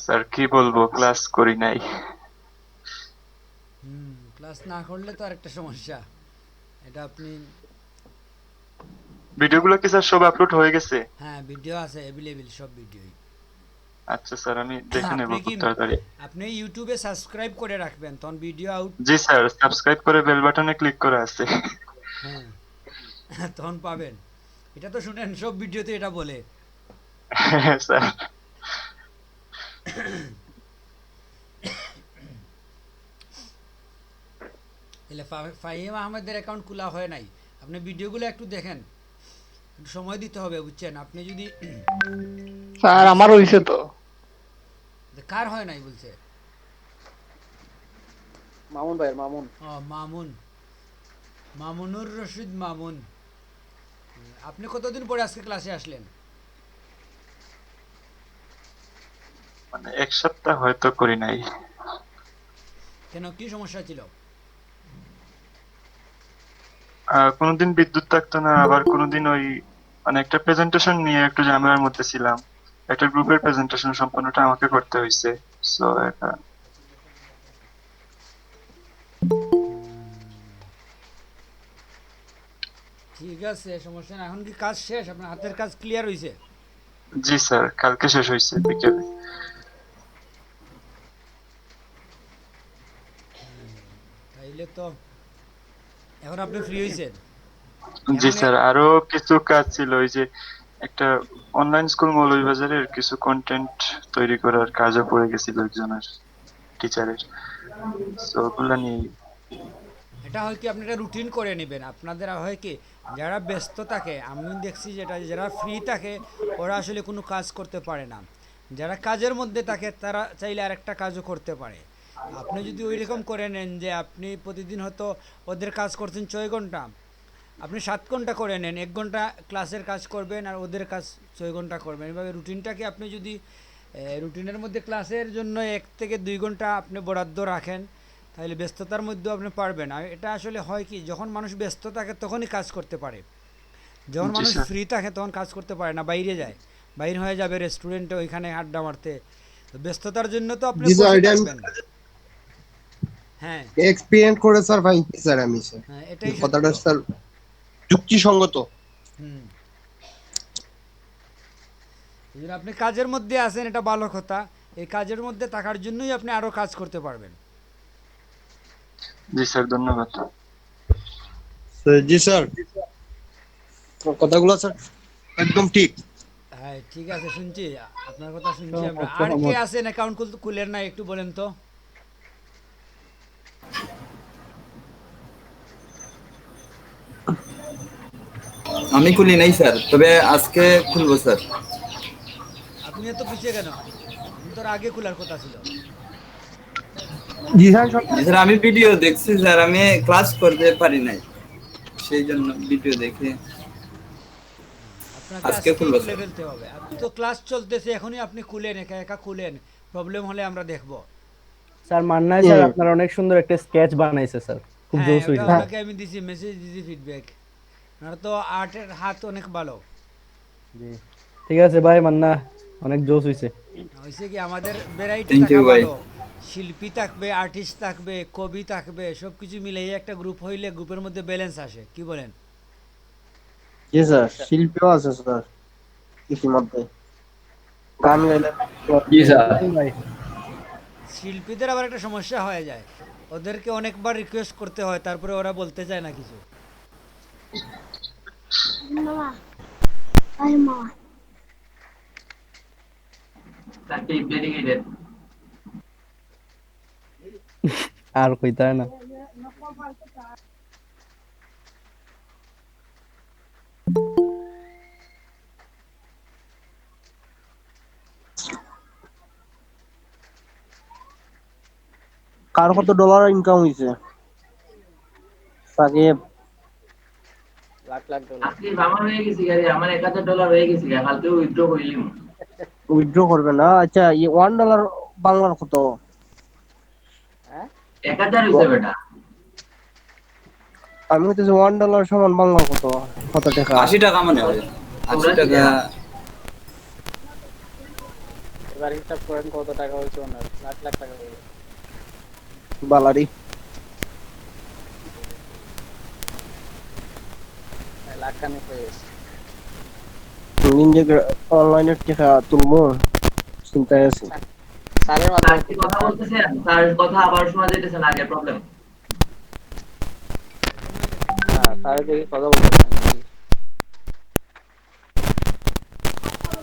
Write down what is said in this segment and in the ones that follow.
Sir কি বলবো, class করি নাই। ক্লাস না করলে তো আরেকটা সমস্যা। এটা আপনি ভিডিওগুলো কি স্যার সব আপলোড হয়ে গেছে? হ্যাঁ, ভিডিও আছে অ্যাভেলেবেল সব ভিডিওই। আচ্ছা স্যার, আমি দেখে নেব আপনি কি খুব তাড়াতাড়ি। আপনি ইউটিউবে সাবস্ক্রাইব করে রাখবেন, তখন ভিডিও আউট। জি স্যার, সাবস্ক্রাইব করে বেল বাটনে ক্লিক করা আছে। হ্যাঁ, তখন পাবেন। এটা তো শুনেন সব ভিডিওতে এটা বলে। হ্যাঁ স্যার। তাহলে ফাহিম আহমেদের অ্যাকাউন্ট খোলা হয় নাই। আপনি ভিডিওগুলো একটু দেখেন, একটু সময় দিতে হবে, বুঝছেন? আপনি যদি স্যার মিস আমার হইছে তো। কার হয় নাই বলছে? মামুন ভাইয়ের মামুন। ও মামুন, মামুনুর রশিদ মামুন। আপনি কতদিন পরে আজকে ক্লাসে আসলেন? মানে এক সপ্তাহ হয়তো করি নাই। কেন, কি সমস্যা ছিল? কোনোদিন বিদ্যুৎ থাকতো না, আবার কোনোদিন ওই মানে একটা প্রেজেন্টেশন নিয়ে একটু ঝামেলার মধ্যে ছিলাম। একটা গ্রুপের প্রেজেন্টেশন সম্পূর্ণটা আমাকে করতে হয়েছে। সো এটা। ঠিক আছে, সমস্যা না। এখন কি কাজ শেষ? আপনার হাতের কাজ ক্লিয়ার হয়েছে? জি স্যার, কালকে শেষ হয়েছে বিকেলে। তাইলে তো এখন আপনি ফ্রি হয়েছেন। জি এখন স্যার, আরো কিছু কাজ ছিল, ওই যে একটা অনলাইন স্কুল মৌলভীবাজারের কিছু কন্টেন্ট তৈরি করার কাজও পড়ে গেছিল একজনের, টিচারের। সো ওগুলা নিয়ে। এটা হয় কি, আপনি একটা রুটিন করে নেবেন। আপনাদের হয় কি, যারা ব্যস্ত থাকে, আমি দেখছি যেটা, যারা ফ্রি থাকে ওরা আসলে কোনো কাজ করতে পারে না। যারা কাজের মধ্যে থাকে তারা চাইলে আরেকটা কাজও করতে পারে। আপনি যদি ওই রকম করে নেন যে আপনি প্রতিদিন হয়তো ওদের কাজ করছেন 6 ঘন্টা, আপনি 7 ঘন্টা করে নেন, 1 ঘন্টা ক্লাসের কাজ করবেন আর ওদের কাজ 6 ঘন্টা করবেন। এভাবে রুটিনটাকে আপনি যদি রুটিনের মধ্যে ক্লাসের জন্য 1 থেকে 2 ঘন্টা আপনি বরাদ্দ রাখেন, তাহলে ব্যস্ততার মধ্যেও আপনি পারবেন। আর এটা আসলে হয় কি, যখন মানুষ ব্যস্ত থাকে তখনই কাজ করতে পারে। যখন জি মানুষ স্যার। ফ্রি থাকে তখন কাজ করতে পারে না, বাইরে যায়, বাইরে হয়ে যাবে রেস্টুরেন্টে, ওইখানে আড্ডা মারতে। তো ব্যস্ততার জন্য তো আপনি জি স্যার, বসে এটা আমি থাকবেন। হ্যাঁ, এক্সপেরিয়েন্স করে স্যার পাইছি স্যার আমি স্যার। হ্যাঁ, এই এটাই সত্য। কথাটা স্যার যুক্তিসঙ্গত। হুম, এই জন্য আপনি কাজের মধ্যে আছেন, এটা ভালো কথা। এই কাজের মধ্যে থাকার জন্যই আপনি আরও কাজ করতে পারবেন। জি স্যার, ধন্যবাদ। জি স্যার, কথাগুলো স্যার একদম ঠিক। হ্যাঁ, ঠিক আছে, শুনছি। আপনার কথা শুনছি আমরা। সহমত আর কে সহমত। আছেন অ্যাকাউন্ট খুলেন না, একটু বলেন তো। আমি খুলি নাই স্যার, তবে আজকে খুলবো স্যার। আপনি এত পিছিয়ে কেন? আপনি তো আগে খোলার কথা ছিল। জি স্যার জি স্যার, আমি ভিডিও দেখছি স্যার, আমি ক্লাস করতে পারি নাই, সেই জন্য ভিডিও দেখে আপনাকে আজকে আজকেই খুলবো খুলে স্যার। ফেলতে হবে। তো ক্লাস চলতেছে, এখনই আপনি খুলেন, একা একা খুলেন। প্রবলেম হলে আমরা দেখব। স্যার মান্নাই স্যার হুম। আপনার অনেক সুন্দর একটা স্কেচ বানাইছে স্যার, খুব হ্যাঁ, জোস ওটা হইছে স্যার। ওনাকে আমি দিছি, মেসেজ দিছি, ফিডব্যাক। ওনার তো আর্টের হাত অনেক ভালো। জি, ঠিক আছে ভাই মান্না, অনেক জোস হইছে। হয়েছে কি, আমাদের ভ্যারাইটি থ্যাংক থাকা ইউ ভাই। ভালো। শিল্পী থাকবে, আর্টিস্ট থাকবে, কবি থাকবে, সব কিছু মিলিয়ে একটা গ্রুপ হইলে গ্রুপের মধ্যে ব্যালেন্স আসে, কি বলেন? জি স্যার, শিল্পীও আছে স্যার ইতিমধ্যে, গান গাইলে। জি স্যার। ভাই শিল্পীদের আবার একটা সমস্যা হয়ে যায়, ওদেরকে অনেকবার রিকোয়েস্ট করতে হয়, তারপরে ওরা বলতে চায় না কিছু। Mama, ay mama. আর কইতা হয় না। কার কত ডলার ইনকাম হইছে সাকিব? লাখ লাখ ডলার। আজকে আমার হয়ে গেছি গাড়ি, আমার 1000 ডলার হয়ে গেছি গা, কালকে উইথড্র করলিম। উইথড্র করবে না? আচ্ছা, $1 বাংলার কত? হ্যাঁ, 1000 হয়েছে বেটা। আমি হইতেছে $1 সমান বাংলা কত? কত টাকা? 80 টাকা মনে হয়, 80 84 টাকা। টাকা। এবার হিসাব করেন কত টাকা হয়েছে ওনার, লাখ লাখ টাকা হয়েছে। বালারি লাখ খানিক হয়ে গেছে। নিজে অনলাইনে টাকা তুলবো চিন্তায় আছি। স্যারের স্যার মাধ্যমে কি কথা বলতেছেন? স্যার কথা আবার শোনা যাইতেছে না, আগের প্রবলেম। হ্যাঁ স্যারের দেখে কথা বলতেছেন নাকি?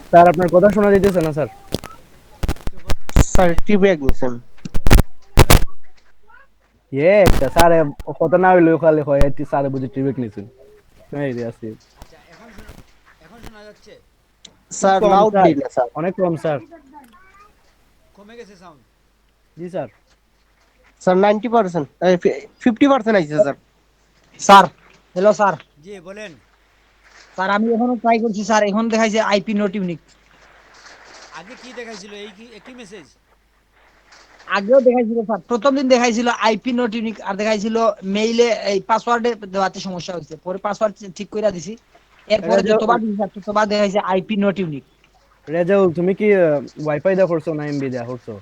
স্যার আপনার কথা শোনা যাইতেছে না স্যার। স্যার টিপে গেছেন। একটা স্যার কথা না হইলেও খালি হয় এটি স্যার বুঝে টিবেক নিছেন। এই রে আছে। আচ্ছা এখন শোনা যাচ্ছে? স্যার কম লাউড স্যার, দিন না স্যার। অনেক কম স্যার। কমে গেছে সাউন্ড? জি স্যার। স্যার 90%, 50% আইছে স্যার। Sir hello sir. জি বলেন। স্যার আমি এখনো ট্রাই করছি স্যার, এখন দেখাইছে আইপি নট ইউনিক। আগে কি দেখাইছিল? এই কি একই মেসেজ? আগেও দেখাইছিল স্যার, প্রথম দিন দেখাইছিল আইপি নট ইউনিক, আর দেখাইছিল মেইলে এই পাসওয়ার্ডে দেওয়াতে সমস্যা হয়েছে, পরে পাসওয়ার্ড ঠিক করে দিছি। এরপরে যতবার দিছি স্যার ততবার দেখাইছে আইপি নট ইউনিক। রেজাউল তুমি কি ওয়াইফাই দেয়া করছো না এমবি দেয়া করছো?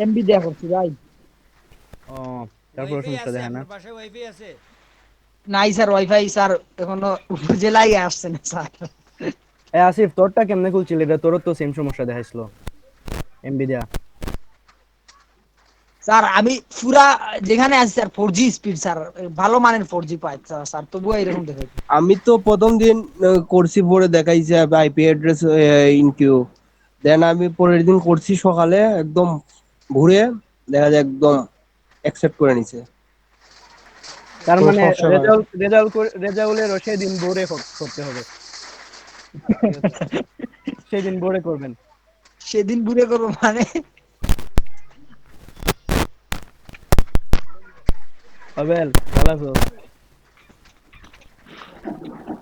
এমবি দেয়া করছি ভাই। ও তারপর ওয়াইফাই সমস্যা আছে? দেখে না। আপনার বাসায় ওয়াইফাই আছে? নাই স্যার ওয়াইফাই স্যার এখনো উপজেলায় আসছে না স্যার। আসিফ তোরটা কেমনে খুলছিল? এটা তোরও তো সেম সমস্যা দেখাইছিল এমবি দেয়া। স্যার আমি পুরা যেখানে আছি স্যার 4G স্পিড স্যার, ভালো মানের 4G পাই স্যার, তবুও এরকম দেখাই। আমি তো প্রথম দিন করছি, পরে দেখাইছে আইপি অ্যাড্রেস ইনকিউ। দেন আমি পরের দিন করছি সকালে, একদম ভোরে দেখা যায় একদম অ্যাকসেপ্ট করে নিছে। তার কোনো মানে সমস্যা হয় না। রেজাউলেরও সেদিন ভোরে করতে হবে। ঠিক আছে? সেদিন ভোরে করবেন। সেদিন ঘুরে করবো মানে? আবেল ভালো আছো?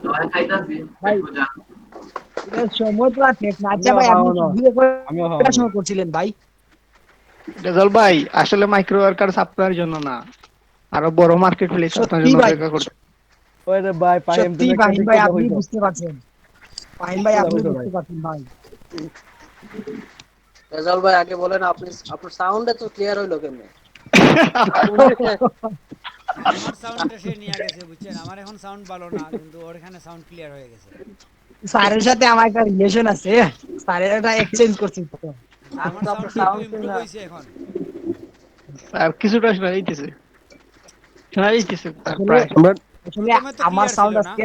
আমার খাইতাছি ভাই একটু যান। এটা সময় তো আর শেষ না। আচ্ছা আমিও ভাই আপনি খাওয়ানো বিয়ে আমিও করার খাওয়ানো সময় করছিলেন ভাই? রেজাল্ট ভাই আসলে মাইক্রো ওয়ার্কার আপনার জন্য না, আরো বড় মার্কেট প্লেস আপনার সত্যি জন্য ভাই, অপেক্ষা করছে। ওই রে ভাই ফাহিম সত্যি তুমি একটা ফাহিম ঠিক ভাই কথা আপনি কইছো। বুঝতে পারছেন, ফাহিম ভাই ঠিক কথা আপনি কইছো ভাই। বুঝতে পারছেন ভাই। রেজাল্ট ভাই আগে বলেন আপনি, আপনার সাউন্ডে তো ক্লিয়ার হইলো কেমনে? আমার সাউন্ডটা সে নিয়ে গেছে, বুঝছেন? আমার এখন সাউন্ড ভালো না, কিন্তু ওর এখানে সাউন্ড ক্লিয়ার হয়ে গেছে। স্যারের সাথে আমার একটা রিলেশন আছে, স্যারের একটা এক্সচেঞ্জ করছি তো। আমার তো আপনার সাউন্ড কি একটু সাউন্ড ইমপ্রুভ হয়েছে এখন? আর কিছুটা শোনা যাইতেছে তার আসলে প্রায়। আমরা আসলে প্রথমে তো আমার ক্লিয়ার ছিল সাউন্ড না। আজকে,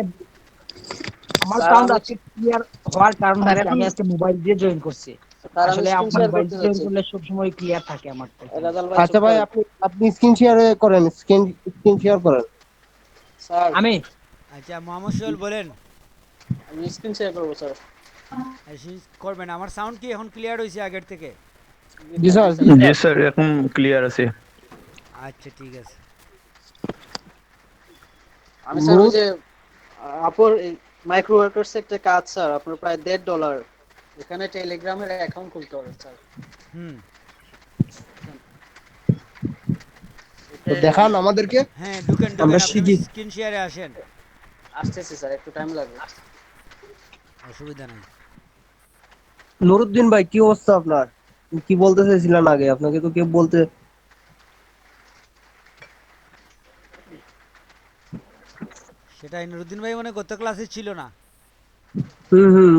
আমার স্যার সাউন্ড আমি, আজকে ক্লিয়ার হওয়ার কারণ স্যার হচ্ছে এখন, আমি আজকে মোবাইল দিয়ে জয়েন করছি। স্যার আমি আসলে স্ক্রিন আমার শেয়ার মোবাইল করতে দিয়ে জয়েন যাচ্ছি। করলে সবসময় ক্লিয়ার থাকে আমার তো এখানে। রেজাল্ট ভাই আচ্ছা চুপ ভাই, করেন। আপনি স্ক্রিন শেয়ার করেন, স্ক্রিন শেয়ার করেন। স্যার আমি আচ্ছা মোহাম্মদ সোহেল বলেন। আমি স্ক্রিন শেয়ার করবো স্যার। করবেন। আমার সাউন্ড কি এখন ক্লিয়ার হয়েছে আগের থেকে? জি স্যার। জি স্যার এখন ক্লিয়ার আছে। আচ্ছা ঠিক আছে। আমি স্যার ওই যে আপুর মাইক্রো ওয়ার্কার্স একটা কাজ স্যার, আপনার প্রায় $1.5, এখানে টেলিগ্রামের অ্যাকাউন্ট খুলতে হবে স্যার। হুম। তো দেখান আমাদেরকে, হ্যাঁ ঢুকেন আমরা ঢুকেন, আপনি শিখি। স্ক্রিন শেয়ারে আসেন। আসতেছি স্যার, একটু টাইম লাগবে। অসুবিধা নাই। নুরুদ্দিন ভাই কি অবস্থা আপনার? কি বলতে চাইছিলেন আগে? আপনাকে তো কেউ বলতে। সেটাই, নুরুদ্দিন ভাই মানে গত ক্লাসে ছিল না।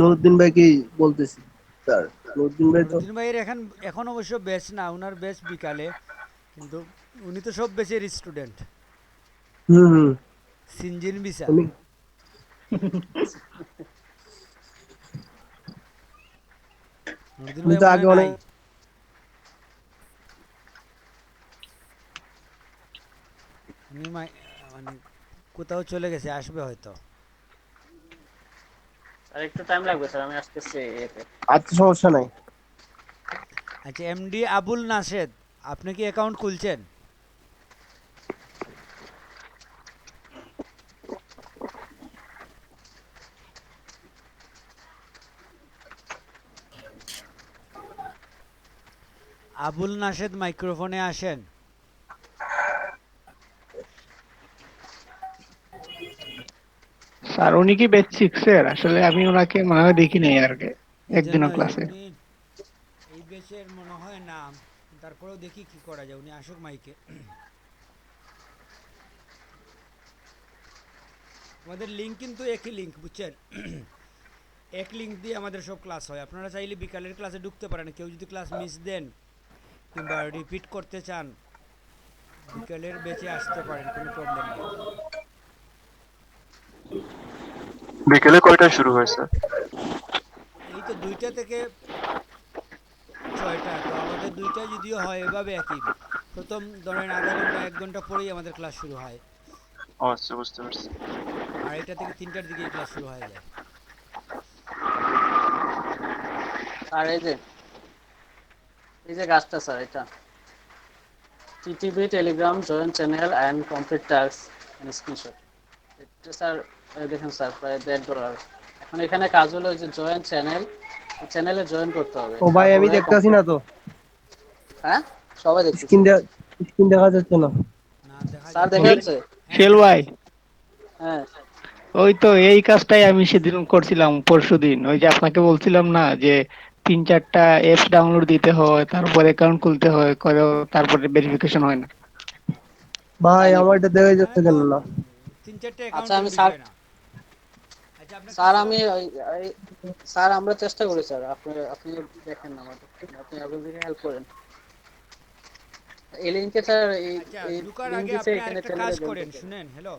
নুরুদ্দিন ভাই কি বলতেছি স্যার? নুরুদ্দিন ভাই তো নুরুদ্দিন ভাইয়ের এখন অবশ্য ব্যাচ না, ওনার ব্যাচ বিকালে, কিন্তু উনি তো সব ব্যাচের স্টুডেন্ট। হুম। সিনজিন ভিসা। উনি নুরুদ্দিন উনি ভাই তো মনে আগে হয় অনেক। নাই। উনি মানে কোথাও চলে গেছে, আসবে হয়তো। স্যার একটু টাইম লাগবে স্যার, আমি আসতেছি এতে। আচ্ছা সমস্যা নাই। আচ্ছা এমডি আবুল নাশেদ, আপনি কি অ্যাকাউন্ট খুলছেন? আবুল নাশেদ মাইক্রোফোনে আসেন। স্যার উনি কি ব্যাচ 6 এর? আসলে আমি ওনাকে মনে হয় দেখি নাই আর কি এই একদিনও জন্যই ক্লাসে। উনি ব্যাচের মনে হয় না, তারপরেও দেখি কি করা যায়, উনি আসুক মাইকে। আমাদের লিঙ্ক কিন্তু একই লিঙ্ক, বুঝছেন? এক লিঙ্ক দিয়ে আমাদের সব ক্লাস হয়। আপনারা চাইলে বিকালের ক্লাসে ঢুকতে পারেন, কেউ যদি ক্লাস মিস দেন কিংবা রিপিট করতে চান বিকালের ব্যাচে আসতে পারেন, কোনো প্রবলেম নেই। বিকেলে কয়টায় শুরু হয় স্যার? এই তো 2টা থেকে 6টা, তো আমাদের 2টায় যদিও হয় এভাবে একই, প্রথম ধরেন আধা ঘন্টা 1 ঘন্টা পরেই আমাদের ক্লাস শুরু হয়, ও আচ্ছা, বুঝতে পারছি। 2:30 থেকে 3টার দিকেই ক্লাস শুরু হয়ে যায়। আর এই যে গাছটা স্যার, এটা TTV Telegram join channel and complete task and screenshot. এটা স্যার দেখেন স্যার প্রায় $1.5। এখন এখানে কাজ হলো যে জয়েন চ্যানেলে জয়েন করতে হবে। ও ভাই আমি তারপরে দেখতাছি না তো, হ্যাঁ সবাই দেখতেছে। স্ক্রিন দেখা যাচ্ছে না। না দেখা স্যার যাচ্ছে। দেখা যাচ্ছে? হ্যাঁ সেল দেখা ভাই, যাচ্ছে। হ্যাঁ ওই তো এই কাজটাই আমি সেদিন করছিলাম, পরশুদিন। ওই যে আপনাকে বলছিলাম না যে 3-4টা অ্যাপস ডাউনলোড দিতে হয়, তারপরে অ্যাকাউন্ট খুলতে হয়, তারপরে ভেরিফিকেশন হয় না। ভাই তাই নাকি? আমার এটা দেখা হ্যাঁ যাচ্ছে তো কেন না? 3-4টে আচ্ছা অ্যাকাউন্টের আমি স্যার বিষয় না। আচ্ছা আপনার স্যার কিছু আমি স্যার আমরা চেষ্টা করি স্যার, আপনি দেখেন না আমাদের, আপনি আপনাদেরকে হেল্প করেন। এই লিঙ্কে স্যার আচ্ছা এই ঢুকার লিঙ্ক আগে দিছে, আপনি এখানে আরেকটা কাজ চ্যানেলে জয়েন করেন, করতে হবে। শুনেন, হ্যালো,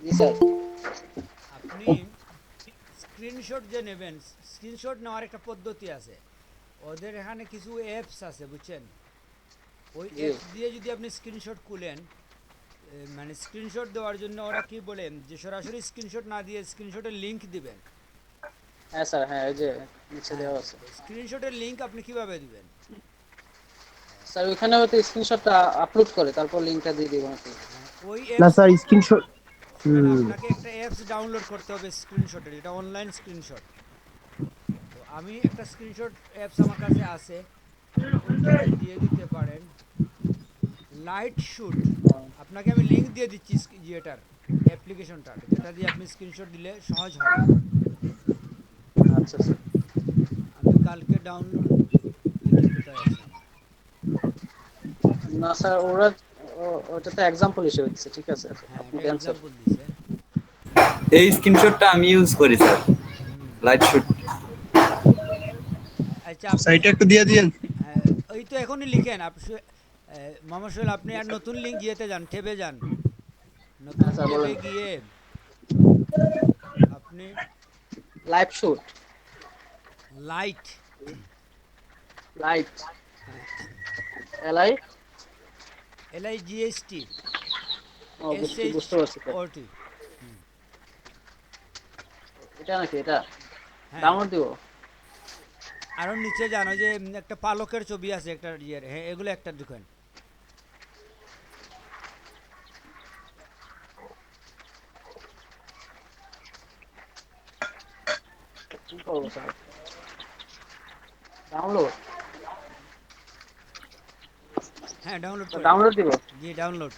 জি স্যার। আপনি স্ক্রিনশট যে নেবেন, স্ক্রিনশট নেওয়ার একটা পদ্ধতি আছে। ওদের এখানে কিছু অ্যাপস আছে, বুঝছেন? ওই জি অ্যাপস দিয়ে যদি আপনি স্ক্রিনশট খুলেন, মানে স্ক্রিনশট দেওয়ার জন্য ওরা কি বলেন যে সরাসরি স্ক্রিনশট না দিয়ে স্ক্রিনশটের লিংক দিবেন। হ্যাঁ স্যার, হ্যাঁ এই যে নিচে হ্যাঁ, দেওয়া আছে। স্ক্রিনশটের লিংক আপনি কিভাবে দিবেন? স্যার ওইখানে হয়তো স্ক্রিনশটটা আপলোড করে তারপর লিঙ্কটা দিয়ে দিব নাকি? হ্যাঁ, ওই না অ্যাপস, স্যার স্ক্রিনশট। শুনেন, আপনাকে একটা অ্যাপস ডাউনলোড করতে হবে স্ক্রিনশটের, এটা অনলাইন স্ক্রিনশট। তো আমি একটা স্ক্রিনশট অ্যাপস আমার কাছে আছে, আপনি ওইটা দিয়ে দিতে পারেন। লাইট শুট, আপনাকে আমি লিংক দিয়ে দিচ্ছি ইয়েটার, অ্যাপ্লিকেশনটার, যেটা দিয়ে আপনি স্ক্রিনশট দিলে সহজ হবে। আচ্ছা স্যার। আমি কালকে ডাউনলোড, দেখি কোথায় আছে আমার। না স্যার ওটা তো এক্সাম্পল হিসেবে দিচ্ছে, ঠিক আছে হ্যাঁ, আপনি এটা দেন স্যার। এক্সাম্পল দিছে। এই স্ক্রিনশটটা আমি ইউজ করি স্যার, হুম। Light shoot. আচ্ছা আপনি, সাইটে একটু দিয়ে দিন। হ্যাঁ, ওই তো এখনই লিখেন মোহাম্মদ সোহেল, আপনি আর নতুন লিঙ্ক ইয়েতে যান, ট্যাবে যান, নতুন হ্যাঁ স্যার ট্যাবে বলেন। গিয়ে আপনি লাইভ শুট, লাইট, লাইট, হ্যাঁ, এলআই, LIGHT ও বুঝতে পারছি স্যার। SHOT। এটা নাকি এটা হ্যাঁ, ডাউনলোড দিব? আরো নিচে যান, ওই যে একটা পালকের ছবি আছে একটা ইয়ের, হ্যাঁ এগুলো একটা দেখেন। কি করবো স্যার? ডাউনলোড, হ্যাঁ ডাউনলোড করেন, ডাউনলোড দিব? জি ডাউনলোড।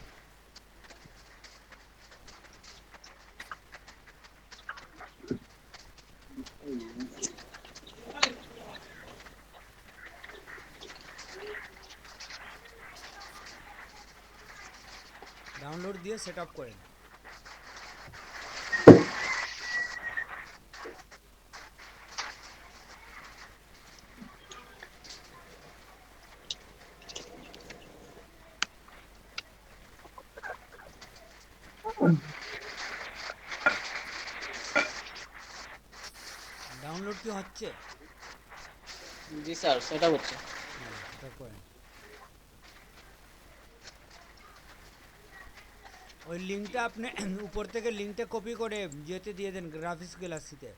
ডাউনলোড দিয়ে সেট আপ করেন। ডাউনলোড কি হচ্ছে? জি স্যার সেটা হচ্ছে। হ্যাঁ, সেটা করেন। ওই লিঙ্কটা আপনি উপর থেকে লিঙ্কটা কপি করে যেতে দিয়ে দেন গ্রাফিক্স গ্যালারিতে।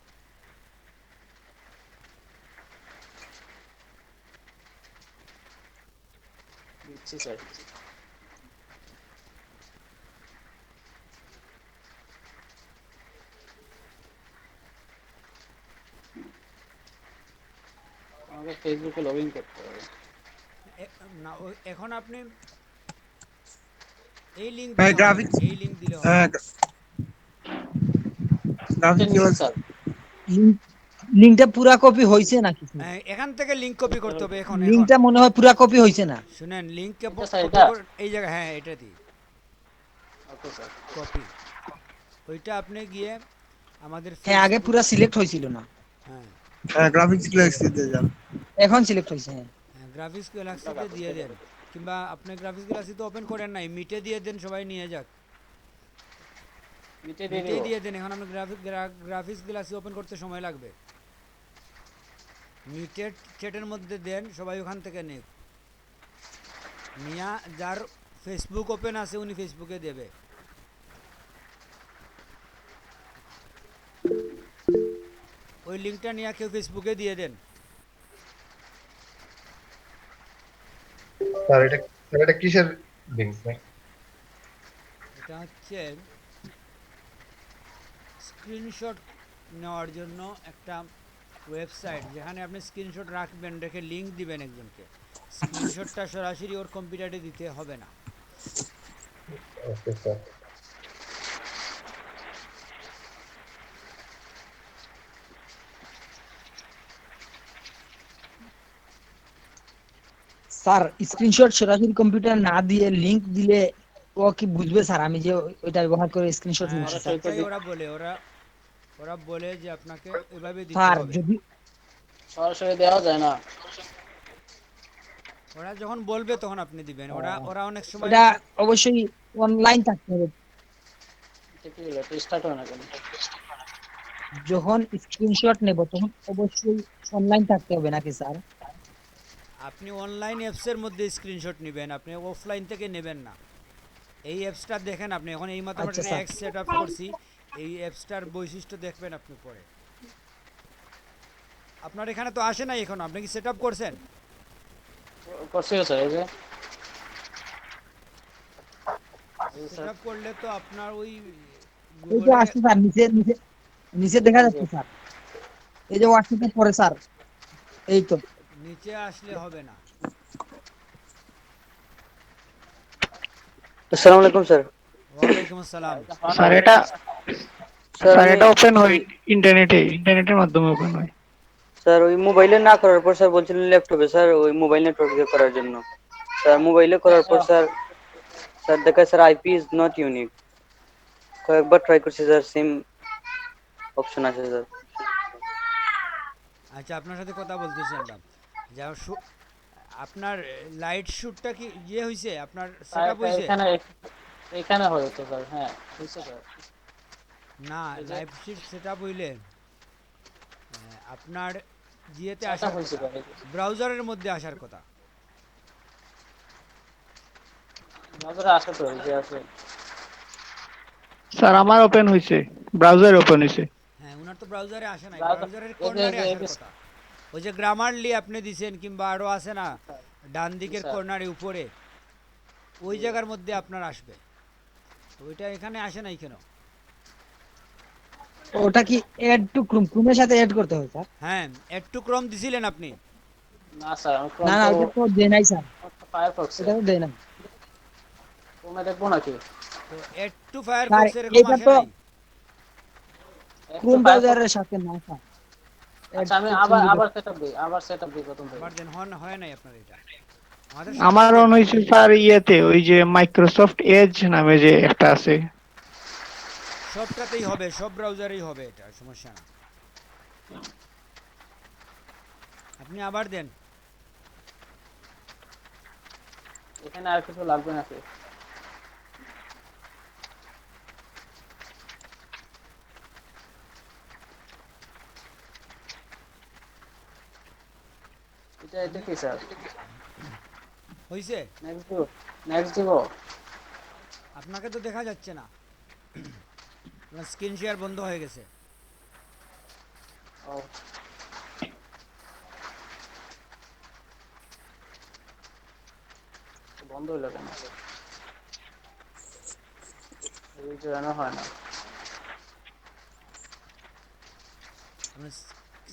দিচ্ছি স্যার। আমাকে ফেসবুকে লগ ইন করতে হবে। না এখন আপনি এই লিঙ্ক ভাই দিলে হবে না, গ্রাফিক্স, এই লিঙ্ক দিলে হবে হ্যাঁ না। এটা গ্রাফিক্স নিচ্ছি স্যার। লিংকটা পুরা কপি হইছে নাকি স্যার? এখান থেকে লিংক কপি করতে হবে এখন। লিংকটা মনে হয় পুরা কপি হইছে না। শুনেন, লিংক এটা স্যার কপি এটা? করে এই জায়গায়, হ্যাঁ এটা দিই ওকে স্যার। কপি। ওইটা আপনি গিয়ে আমাদের হ্যাঁ, আগে পুরা সিলেক্ট হইছিল না। হ্যাঁ গ্রাফিক্স গ্যালাক্সিতে যান। এখন সিলেক্ট হইছে। হ্যাঁ। গ্রাফিক্স গ্যালাক্সিতে দিয়ে দেন, কিংবা আপনি গ্রাফিক্স গ্যালাক্সি তো ওপেন করেন নাই, মিটে দিয়ে দেন, সবাই নিয়ে যাক। মিটে দিয়ে মিটেই দিব। দিয়ে দেন। এখন আপনি গ্রাফিক্স গ্যালাক্সি ওপেন করতে সময় লাগবে। মিটের চ্যাটের মধ্যে দেন, সবাই ওখান থেকে নেক নিয়া। যার ফেসবুক ওপেন আছে উনি ফেসবুকে দেবে। ওই লিঙ্কটা নিয়ে কেউ ফেসবুকে দিয়ে দেন। স্যার এটা কিসের লিংক স্যার? এটা হচ্ছে স্ক্রিনশট নেওয়ার জন্য একটা ওয়েবসাইট, যেখানে আপনি স্ক্রিনশট রাখবেন, রেখে লিঙ্ক দিবেন একজনকে। স্ক্রিনশটটা সরাসরি ওর কম্পিউটারে দিতে হবে না। Okay sir. স্যার স্ক্রিনশট সরাসরি কম্পিউটার না দিয়ে লিংক দিলে ও কি বুঝবে স্যার আমি যে ওইটা ব্যবহার করে স্ক্রিনশট নিচ্ছি স্যার? তাই ওরা বলে যে আপনাকে এভাবে দিতে স্যার হবে। যদি সরাসরি দেওয়া যায় না। ওরা যখন বলবে তখন আপনি দিবেন। ওরা অনেক সময় ওটা অবশ্যই অনলাইন থাকতে হবে। এটা কি হলো? স্টার্ট হয় না কেন? যখন স্ক্রিনশট নেব তখন অবশ্যই অনলাইন থাকতে হবে নাকি স্যার? আপনি অনলাইন অ্যাপসের মধ্যে স্ক্রিনশট নেবেন, আপনি অফলাইন থেকে নেবেন না। এই অ্যাপসটা দেখেন আপনি, এখন এই মাত্র আচ্ছা, একটা স্যার। অ্যাপ সেট আপ করছি। এই অ্যাপসটার বৈশিষ্ট্য দেখবেন আপনি পরে। আপনার এখানে তো আসে নাই এখন, আপনি কি সেট আপ করছেন? করছি স্যার, এই যে সেট আপ করলে তো আপনার ওই এই যে গুগলে আসছে স্যার, নিচে নিচে নিচে দেখা যাচ্ছে স্যার। এই যে হোয়াটসঅ্যাপে পড়ে স্যার, এই তো। নিচে আসলে হবে না। আসসালামু আলাইকুম স্যার। ওয়ালাইকুম আসসালাম। স্যার এটা ওপেন হয় ইন্টারনেটের মাধ্যমে ওপেন হয়। স্যার ওই মোবাইলে না করার পর স্যার বলছিলেন ল্যাপটপে স্যার ওই মোবাইল নেটওয়ার্ক দিয়ে করার জন্য। স্যার মোবাইলে করার পর স্যার দেখায় sir IP is not unique. কয়েকবার ট্রাই করছি স্যার, সেম অপশন আছে স্যার। আচ্ছা, আপনার সাথে কথা বলতেছি আমরা। যা আপনার লাইট শুটটা কি হইছে? আপনার সেটআপ হইছে? এখানে হয় তো স্যার। হ্যাঁ হইছে স্যার। না, লাইভ শিট সেটআপ হইলে আপনার জিয়েতে সেটআপ আসার হইছে কথা, ব্রাউজারের মধ্যে আসার কথা। ব্রাউজারে আসে তো, এই যে আছে। স্যার আমার ওপেন হইছে, ব্রাউজার ওপেন হইছে। হ্যাঁ, উনার তো ব্রাউজারে আসে নাই, ব্রাউজার- ব্রাউজারের এই যে- কর্নারে এই যে- আসার কথা। ওই যে গ্রামারলি আপনি দিছেন, কিংবা আরো আছে না ডান দিকের স্যার। কর্নারে উপরে, ওই জায়গার মধ্যে আপনার আসবে। তো ওইটা এখানে আসে নাই কেন? ওটা কি এড টু ক্রোমের সাথে এড করতে হবে স্যার? হ্যাঁ, এড টু ক্রোম দিছিলেন আপনি? না স্যার, আমি না না, ওটা তো দেয় নাই স্যার। ফায়ারফক্স এটা তো দেয় না তোমরা দেখবো নাকি? তো এড টু ফায়ারফক্স স্যার। এরকম এটা আসে তো নাই? ক্রোম ব্রাউজারের সাথে না স্যার। আচ্ছা, আমি আবার সেটআপ দিই প্রথম থেকে। আবার দেন, হয় নাই আপনার এটা। আমাদের আমার অন হইছে স্যার ইয়েতে, ওই যে মাইক্রোসফট এজ নামে যে একটা আছে। সবটাতেই হবে, সব ব্রাউজারেই হবে, এটা সমস্যা না। আপনি আবার দেন। এখানে আর কিছু লাগবে নাকি? এটা কি স্যার? হইছে? নেক্সট দিব। আপনাকে তো দেখা যাচ্ছে না, আপনার স্ক্রিন শেয়ার বন্ধ হয়ে গেছে। ও, বন্ধ হইলো কেন? এই যে হয় না। আপনি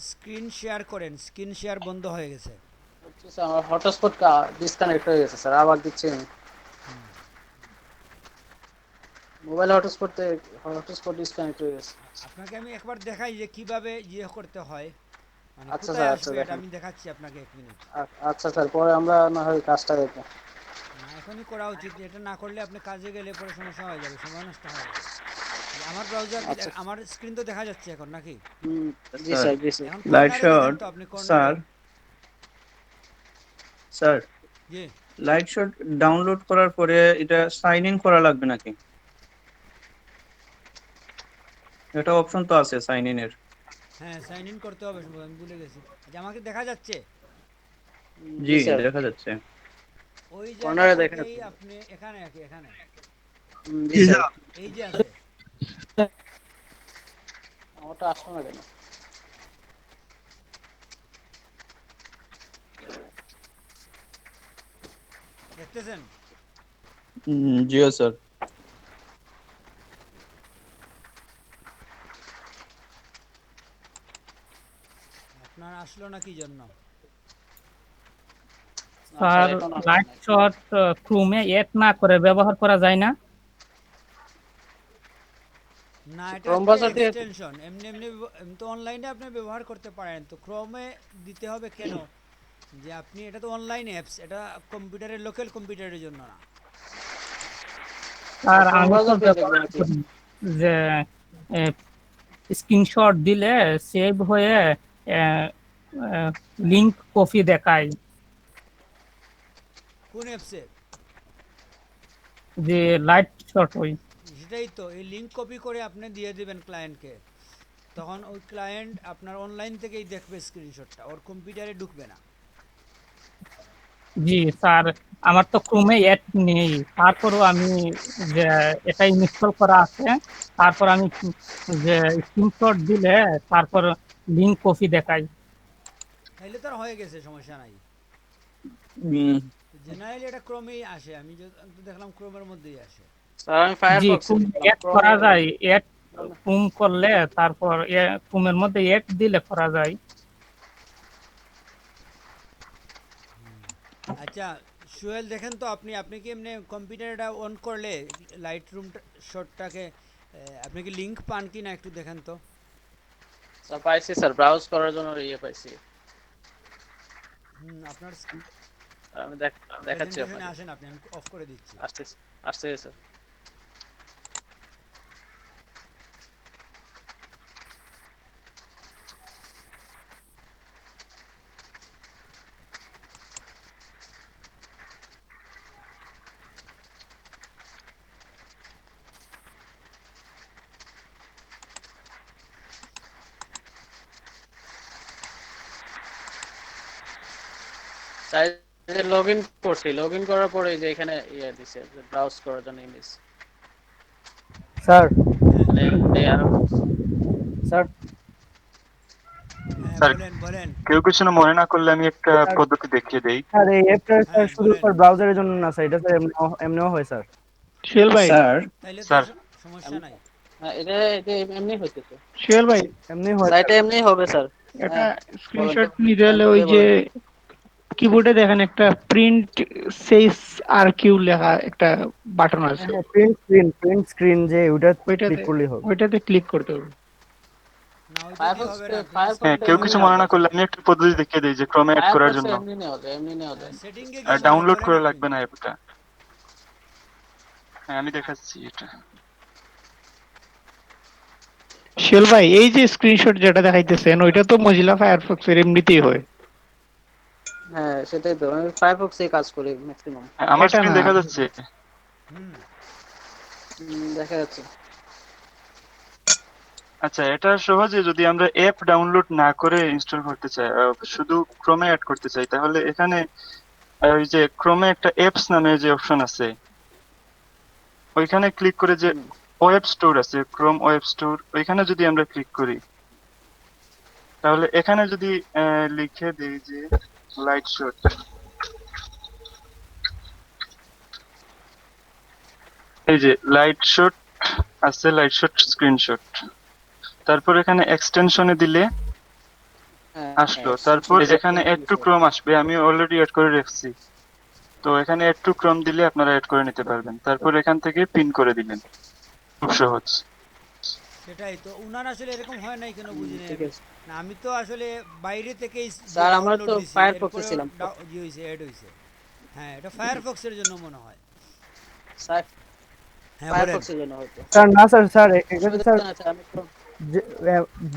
স্ক্রিন শেয়ার করেন, স্ক্রিন শেয়ার বন্ধ হয়ে গেছে। আচ্ছা, আমার হটস্পট ডিসকানেক্ট হয়ে গেছে স্যার, আবার দিচ্ছি আমি। মোবাইল হটস্পট ডিসকানেক্ট হয়ে গেছে। আপনাকে আমি একবার দেখাই যে কিভাবে করতে হয়। মানে আচ্ছা কোথায় স্যার, আচ্ছা আসবে এটা দেখেন। আমি দেখাচ্ছি আপনাকে 1 মিনিট। আচ্ছা স্যার, পরে আমরা না হয় কাজটা দেখবো। না, এখনই করা উচিত। এটা না করলে আপনি কাজে গেলে পরে সমস্যা হয়ে যাবে, সময় নষ্ট হয়ে যাবে। যে আমার ব্রাউজার কি আচ্ছা। আমার স্ক্রিন তো দেখা যাচ্ছে এখন নাকি? জি স্যার, জি স্যার। এখন লাইট কর্নারে দেখেন শট তো আপনি কর্নারে। স্যার, স্যার জি। লাইট শট ডাউনলোড করার পরে এটা সাইন ইন করা লাগবে নাকি? এটা অপশন তো আছে সাইন ইন এর। হ্যাঁ, সাইন ইন করতে হবে সম্ভবত, আমি ভুলে গেছি। আচ্ছা, আমাকে দেখা যাচ্ছে? জি জি স্যার, দেখা যাচ্ছে। ওই জায়গা কর্নারে দেখা থেকেই যাচ্ছে। আপনি এখানে এখানে জি স্যার। এই যে আছে, আমারটা আসলো না কেন? দেখতেছেন? জিও স্যার। আপনার আসলো না কি জন্য? স্যার, স্যার এখন আসলো লাইট না। শট ক্রোমে এড না করে ব্যবহার করা যায় না? না, এটা ক্রোম হচ্ছে ব্রাউজার দিয়ে এক্সটেনশন। এমনি এমনি এমনি তো অনলাইনে আপনি ব্যবহার করতে পারেন, তো ক্রোমে দিতে হবে কেন? যে আপনি এটা তো অনলাইন অ্যাপস, এটা কম্পিউটারের লোকাল কম্পিউটারের জন্য না। স্যার ক্রোম আমি তো ব্রাউজার দিয়ে দেখবেন ব্যবহার নাকি? করি যে স্ক্রিনশট দিলে সেভ হয়ে লিংক কপি দেখায়, কোন অ্যাপসে? যে লাইট শট ওই। সেটাই তো, এই লিংক কপি করে আপনি দিয়ে দিবেন ক্লায়েন্টকে, তখন ওই ক্লায়েন্ট আপনার অনলাইন থেকেই দেখবে স্ক্রিনশটটা, ওর কম্পিউটারে ঢুকবে না। জি স্যার, আমার তো ক্রোমে অ্যাড নেই, তারপরও আমি যে এটা ইনস্টল করা আছে, তারপর আমি যে স্ক্রিনশট দিলে তারপর লিংক কপি দেখাই। তাইলে তো আর হয়ে গেছে, সমস্যা নাই। জেনারেলি এটা ক্রমেই আসে, আমি তো দেখলাম ক্রোমের মধ্যেই আসে। স্যার আমি জি, ফায়ারফক্সে ক্রোম দেখলাম, অ্যাড ক্রোমে করা যায়, অ্যাড ক্রোম করলে তারপর ক্রোমের মধ্যে অ্যাড দিলে করা যায়। আচ্ছা সোহেল, দেখেন তো আপনি আপনি কি এমনি কম্পিউটারটা অন করলে লাইট রুম শটটাকে আপনি কি লিংক পান কি না একটু দেখেন তো। স্যার পাইছি স্যার, ব্রাউজ করার জন্য ইয়ে পাইছি। আপনার আমি দেখাচ্ছি প্রেজেন্টেশনে আপনাকে। আসেন আপনি, আমি অফ করে দিচ্ছি। আসতেছে, আসতেছে স্যার। তাই লগইন করছি, লগইন করার পরে যে এখানে ইয়ে দিছে ব্রাউজ করার জন্য ইমেজ। স্যার মানে স্যার হ্যাঁ স্যার, বলেন বলেন। কেউ কিছু না মনে না করলে আমি একটা পদ্ধতি দেখিয়ে দেই। স্যার এই অ্যাপটা স্যার হ্যাঁ শুধু বলেন। স্যার ব্রাউজারের জন্য না স্যার, এটা স্যার এমনিও হয় স্যার। সোহেল ভাই, স্যার তাইলে তো স্যার সমস্যা নাই। হ্যাঁ, এটা এটা এমনি হইতেছে। সোহেল ভাই, এমনি হয় স্যার স্যার। এটা এমনি হবে স্যার। এটা হ্যাঁ বলেন। স্ক্রিনশট নিতে হ্যাঁ হলে ওই বলে যে বলেন। কিবোর্ডে দেখেন একটা প্রিন্ট সেইস আর কিউ লেখা একটা বাটন আছে, হ্যাঁ, প্রিন্ট স্ক্রিন যে ওটা ক্লিক ওইটাতে করলেই হবে। ওইটাতে ক্লিক করতে হবে। না ওইটা দিয়ে ফায়ারফক্স হবে না, প্রিন্ট হ্যাঁ, ফায়ারফক্সে স্ক্রিনটা কেউ এমনি কিছু হলে নেওয়া মনে না যায়। করলে আমি একটা পদ্ধতি দেখিয়ে দিই যে ক্রমে অ্যাড করার ফায়ারফক্সে জন্য। এমনি নেওয়া যায়, এমনি নেওয়া যায়। সেটিংয়ে গিয়ে ডাউনলোড বলেন করে আপনি। লাগবে না অ্যাপটা। হ্যাঁ, আমি দেখাচ্ছি এটা। সোহেল ভাই, এই যে স্ক্রিনশট যেটা দেখাইতেছেন ওইটা তো মজিলা ফায়ারফক্স এর এমনিতেই হয়। হ্যাঁ সেটাই তো, আমি ফায়ারফক্সে কাজ করি ম্যাক্সিমাম। হ্যাঁ, আমার এটা স্ক্রিন না, দেখা যাচ্ছে। হুম। দেখা যাচ্ছে। আচ্ছা, এটা সহজে যদি আমরা অ্যাপ ডাউনলোড না করে ইনস্টল করতে চাই, শুধু ক্রোমে অ্যাড করতে চাই, তাহলে এখানে ওই যে ক্রোমে একটা অ্যাপস নামে যে অপশন আছে, ওইখানে ক্লিক করে যে ওয়েব স্টোর আছে, ক্রোম ওয়েব স্টোর, ওইখানে যদি আমরা ক্লিক করি, তাহলে এখানে যদি লিখে দিই যে লাইট শট, এই যে লাইট শট আছে, লাইট শট স্ক্রিনশট, তারপর এখানে এক্সটেনশনে দিলে আসলো, তারপর এখানে এড টু ক্রোম আসবে, আমি অলরেডি এড করে রাখছি, তো এখানে এড টু ক্রোম দিলে আপনারা এড করে নিতে পারবেন, তারপর এখান থেকে পিন করে দিলেন, খুব সহজ। সেটাই তো উনার আসলে এরকম হয় নাই কেন বুঝি নাই ঠিক আমি। আছে না আমি তো আসলে বাইরে থেকেই স্যার আমরা ডাউনলোড তো দিছি ফায়ারফক্সে এরপরে ছিলাম তো হয়েছে অ্যাড হয়েছে। হ্যাঁ এটা ফায়ারফক্সের জন্য মনে হয়। স্যার হ্যাঁ বলেন। ফায়ারফক্সের জন্য হয়তো স্যার না স্যার, স্যার এখানে অসুবিধা স্যার নেই স্যার আমি তো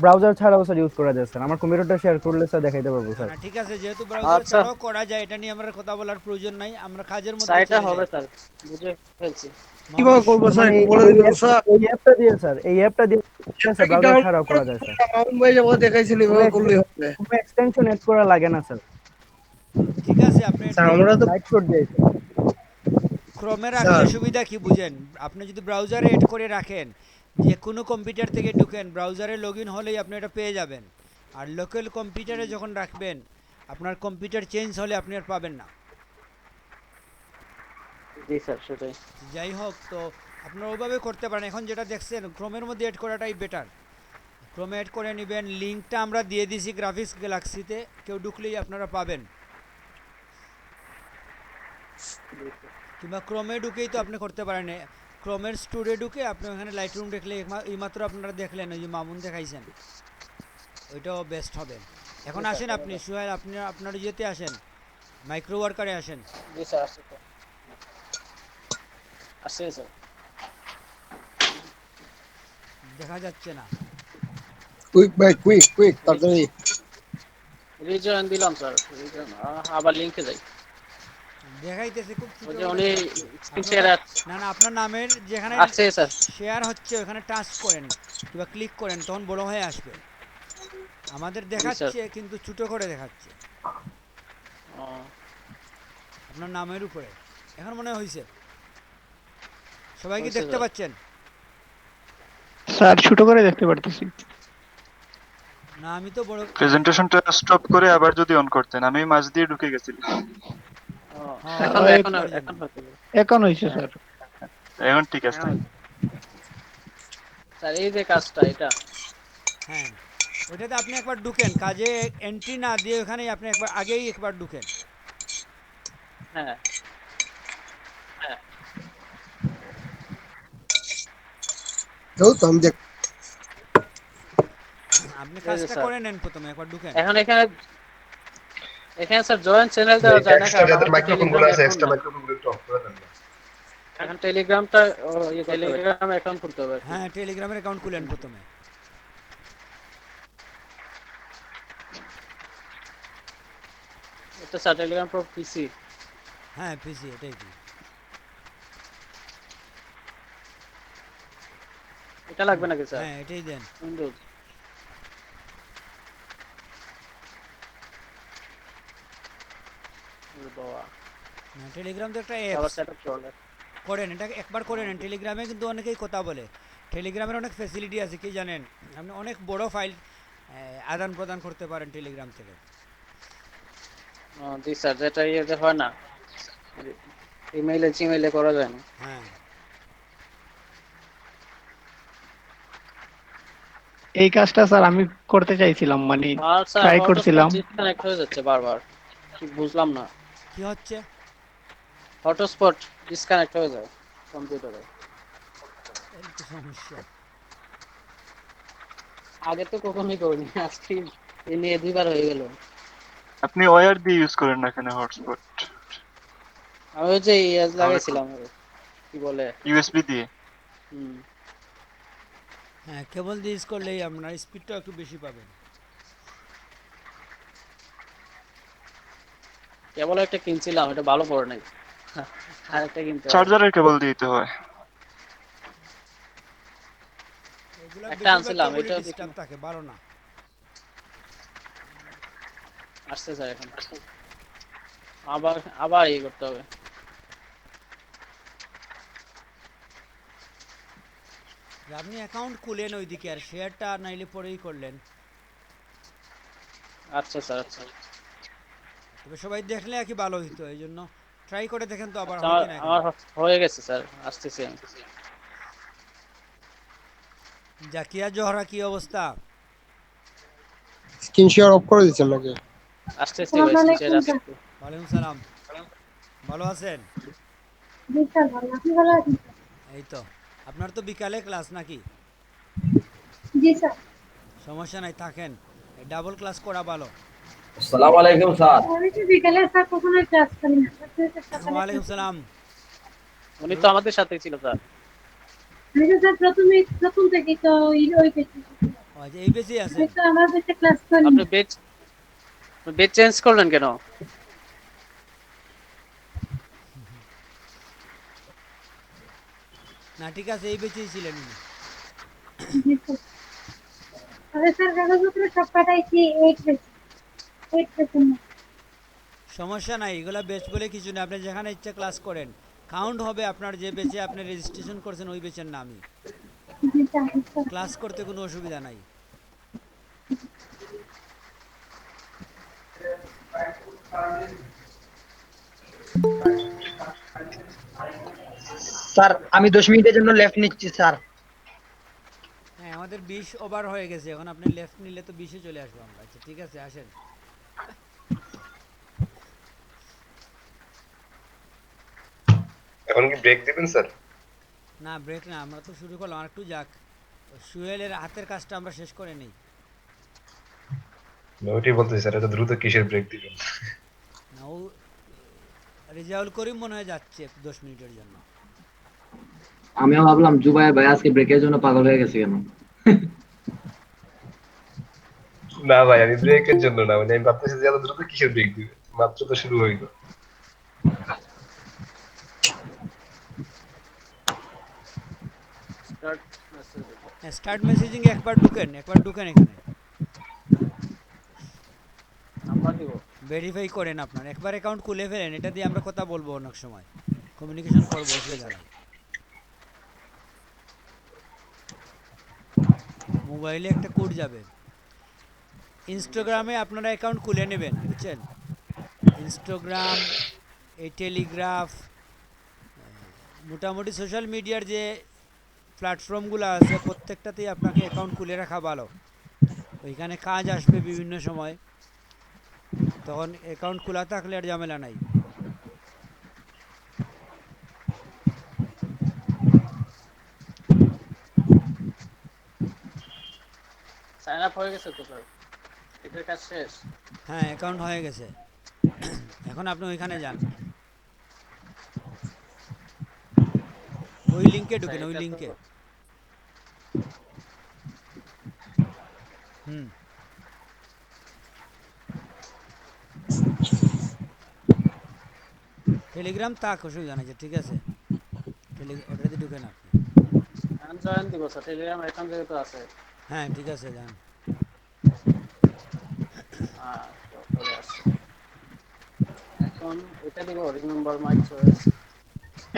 ব্রাউজার ছাড়াও স্যার ইউজ করা যায় স্যার। আমার কম্পিউটারটা শেয়ার করলে স্যার দেখাইতে পারবো না স্যার। না ঠিক আছে, যেহেতু ব্রাউজার আচ্ছা ছাড়াও করা যায় এটা নিয়ে আমরা কথা বলার প্রয়োজন নাই, আমরা কাজের স্যার মধ্যে এটা চলে হবে যাই। স্যার বুঝে ফেলছি কিভাবে মোহাম্মদ করবো স্যার মানে একটু বলে এই দিবেন স্যার? এই অ্যাপটা দিয়ে স্যার, এই অ্যাপটা দিয়ে এটা স্যার কি ব্রাউজার ডাউনলোড ছাড়াও করে করা যায় স্যার। মামুন ভাই যেভাবে দেখাইছেন কোনো এভাবে করলেই হবে? কোনো এক্সটেনশন এড করা লাগে না স্যার। ঠিক আছে আপনি স্যার আমরা তো লাইট কোড দিয়ে স্যার। ক্রমে রাখলে স্যার সুবিধা কি বুঝেন, আপনি যদি ব্রাউজারে এড করে রাখেন, যে কোনো কম্পিউটার থেকে ঢুকেন ব্রাউজারে লগ ইন হলেই আপনি এটা পেয়ে যাবেন। আর লোকাল কম্পিউটারে যখন রাখবেন আপনার কম্পিউটার চেঞ্জ হলে আপনি আর পাবেন না। জি স্যার সেটাই যাই হোক, তো আপনারা ওইভাবে করতে পারেন। এখন যেটা দেখছেন ক্রোমের মধ্যে এড করাটাই বেটার। ক্রোমে এড করে নেবেন, লিঙ্কটা আমরা দিয়ে দিছি গ্রাফিক্স গ্যালাক্সিতে, কেউ ঢুকলেই আপনারা পাবেন। কিংবা ক্রোমে ঢুকেই তো আপনি করতে পারেন, ক্রোমের স্টোরে ঢুকে আপনি ওখানে লাইট রুম দেখলে এইমাত্র আপনারা দেখলেন ওই যে মামুন দেখাইছেন, ওইটাও বেস্ট হবে। এখন আসেন আপনি সোহেল, আপনি আপনার ইয়েতে আসেন, মাইক্রো ওয়ার্কারে আসেন। জি স্যার আসছে স্যার আসছে স্যার দেখা যাচ্ছে না। কুইক ভাই কুইক কুইক তাড়াতাড়ি। রিজয়েন দিলাম স্যার রিজয়েন আবার লিংকে যাই দেখাইতেছে খুব ছোট ওই যে করে উনি দেখাচ্ছে। স্ক্রিন আপনারা শেয়ার না না আপনার নামের যেখানে আসছে স্যার শেয়ার হচ্ছে ওখানে টাচ করেন কিংবা ক্লিক করেন, তখন বড় হয়ে আসবে। আমাদের জি স্যার দেখাচ্ছে কিন্তু ছোট করে দেখাচ্ছে ও, আপনার নামের উপরে। এখন মনে হয়েছে সবাই কি হয়েছে দেখতে স্যার পাচ্ছেন? স্যার ছোট করে দেখতে পারতেছি। না আমি তো বড়। প্রেজেন্টেশনটা স্টপ করে আবার যদি অন করতেন, আমি মাঝ দিয়ে ঢুকে গেছিলাম। হ্যাঁ এখন ওই এখন পারলেন এখন না। হচ্ছে এখন হয়েছে স্যার। এখন ঠিক আছে। এখন স্যার এই যে কাজটা এটা হ্যাঁ ওইটাতে আপনি একবার ঢুকেন, কাজে এন্ট্রি না দিয়ে ওখানে আপনি একবার আগেই একবার ঢুকেন। হ্যাঁ যাও তো আমি দেখ। আপনি এই যে কাজটা স্যার করে নেন, প্রথমে একবার ঢুকেন। এখন এখানে এখানে স্যার জয়েন্ট চ্যানেল দেওয়া যায় না এক্সট্রা কারণ যাদের আমার তো মাইক্রোফোন গুলো টেলিগ্রাম আছে অ্যাকাউন্ট এক্সট্রা নাই মাইক্রোফোন গুলো একটু অফ করে দেন না। এখন টেলিগ্রামটা ইয়ে করতে হবে টেলিগ্রাম অ্যাকাউন্ট খুলতে হবে আর কি হ্যাঁ টেলিগ্রামের অ্যাকাউন্ট খুলেন প্রথমে। এটা স্যার টেলিগ্রাম প্রো পিসি হ্যাঁ পিসি এটাই কি। এটা লাগবে নাকি স্যার হ্যাঁ এটাই দেন। উইন্ডোজ বাবা টেলিগ্রাম তো একটা আবার অ্যাপস, সেটআপ করলে করেন এটা একবার করে নেন। টেলিগ্রামে কিন্তু অনেকেই কথা বলে, টেলিগ্রামের অনেক ফ্যাসিলিটি আছে কি জানেন, আপনি অনেক বড় ফাইল আদান প্রদান করতে পারেন টেলিগ্রাম থেকে। জি স্যার যেটা ইয়ে হয় না ইমেইলে জিমেইলে করা যায় না হ্যাঁ এই কাজটা স্যার আমি করতে চাইছিলাম, মানে আর স্যার ট্রাই হটস্পট করছিলাম। ডিসকানেক্ট হয়ে যাচ্ছে বারবার ঠিক বুঝলাম না কি হচ্ছে? হটস্পট ডিসকানেক্ট হয়ে যায় কম্পিউটারে এই তো সমস্যা। আগে তো কখনোই করিনি আজকে এই নিয়ে দুইবার হয়ে গেল আপনি ওয়্যার দিয়ে ইউজ করেন না কেন হটস্পট? আমি ওই যে ইয়াজ তাহলে লাগাইছিলাম কি বলে ইউএসবি দিয়ে। হুম হ্যাঁ কেবল দিয়ে ইউজ করলেই আপনার স্পিডটা একটু বেশি পাবেন। কেবল একটা কিনছিলাম এটা ভালো পড়ে নাই আর একটা কিনতে হবে চার্জারের কেবল দিতে হয়। এগুলা একটা বেশিরভাগ আনছিলাম কেবলই এটা ডিস্টার্ব থাকে, ভালো না। আসছে স্যার এখন আবার আবার ইয়ে করতে হবে যে আপনি অ্যাকাউন্ট খুলেন ওইদিকে, আর শেয়ারটা নাইলে পরেই করলেন। আচ্ছা স্যার আচ্ছা তবে সবাই দেখলে আর কি ভালো হইতো, এই জন্য ট্রাই করে দেখেন তো আবার আচ্ছা, হয় আমার কিনা। আমার হয়ে গেছে স্যার আসতেছি আমি জাকিয়া জোহরা কি অবস্থা? স্ক্রিন শেয়ার অফ করে দিচ্ছেন নাকি? আসতেছি ভাই স্যার আসতে ওয়ালাইকুম সালাম, ভালো আছেন? জি স্যার ভালো, আপনি ভালো আছেন? এই তো, আপনার তো বিকালে ক্লাস নাকি? জি স্যার। সমস্যা নাই, থাকেন, ডাবল ক্লাস করা ভালো। আসসালামু আলাইকুম স্যার। আমি তো বিকালে স্যার কখনোই ক্লাস করি না, আপনি তো সকালে ওয়ালাইকুম ক্লাস করেন। সালাম। উনি তো আমাদের সাথেই ছিল স্যার। আমি তো স্যার প্রথম থেকেই তো ওই পেছি, আচ্ছা, এই পেজেই আমি আছেন? তো আমার পেছে ক্লাস করি আপনি না। বেচ চেঞ্জ করলেন কেন? না ঠিক আছে, এই পেজেই ছিলেন উনি। জি স্যার। তবে স্যার কাগজপত্র সব পাঠাইছি 8 পেজ। সমস্যা নাই, এগুলা বেচ বলে কিছু না, আপনি যেখানে ইচ্ছা ক্লাস করেন, কাউন্ট হবে আপনার যে বেচে আপনি রেজিস্ট্রেশন করছেন ওই বেচের নামই। জি স্যার। ক্লাস করতে কোনো অসুবিধা নাই। স্যার আমি 10 মিনিটের জন্য লেফট নিচ্ছি স্যার। হ্যাঁ, আমাদের 20 ওভার হয়ে গেছে, এখন আপনি লেফট নিলে তো 20-এ চলে আসবো আমরা। আচ্ছা ঠিক আছে, আসেন। এখন কি ব্রেক দিবেন স্যার? না ব্রেক না, আমরা তো শুরু করলাম, আর একটু যাক, সুহেলের হাতের কাজটা আমরা শেষ করে নেই। ওইটাই বলতেছি স্যার, এত দ্রুত কিসের ব্রেক দিবেন? না, ও রেজাউল করিম মনে হয় যাচ্ছে 10 মিনিটের জন্য। আমিও ভাবলাম জুবায়ের ভাই আজকে ব্রেকের জন্য পাগল হয়ে গেছে কেন। না ভাই, আমি ব্রেকের জন্য না, মানে আমি ভাবতেছি যে এত দ্রুত কিসের ব্রেক দিবে, মাত্র তো শুরু হইলো। স্টার্ট মেসেজিং একবার ঢুকেন এখানে নাম্বার দিব। ভেরিফাই করেন, আপনার একবার অ্যাকাউন্ট খুলে ফেলেন, এটা দিয়ে আমরা কথা বলবো, অনেক সময় কমিউনিকেশন করবো, অসুবিধা নাই। মোবাইলে একটা কোড যাবে, ইনস্টাগ্রামে আপনারা অ্যাকাউন্ট খুলে নেবেন, বুঝছেন? ইনস্টাগ্রাম, এই টেলিগ্রাফ, মোটামুটি সোশ্যাল মিডিয়ার যে প্ল্যাটফর্মগুলো আছে প্রত্যেকটাতেই আপনাকে অ্যাকাউন্ট খুলে রাখা ভালো। ওইখানে কাজ আসবে বিভিন্ন সময়, তখন অ্যাকাউন্ট খোলা থাকলে আর ঝামেলা নাই। সাইন আপ হয়ে গেছে তো স্যার, এটার কাজ শেষ। হ্যাঁ, অ্যাকাউন্ট হয়ে গেছে। এখন আপনি ওইখানে যান, ওই লিঙ্কে ঢুকেন, ওই লিঙ্কে। হুম, টেলিগ্রাম তাক অসুবিধা নাই, ঠিক আছে, ওটাতে ঢুকেন আপনি। জয়েন দিব স্যার, টেলিগ্রাম অ্যাকাউন্ট যেহেতু আছে। হ্যাঁ ঠিক আছে, যান। চলে আসছে। এখন এটা দিব, রিমেম্বার মাই চয়েস।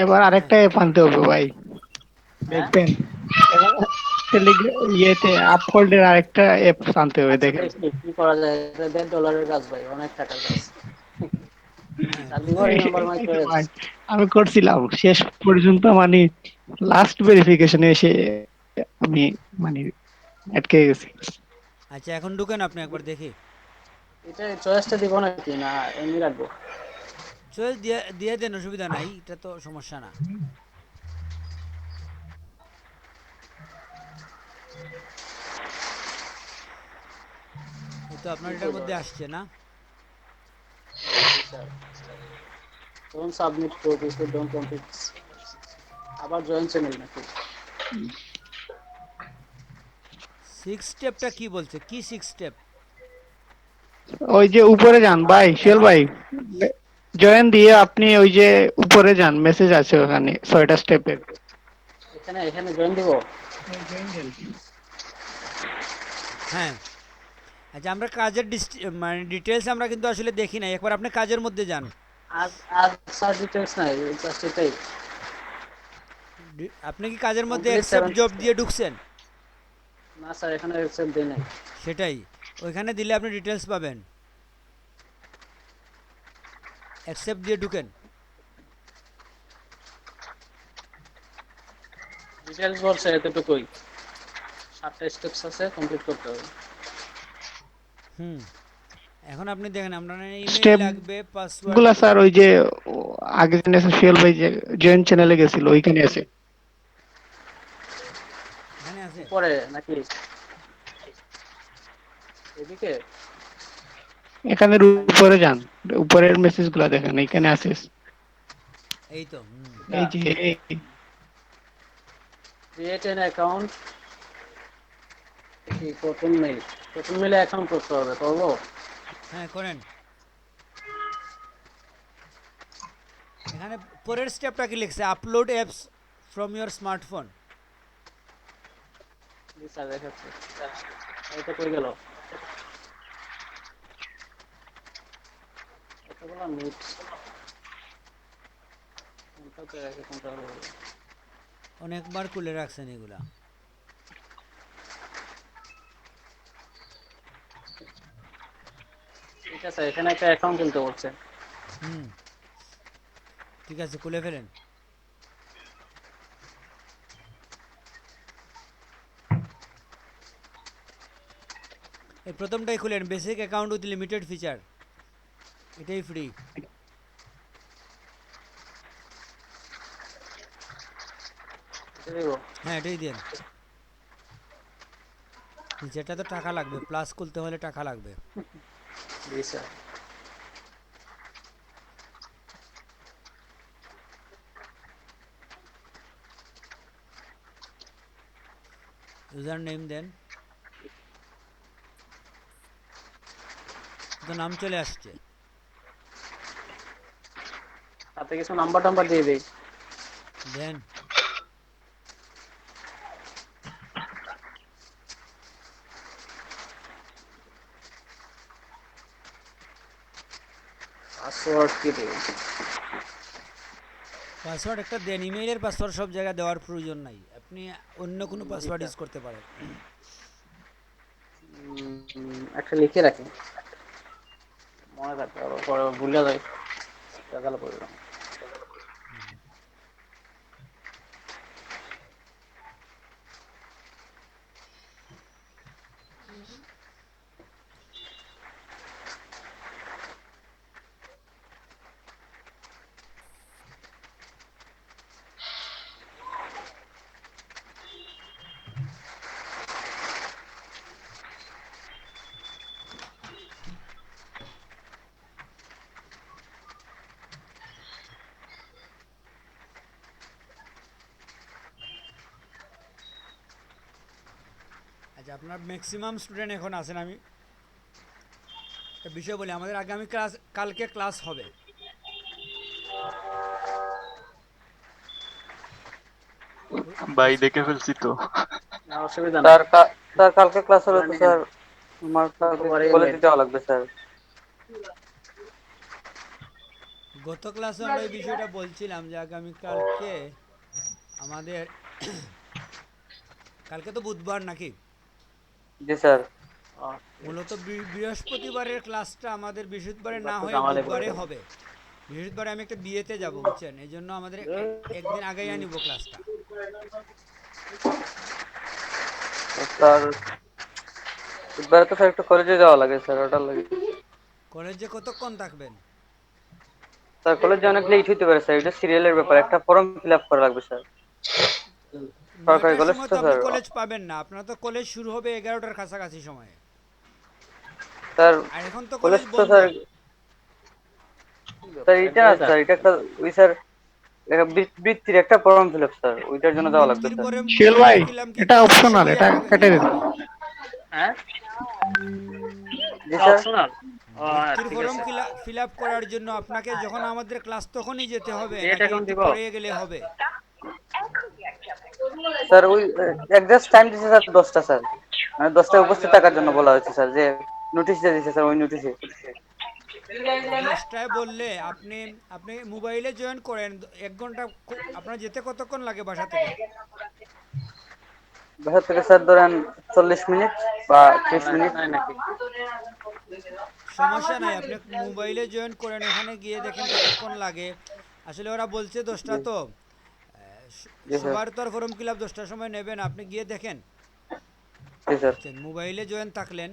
এবার আরেকটা অ্যাপ আনতে হবে ভাই, দেখবেন ইয়েতে আপফোল্ডের আরেকটা অ্যাপ আনতে হবে, দেখেন কি করা যায়, এটা $1.5 কাজ ভাই, অনেক টাকার কাজ। আর দিব রিমেম্বার মাই চয়েস। ভাই, আমি করছিলাম শেষ পর্যন্ত, মানে লাস্ট ভেরিফিকেশনে এসে আমি মানে আটকে গেছি। আচ্ছা এখন ঢুকেন আপনি, একবার দেখি। এটা চয়েসটা দিব নাকি না এমনি রাখবো? চয়েস দিয়ে দেন, অসুবিধা নাই, এটা তো সমস্যা না। এই তো আপনার এটার মধ্যে আসছে না? Don't submit pro before don't complete. আবার জয়েন চ্যানেল নাকি? 6 স্টেপটা কি বলছে, কি 6 স্টেপ? ওই যে উপরে যান ভাই, শিয়াল ভাই, জয়েন দিয়ে আপনি ওই যে উপরে যান, মেসেজ আছে ওখানে 6টা স্টেপের। এখানে জয়েন দিব। হ্যাঁ, আচ্ছা আমরা কাজের মানে ডিটেলস আমরা কিন্তু আসলে দেখি নাই, একবার আপনি কাজের মধ্যে যান। আর সার্চ ডিটেইলস নাই, জাস্ট এটাই। আপনি কি কাজের মধ্যে অ্যাকসেপ্ট জব দিয়ে ঢুকছেন? না স্যার, এখানে অ্যাকসেপ্ট দেই নাই। সেটাই, ওইখানে দিলে আপনি ডিটেলস পাবেন, অ্যাকসেপ্ট দিয়ে ঢুকেন। ডিটেইলস বলছে এতটুকুই, 7টা স্টেপস আছে, কমপ্লিট করতে হবে। এখন আপনি দেখেন, আপনার ইমেল স্টেপ লাগবে, পাসওয়ার্ড গুলা স্যার ওই যে আগে জেনেছে শিয়াল ভাই যে জয়েন চ্যানেলে গেছিল, ওইখানে আছে। এখানে আছে উপরে নাকি? এদিকে এখানে উপরে যান, উপরের মেসেজগুলো দেখেন, এখানে আছে। এই তো এই যে ক্রিয়েট এন অ্যাকাউন্ট, কি প্রথম মেলে অ্যাকাউন্ট করতে হবে, করবো? হ্যাঁ করেন। এখানে পরের স্টেপটা কি লিখছে, upload apps from your smartphone. Sir দেখাচ্ছে, এটা কই গেল? এতগুলো মিট কোনটাতে রাখে, কোনটা হবে? অনেকবার খুলে রাখছেন এগুলা। ঠিক আছে, এখানে একটা অ্যাকাউন্ট খুলতে বলছে। ঠিক আছে, খুলে ফেলেন। এই প্রথমটাই খুলেন, basic account with limited feature, এটাই ফ্রি। হ্যাঁ এটাই দেন। যেটা তো টাকা লাগবে, প্লাস খুলতে হলে টাকা লাগবে। ইউজার নেম দেন, তো নাম চলে আসছে। তাতে কিছু নাম্বার টাম্বার দিয়ে দেই দেন। পাসওয়ার্ড কি দেব? পাসওয়ার্ড একটা দেন, ইমেইলের পাসওয়ার্ড সব জায়গায় দেওয়ার প্রয়োজন নাই, আপনি অন্য কোনো পাসওয়ার্ড ইউজ করতে পারেন। একটা লিখে রাখি, মনে থাকবে, আবার পরে ভুলে যাই, টাকালে পড়ে। আচ্ছা, আপনার ম্যাক্সিমাম স্টুডেন্ট এখন আছেন। আমি একটা বিষয় বলি, আমাদের আগামী কালকে ক্লাস হবে। ভাই দেখে ফেলছি তো। অসুবিধা স্যার স্যার কালকে ক্লাস হলে তো স্যার আমার কলেজে যাওয়া লাগবে স্যার। গত ক্লাসে আমরা এই বিষয়টা বলছিলাম যে আগামী কালকে আমাদের কালকে তো বুধবার নাকি? জি স্যার। মূলত বৃহস্পতিবারের ক্লাসটা আমাদের বৃহস্পতিবারে না হয়ে বুধবারে হবে। বৃহস্পতিবারে আমি একটা বিয়েতে যাব, বুঝছেন, এই জন্য আমাদের একদিন আগেই আনিব ক্লাসটা। স্যার বুধবারে তো স্যার একটু কলেজে যাওয়া লাগে স্যার, ওটার লাগে। কলেজে কতক্ষণ থাকবেন? স্যার কলেজে অনেক লেট হইতে পারে স্যার, এটা সিরিয়ালের ব্যাপার, একটা ফর্ম ফিল আপ করা লাগবে স্যার। সরকারি 9টার কলেজ সময় তো তো আপনি স্যার। কলেজ পাবেন না, আপনার তো কলেজ শুরু হবে 11টার কাছাকাছি সময়ে। স্যার আর এখন তো কলেজ কলেজ তো বন্ধ। স্যার, স্যার এটা না স্যার, এটা একটা ওই স্যার বৃত্তির একটা ফর্ম ফিল আপ স্যার, ওইটার জন্য যাওয়া লাগবে স্যার। শিল ভাই, এটা অপশনাল, এটা কেটে দিন। হ্যাঁ জি স্যার। অপশনাল। ভর্তির ফর্ম ফিল আপ করার জন্য আপনাকে যখন আমাদের ক্লাস তখনই যেতে হবে, ডেট নাকি এখন একটু দিব? পরে গেলে হবে? স্যার ওই এক্সাক্ট টাইম দিছে স্যার 10টা স্যার, মানে 10টায় উপস্থিত থাকার জন্য বলা হয়েছে স্যার, যে নোটিশ দিয়ে দিছে স্যার, ওই নোটিশে। 10টায় বললে আপনি আপনি মোবাইলে জয়েন করেন, 1 ঘন্টা আপনার যেতে কতক্ষণ লাগে বাসা থেকে? বাসা থেকে স্যার ধরেন 40 মিনিট বা 30 মিনিট। সমস্যা নাই, আপনি মোবাইলে জয়েন করেন, ওখানে গিয়ে দেখেন কতক্ষণ লাগে। আসলে ওরা বলছে 10টা, তো সবার তো আর ফর্ম ফিল আপ 10টার সময় নেবেন, আপনি গিয়ে দেখেন। জি স্যার। মোবাইলে জয়েন থাকলেন।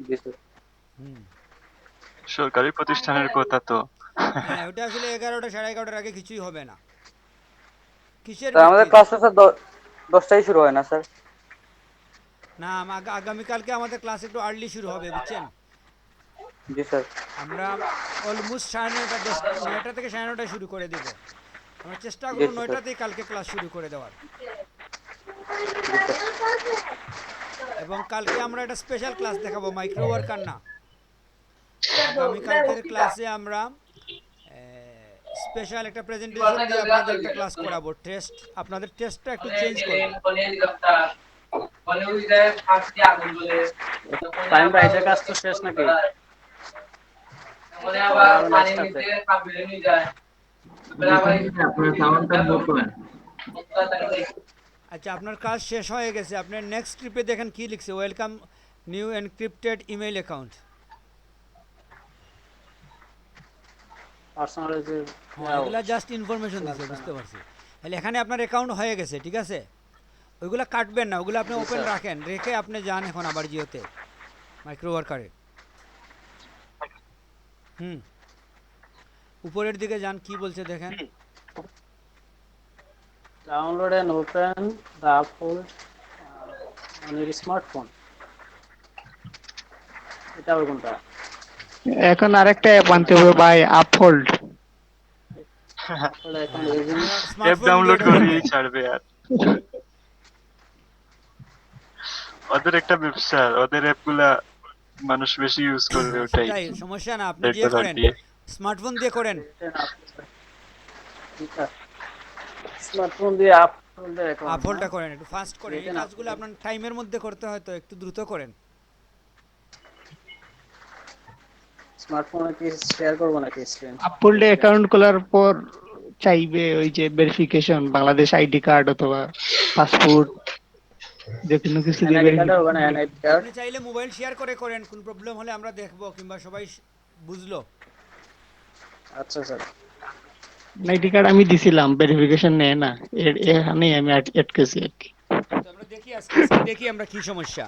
জি স্যার। সরকারি প্রতিষ্ঠানের কথা তো। হ্যাঁ, ওটা আসলে 11টা 11:30 আগে কিছুই হবে না। কিসের আমাদের ক্লাস তো স্যার 10টায় শুরু হয় না স্যার? না আগামীকালকে আমাদের ক্লাস একটু আর্লি শুরু হবে, বুঝছেন? জি স্যার। আমরা অলমোস্ট 9:30 9টা থেকে 9:30 শুরু করে দেব। আমরা চেষ্টা জি করব স্যার। 9টাতেই কালকে ক্লাস শুরু করে দেওয়ার। এবং কালকে আমরা একটা স্পেশাল ক্লাস দেখাবো, মাইক্রো ওয়ার্কার না। আগামীকালকের ক্লাসে আমরা স্পেশাল একটা প্রেজেন্টেশন দিয়ে আপনাদের একটা ক্লাস করাবো। টেস্ট, আপনাদের টেস্টটা একটু চেঞ্জ করব। টাইম ভাই, এটা কাজ তো শেষ নাকি? আরো next আছে। আপনার সাউন্ডটা মুভ করেন। আচ্ছা, আপনার কাজ শেষ হয়ে গেছে। আপনার নেক্সট ট্রিপে দেখেন কি লিখছে, welcome new encrypted email account. পার্সোনালাইজের এগুলা জাস্ট ইনফরমেশন দিছে, বুঝতে পারছি। তাহলে এখানে আপনার অ্যাকাউন্ট হয়ে গেছে, ঠিক আছে? ওইগুলা কাটবেন না, ওগুলো আপনি ওপেন রাখেন, রেখে আপনি যান এখন আবার জিওতে মাইক্রো ওয়ার্কারে। উপরের দিকে যান, কি বলছে দেখেন। Download and open the Uphold on your smartphone. এটা আবার কোনটা? এখন আরেকটা অ্যাপ আনতে হবে ভাই, আপহোল্ড। অ্যাপ ডাউনলোড করেই ছাড়বে আর। ওদের একটা ব্যবসা, ওদের অ্যাপগুলা মানুষ বেশি ইউজ করবে, ওটাই। তাই সমস্যা না, আপনি দিয়ে করেন, স্মার্টফোন দিয়ে করেন। স্মার্টফোন দিয়ে আপহোল্ডটা করেন, একটু ফাস্ট করেন। এই কাজগুলো আপনার টাইমের মধ্যে করতে হয়, তো একটু দ্রুত করেন। স্মার্টফোনে কি শেয়ার করব নাকি স্ক্রিন? আপহোল্ডে অ্যাকাউন্ট খোলার পর চাইবে ওই যে ভেরিফিকেশন, বাংলাদেশ আইডি কার্ড অথবা পাসপোর্ট, যে কোনো কিছু দিয়ে আপনি চাইলে মোবাইল শেয়ার করে করেন, কোন প্রবলেম হলে আমরা দেখবো, কিংবা সবাই বুঝলো। আচ্ছা স্যার। আইডি কার্ড আমি দিছিলাম, ভেরিফিকেশন নেয় না, এখানেই আমি আটকেছি আর কি। তো আমরা দেখি আজকে দেখি আমরা কি সমস্যা।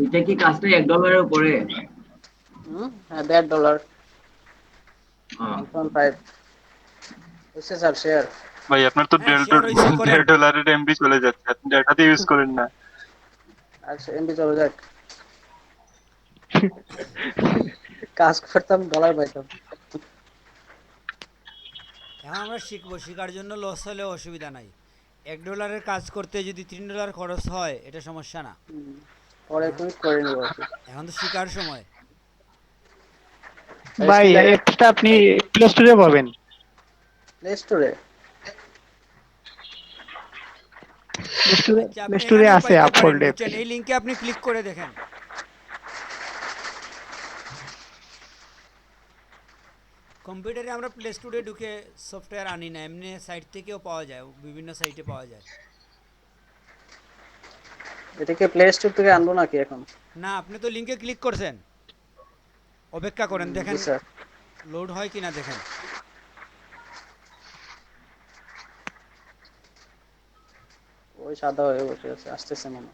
এটা কি কাজটা $1 উপরে? হ্যাঁ, $1.5 1.5 হচ্ছে স্যার শেয়ার। ভাই আপনার তো $1.5 এমবি চলে যাচ্ছে, আপনি ডাটাতে ইউজ করেন না। আচ্ছা, এমবি চলে যাক, কাজ করতাম ডলার পাইতাম। এখন আমরা শিখবো, শেখার জন্য লস হলে অসুবিধা নাই। $1 কাজ করতে যদি $3 খরচ হয়, এটা সমস্যা না। পরে তুমি করে নিব। এখন তো শেখার সময়। ভাই অ্যাপটা আপনি প্লে স্টোরে পাবেন। প্লে স্টোরে? প্লে স্টোরে আছে আপহোল্ড অ্যাপ। এই লিংকে আপনি ক্লিক করে দেখেন। কম্পিউটারে আমরা প্লে স্টোরে ঢুকে সফটওয়্যার আনি না, এমনি সাইট থেকেও পাওয়া যায়, বিভিন্ন সাইটে পাওয়া যায়। এটাকে প্লে স্টোর থেকে আনবো নাকি এখন? না, আপনি তো লিংকে ক্লিক করছেন, অপেক্ষা করেন, দেখেন লোড হয় কিনা দেখেন। ওই সাদা হয়ে বসে আছে, আসতেছে মনে।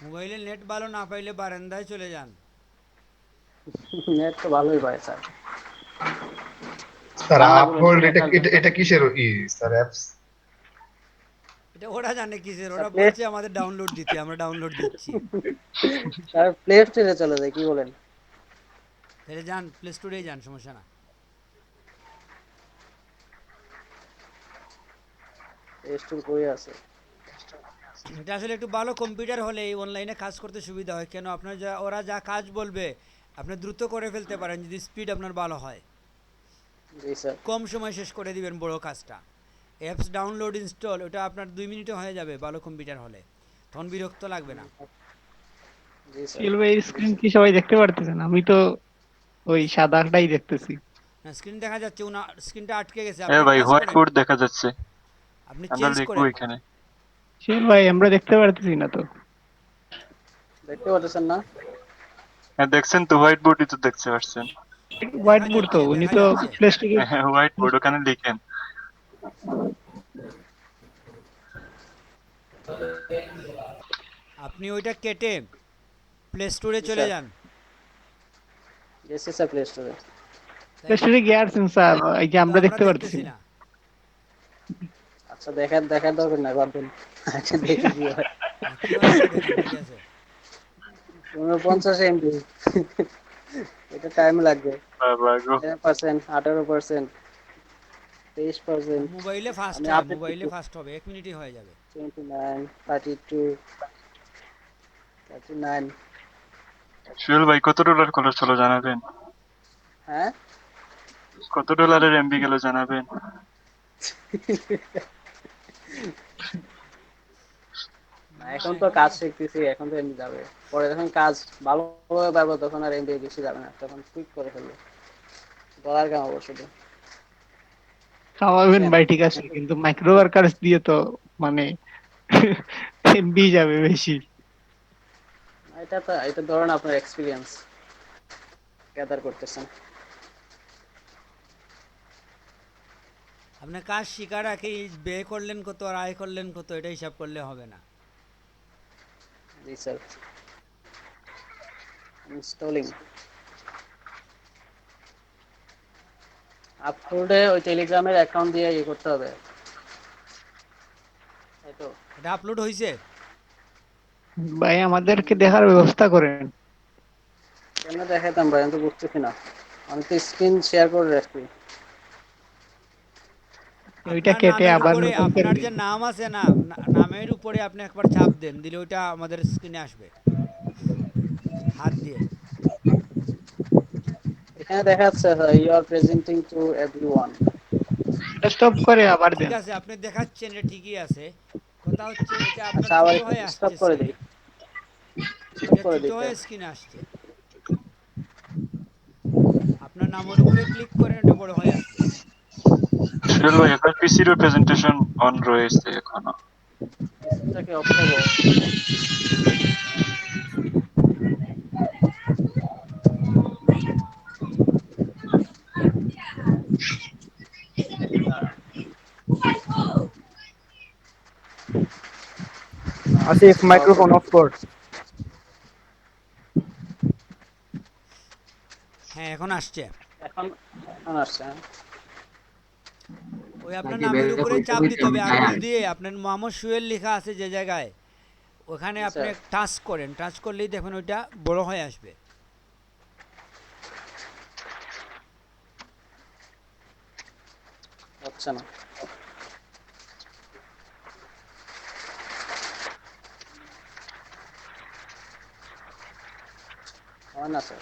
মোবাইলে নেট ভালো না পাইলে বারান্দায় চলে যান। নেট তো ভালোই পায় স্যার। স্যার আপহোল্ড এটা কিসের স্যার অ্যাপস? এটা ওরা জানে কিসের, ওরা বলছে আমাদের ডাউনলোড দিতে, আমরা ডাউনলোড দিচ্ছি। স্যার প্লে স্টোরে চলে যায়, কি বলেন? তাহলে যান, প্লে স্টোরেই যান, সমস্যা না। স্টোর কই আছে? এটা আসলে একটু ভালো কম্পিউটার হলে এই অনলাইনে কাজ করতে সুবিধা হয়। কেন, আপনার ওরা যা কাজ বলবে আপনি দ্রুত করে ফেলতে পারেন যদি স্পিড আপনার ভালো হয়। জি স্যার। কম সময় শেষ করে দিবেন বড় কাজটা। অ্যাপস ডাউনলোড ইনস্টল ওটা আপনার 2 মিনিটে হয়ে যাবে ভালো কম্পিউটার হলে, তখন বিরক্ত লাগবে না। জি স্যার। শিল ভাই স্ক্রিন কি সবাই দেখতে পারতেছেন? আমি তো ওই সাদাটাই দেখতেছি। না, স্ক্রিন দেখা যাচ্ছে, স্ক্রিনটা আটকে গেছে। হ্যাঁ ভাই, হোয়াইট বোর্ড দেখা যাচ্ছে, আপনি আমরা চেঞ্জ দেখবো করেন। এখানে। শিল ভাই আমরা দেখতে পারতেছি না তো। দেখতে পাচ্ছেন না? হ্যাঁ দেখছেন তো, হোয়াইট বোর্ডই তো দেখতে পাচ্ছেন। হোয়াইট বোর্ড তো, উনি তো প্লে স্টোরে। হ্যাঁ হোয়াইট বোর্ড, ওখানে লিখেন। আপনি ওইটা কেটে প্লে স্টোরে চলে যান। গেছি স্যার প্লে স্টোরে। রেস্টুরেন্টে গিয়ে আসছেন স্যার, এই যে তো আমরা আমরা দেখতে পারতেছি দেখতেছি না। না। আচ্ছা দেখার দরকার নাই, বাদ দিন। আচ্ছা দেখি কি হয়। কি হয় এটা দেখান, ঠিক আছে। 50 এমবি, এটা টাইম লাগবে। বাবা গো। 11%, 18%, 23%। মোবাইলে ফাস্ট আমি হয়, আপডেট মোবাইলে করছি। ফাস্ট হবে, 1 মিনিটই হয়ে যাবে। 29, 32, 39। সুহেল ভাই কত ডলার খরচ হলো জানাবেন? হ্যাঁ কত ডলারের এমবি গেল জানাবেন? না, এখন তো কাজ শিখতেছি, এখন তো এমনি যাবে। পরে যখন কাজ ভালোভাবে পারবো তখন আর এমবি বেশি যাবে না, তখন কুইক করে ফেলবো, ডলার কামাবো শুধু। খাওয়াবেন ভাই ঠিক আছে, কিন্তু মাইক্রো ওয়ার্কার্স দিয়ে তো মানে এমবি যাবে বেশি। এটা ধরুন আপনার এক্সপিরিয়েন্স গ্যাদার করতেছেন। আপনি কাজ শিকার আগে ব্যয় করলেন কত আর আয় করলেন কত, এটা হিসাব করলে হবে না। জি স্যার। ইনস্টলিং আপলোডে ওই টেলিগ্রামের অ্যাকাউন্ট দিয়ে ইয়ে করতে হবে, তাই তো? এটা আপলোড হয়েছে? ভাই আমাদেরকে দেখার ব্যবস্থা করেন। কেন দেখাতাম ভাই, আমি তো বুঝতেছি না, আমি তো স্ক্রিন শেয়ার করে রাখছি। ওইটা আপনার কেটে নামের আবার উপরে, নতুন করে আপনার যে দিন। নাম আছে না, নামের উপরে আপনি একবার চাপ দেন, দিলে ওইটা আমাদের স্ক্রিনে আসবে হাত দিয়ে। এখানে দেখা যাচ্ছে you are presenting to everyone. Stop করে আবার ঠিক দেন। আছে, আপনি দেখাচ্ছেন, এটা ঠিকই আছে। কথা হচ্ছে এটা আপনার আচ্ছা আবার ছোট হয়ে স্টপ আসছে করে দিই, স্ক্রিনে, স্টপ এটা করে ছোট দিই হয়ে স্যার। স্ক্রিনে আসছে। আপনার নামের উপরে ক্লিক করেন, এটা বড় হয়ে আসবে। সুহেল ভাই আপনার পিসির প্রেজেন্টেশন অন রয়েছে এখনো। এটাকে অফ করবো। আসিফ মাইক্রোফোন অফ কর। হ্যাঁ এখন আসছে। এখন এখন আসছে, হ্যাঁ। ওই আপনার নাকি নামের বেরিয়ে উপরে পয়সা চাপ হইছে দিতে আমি হবে, যাই আঙ্গুল আর দিয়ে আপনার মোহাম্মদ সুহেল লেখা আছে যে জায়গায়, ওখানে জি আপনি স্যার। টাচ করেন, টাচ করলেই দেখবেন ওইটা বড় হয়ে আসবে। হচ্ছে না। হয় না স্যার।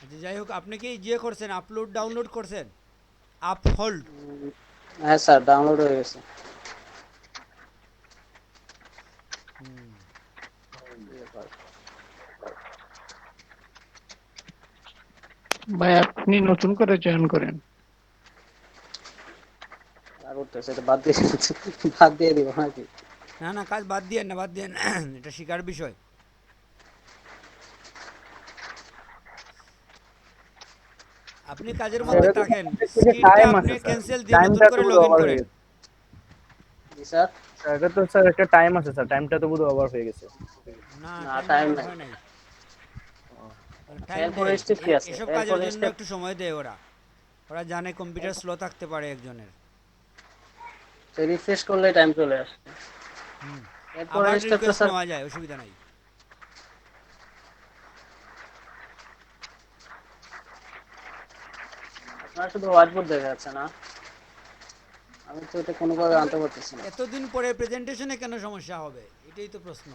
আচ্ছা যাই হোক, আপনি কি ইয়ে করছেন, আপলোড ডাউনলোড করছেন? Up hold. হ্যাঁ স্যার, ডাউনলোড হয়ে গেছে। ভাই আপনি নতুন করে জয়েন করেন। আর করতেছে এটা বাদ দিয়ে বাদ দিয়ে দিব নাকি? না না, কাজ বাদ দিয়ে না, বাদ দিয়ে এটা শিকার বিষয়। আপনি কাজের মধ্যে থাকেন, স্ক্রিনটা টাইম আপনি আছে স্যার, ক্যান্সেল দিয়ে নতুন টাইমটা তো করে পুরো লগ ইন ওভার হয়ে করেন। গেছে। জি স্যার। স্যার এটা তো স্যার একটা টাইম আছে স্যার, টাইমটা তো পুরো ওভার হয়ে গেছে। না না টাইম টাইম ওভার নাই। হয় নাই, আচ্ছা, টাইম এরপরে দেয়। স্টেপ কি আছে? এসব কাজের এরপরে জন্য স্টেপ একটু সময় দেয় ওরা, ওরা জানে কম্পিউটার স্লো থাকতে পারে একজনের। রিফ্রেশ করলে টাইম চলে আসে। এরপরে আবার স্টেপটা রিকোয়েস্ট স্যার, নেওয়া যায়, অসুবিধা নাই। আপনার শুধু হোয়াইট বোর্ড দেখা যাচ্ছে না, আমি তো এটা কোনোভাবে আপনার আনতে পারতেছি না। এতদিন পরে প্রেজেন্টেশনে কেন সমস্যা হবে, এটাই তো প্রশ্ন।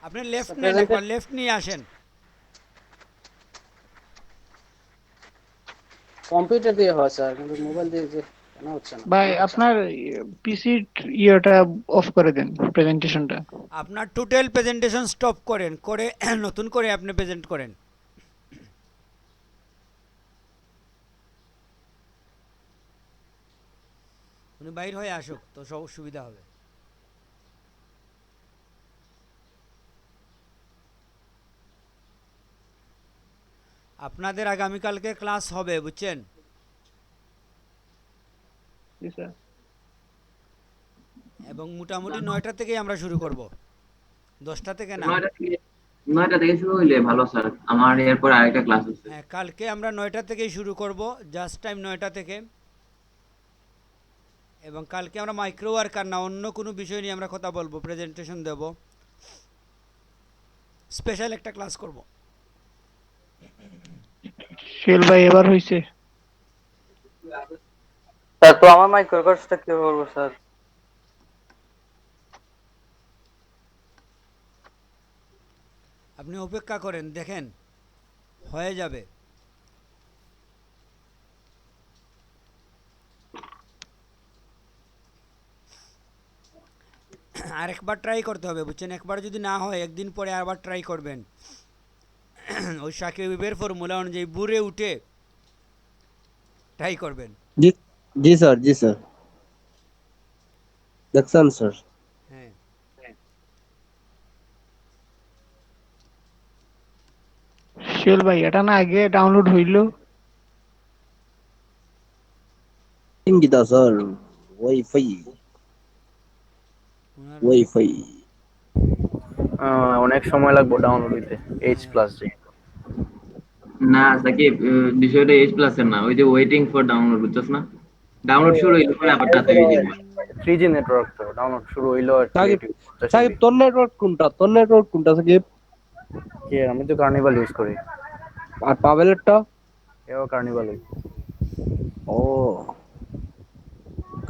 আপনি লেফট নেন, একবার প্রেজেন্টেশন লেফট নিয়ে আসেন। কম্পিউটার দিয়ে হয় স্যার, কিন্তু মোবাইল দিয়ে যে কেন হচ্ছে না? ভাই আপনার পিসি ইয়েটা অফ করে দেন, প্রেজেন্টেশনটা। আপনার টোটাল প্রেজেন্টেশন স্টপ করেন, করে নতুন করে আপনি প্রেজেন্ট করেন। উনি বাইর হয়ে আসুক তো সব সুবিধা হবে। আপনাদের আগামীকালকে ক্লাস হবে, বুঝছেন? জি স্যার। এবং মোটামুটি 9টা থেকেই আমরা শুরু করব, 10টা থেকে না। 9টা থেকে শুরু হইলে ভালো স্যার, আমার এরপর আরেকটা ক্লাস আছে। হ্যাঁ, কালকে আমরা 9টা থেকেই শুরু করব, জাস্ট টাইম 9টা থেকে। এবং কালকে আমরা মাইক্রো ওয়ার্কার না অন্য কোনো বিষয় নিয়ে আমরা কথা বলবো, প্রেজেন্টেশন দেব, স্পেশাল একটা ক্লাস করব। সোহেল ভাই এবার হইছে? স্যার তো আমার মাইক্রো কোর্সটা কি করবো স্যার? আপনি অপেক্ষা করেন, দেখেন হয়ে যাবে। আরেকবার ট্রাই করতে হবে, বুঝছেন? একবার যদি না হয় একদিন পরে আবার ট্রাই করবেন। ওই সাকিবের ফর্মুলা অনুযায়ী বুড়ে উঠে ট্রাই করবেন। জি জি স্যার, জি স্যার, দেখছেন স্যার? হ্যাঁ, সোহেল ভাই এটা না আগে ডাউনলোড হইলো? ইঙ্গিতা স্যার, ওয়াইফাই ওয়াইফাই অনেক সময় লাগবে ডাউনলোড হইতে H+ যে। না সাকিব, বিষয়টা H+ এর না, ওই যে ওয়েটিং ফর ডাউনলোড, বুঝছস না? ডাউনলোড শুরু হইলে পরে আবার তাড়াতাড়ি হয়ে যাবে। 3G নেটওয়ার্ক তো ডাউনলোড শুরু হইলো আর সাকিব, সাকিব তোর নেটওয়ার্ক কোনটা? তোর নেটওয়ার্ক কোনটা সাকিব? কি আমি তো কার্নিভাল ইউজ করি। আর পাভেলেরটা? এও কার্নিভালই। ও,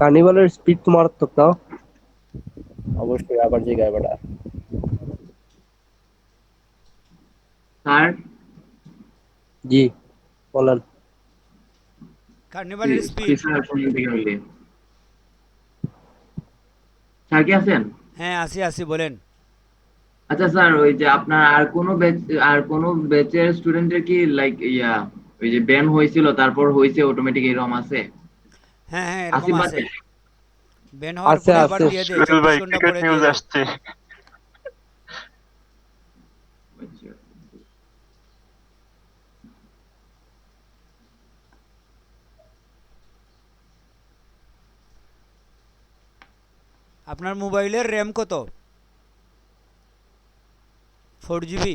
কার্নিভালের স্পিড তো মারাত্মক না? অবশ্যই, আবার জিগায় বেটা। স্যার জি বলেন। কার্নিভালের স্পিড। স্যার কোন দিকে হইলে? স্যার কি আছেন? হ্যাঁ, আসি বলেন। আচ্ছা স্যার, ওই যে আপনার আর কোনো ব্যাচের স্টুডেন্টের কি লাইক ওই যে ব্যান হয়েছিল তারপর হয়েছে অটোমেটিক এরকম আছে? হ্যাঁ হ্যাঁ, এরকম আসিফ আছে। আছে? ব্যান হওয়ার আছে পরে আবার আছে দিয়ে দেয়, সোহেল 24 ভাই, ঘন্টা ক্রিকেট পরে নিউজ দিয়ে দেয়। আসছে। আপনার মোবাইলের র্যাম কত? 4 GB?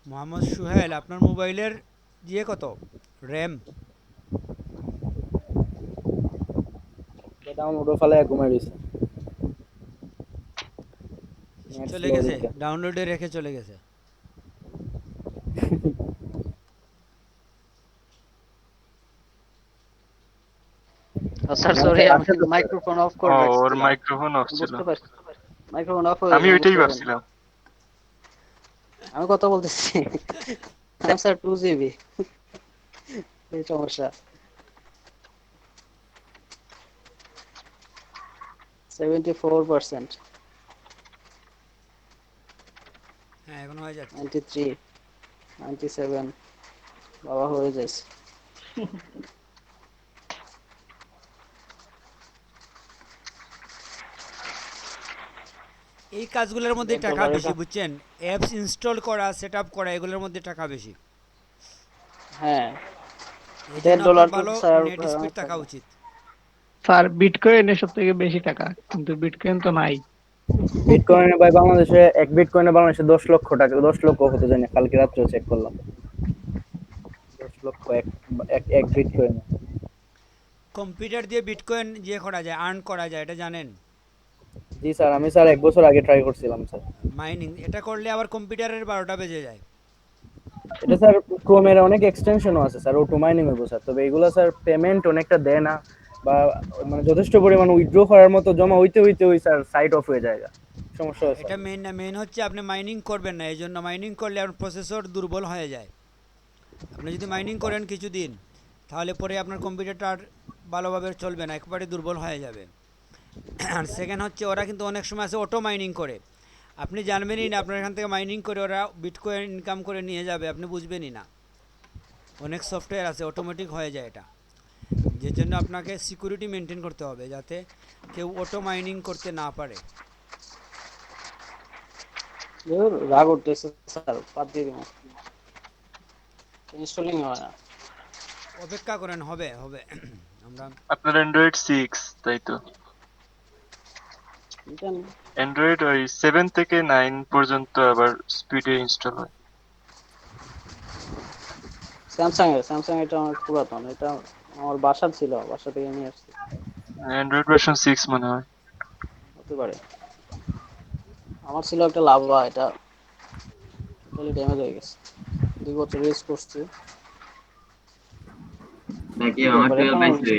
মোহাম্মদ সুহেল, আপনার মোবাইলের কত র্যাম? ডাউনলোড ফালে ঘুমাই দিছে। চলে গেছে, ডাউনলোডে রেখে চলে গেছে। স্যার সরি, আমি মাইক্রোফোন অফ করে ও, ওর রাখছিলাম। মাইক্রোফোন অফ ছিল। বুঝতে পারছি, মাইক্রোফোন অফ হয়ে আমি গেছে, ওইটাই বুঝতে পারেন। ভাবছিলাম। আমি কথা বলতেছি। স্যার 2 GB, এই সমস্যা। 74%, হ্যাঁ, এখন হয়ে যাচ্ছে। 93, 97, বাবা হয়ে যাচ্ছে। এই কাজগুলোর মধ্যে টাকা $1 বেশি, বুঝছেন? অ্যাপস ইনস্টল করা, সেট আপ করা, এগুলোর মধ্যে টাকা বেশি। হ্যাঁ, এই জন্য $10 আপনার তো ভালো স্যার নেট স্পিড থাকা উচিত। স্যার বিটকয়েনে সব থেকে বেশি টাকা, কিন্তু বিটকয়েন তো নাই। বিটকয়েনে ভাই বাংলাদেশে এক বিটকয়েনে বাংলাদেশে 10 লক্ষ টাকা, 10 লক্ষ হতে জানি, কালকে রাত্রে চেক করলাম। 10 লক্ষ এক বিটকয়েনে। কম্পিউটার দিয়ে বিটকয়েন করা যায়, আর্ন করা যায়, এটা জানেন? জি স্যার, আমি স্যার 1 বছর আগে ট্রাই করছিলাম স্যার। মাইনিং এটা করলে আবার কম্পিউটারের 12টা বেজে যায়। এটা স্যার ক্রোমের অনেক এক্সটেনশনও আছে স্যার, অটো মাইনিং হইব স্যার, তবে এগুলো স্যার পেমেন্ট অনেকটা দেয় না, বা মানে যথেষ্ট পরিমাণ উইথড্র করার মতো জমা হইতে ওই স্যার সাইট অফ হয়ে যায়, সমস্যা হয় এটা মেইন না, মেইন হচ্ছে আপনি মাইনিং করবেন না। এই জন্য মাইনিং করলে আপনার প্রসেসর দুর্বল হয়ে যায়। আপনি যদি মাইনিং করেন কিছুদিন, তাহলে পরে আপনার কম্পিউটারটা আর ভালোভাবে চলবে না, একবারে দুর্বল হয়ে যাবে। আর সেকেন্ড হচ্ছে, ওরা কিন্তু অনেক সময় আছে অটো মাইনিং করে, আপনি জানবেনই না আপনার এখান থেকে মাইনিং করে ওরা বিটকয়েন ইনকাম করে নিয়ে যাবে, আপনি বুঝবেনই না। অনেক সফটওয়্যার আছে অটোমেটিক হয়ে যায় এটা, যে জন্য আপনাকে সিকিউরিটি মেনটেন করতে হবে, যাতে কেউ অটো মাইনিং করতে না পারে। রাগ উঠতেছে স্যার, বাদ দিয়ে দিন, ইনস্টলিং হয় না। অপেক্ষা করেন, হবে হবে। আমরা আপনার অ্যান্ড্রয়েড 6 তাই তো? এটা না। অ্যান্ড্রয়েড ওই 7 থেকে 9 পর্যন্ত আবার স্পিডে ইনস্টল হয়। স্যামসাং এটা অনেক পুরাতন, এটা আমার বাসার ছিল, বাসা থেকে নিয়ে আসছি। অ্যান্ড্রয়েড ভার্সন 6 মনে হয়। হতে পারে। আমার ছিল একটা লাভা, এটা টোটালি ড্যামেজ হয়ে গেছে। 2 বছর ইউজ করছি। নাকি কি আমার ব্যাপার 12 এখন? পাইছে।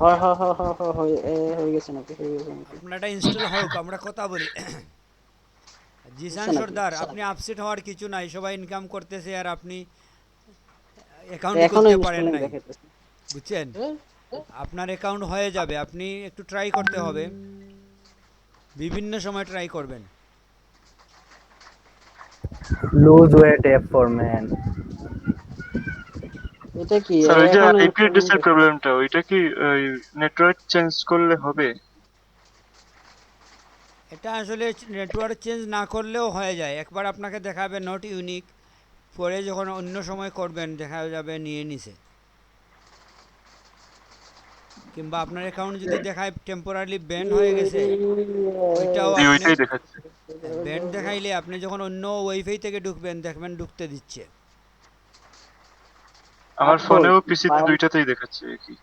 হয় হয় হয় হয় হয় হয়, হয়ে গেছে নাকি, হয়ে গেছে নাকি? আপনার এটা ইনস্টল হোক, আমরা কথা বলি। জিসান হচ্ছে নাকি? সর্দার, আচ্ছা। আপনি আপসেট হওয়ার কিছু নাই, সবাই ইনকাম করতেছে আর আপনি অ্যাকাউন্ট এখনো খুলতে পারেন ইনস্টলিং নাই, দেখাইতেছে। বুঝছেন? আপনার অ্যাকাউন্ট হয়ে যাবে, আপনি একটু ট্রাই করতে হবে, বিভিন্ন সময় ট্রাই করবেন। Lose weight app for man. এটা কি স্যার ওই যে এখন আইপি ইনস্টলিং? অ্যাড্রেস এর প্রবলেমটা, ওইটা কি ওই নেটওয়ার্ক চেঞ্জ করলে হবে? এটা আসলে নেটওয়ার্ক চেঞ্জ না করলেও হয়ে যায়, একবার আপনাকে দেখাবে নট ইউনিক, পরে যখন অন্য সময় করবেন দেখা যাবে নিয়ে নিছে। কিংবা আপনার অ্যাকাউন্ট যদি দেখায় টেম্পোরারি ব্যান হয়ে গেছে, ওইটাও জি আপনি ওইটাই দেখাচ্ছে। ব্যান দেখাইলে আপনি যখন অন্য ওয়াইফাই থেকে ঢুকবেন দেখবেন ঢুকতে দিচ্ছে। আমার আট ফোনেও ভোল্ট পিসিতে দুইটাতেই দেখাচ্ছে কি।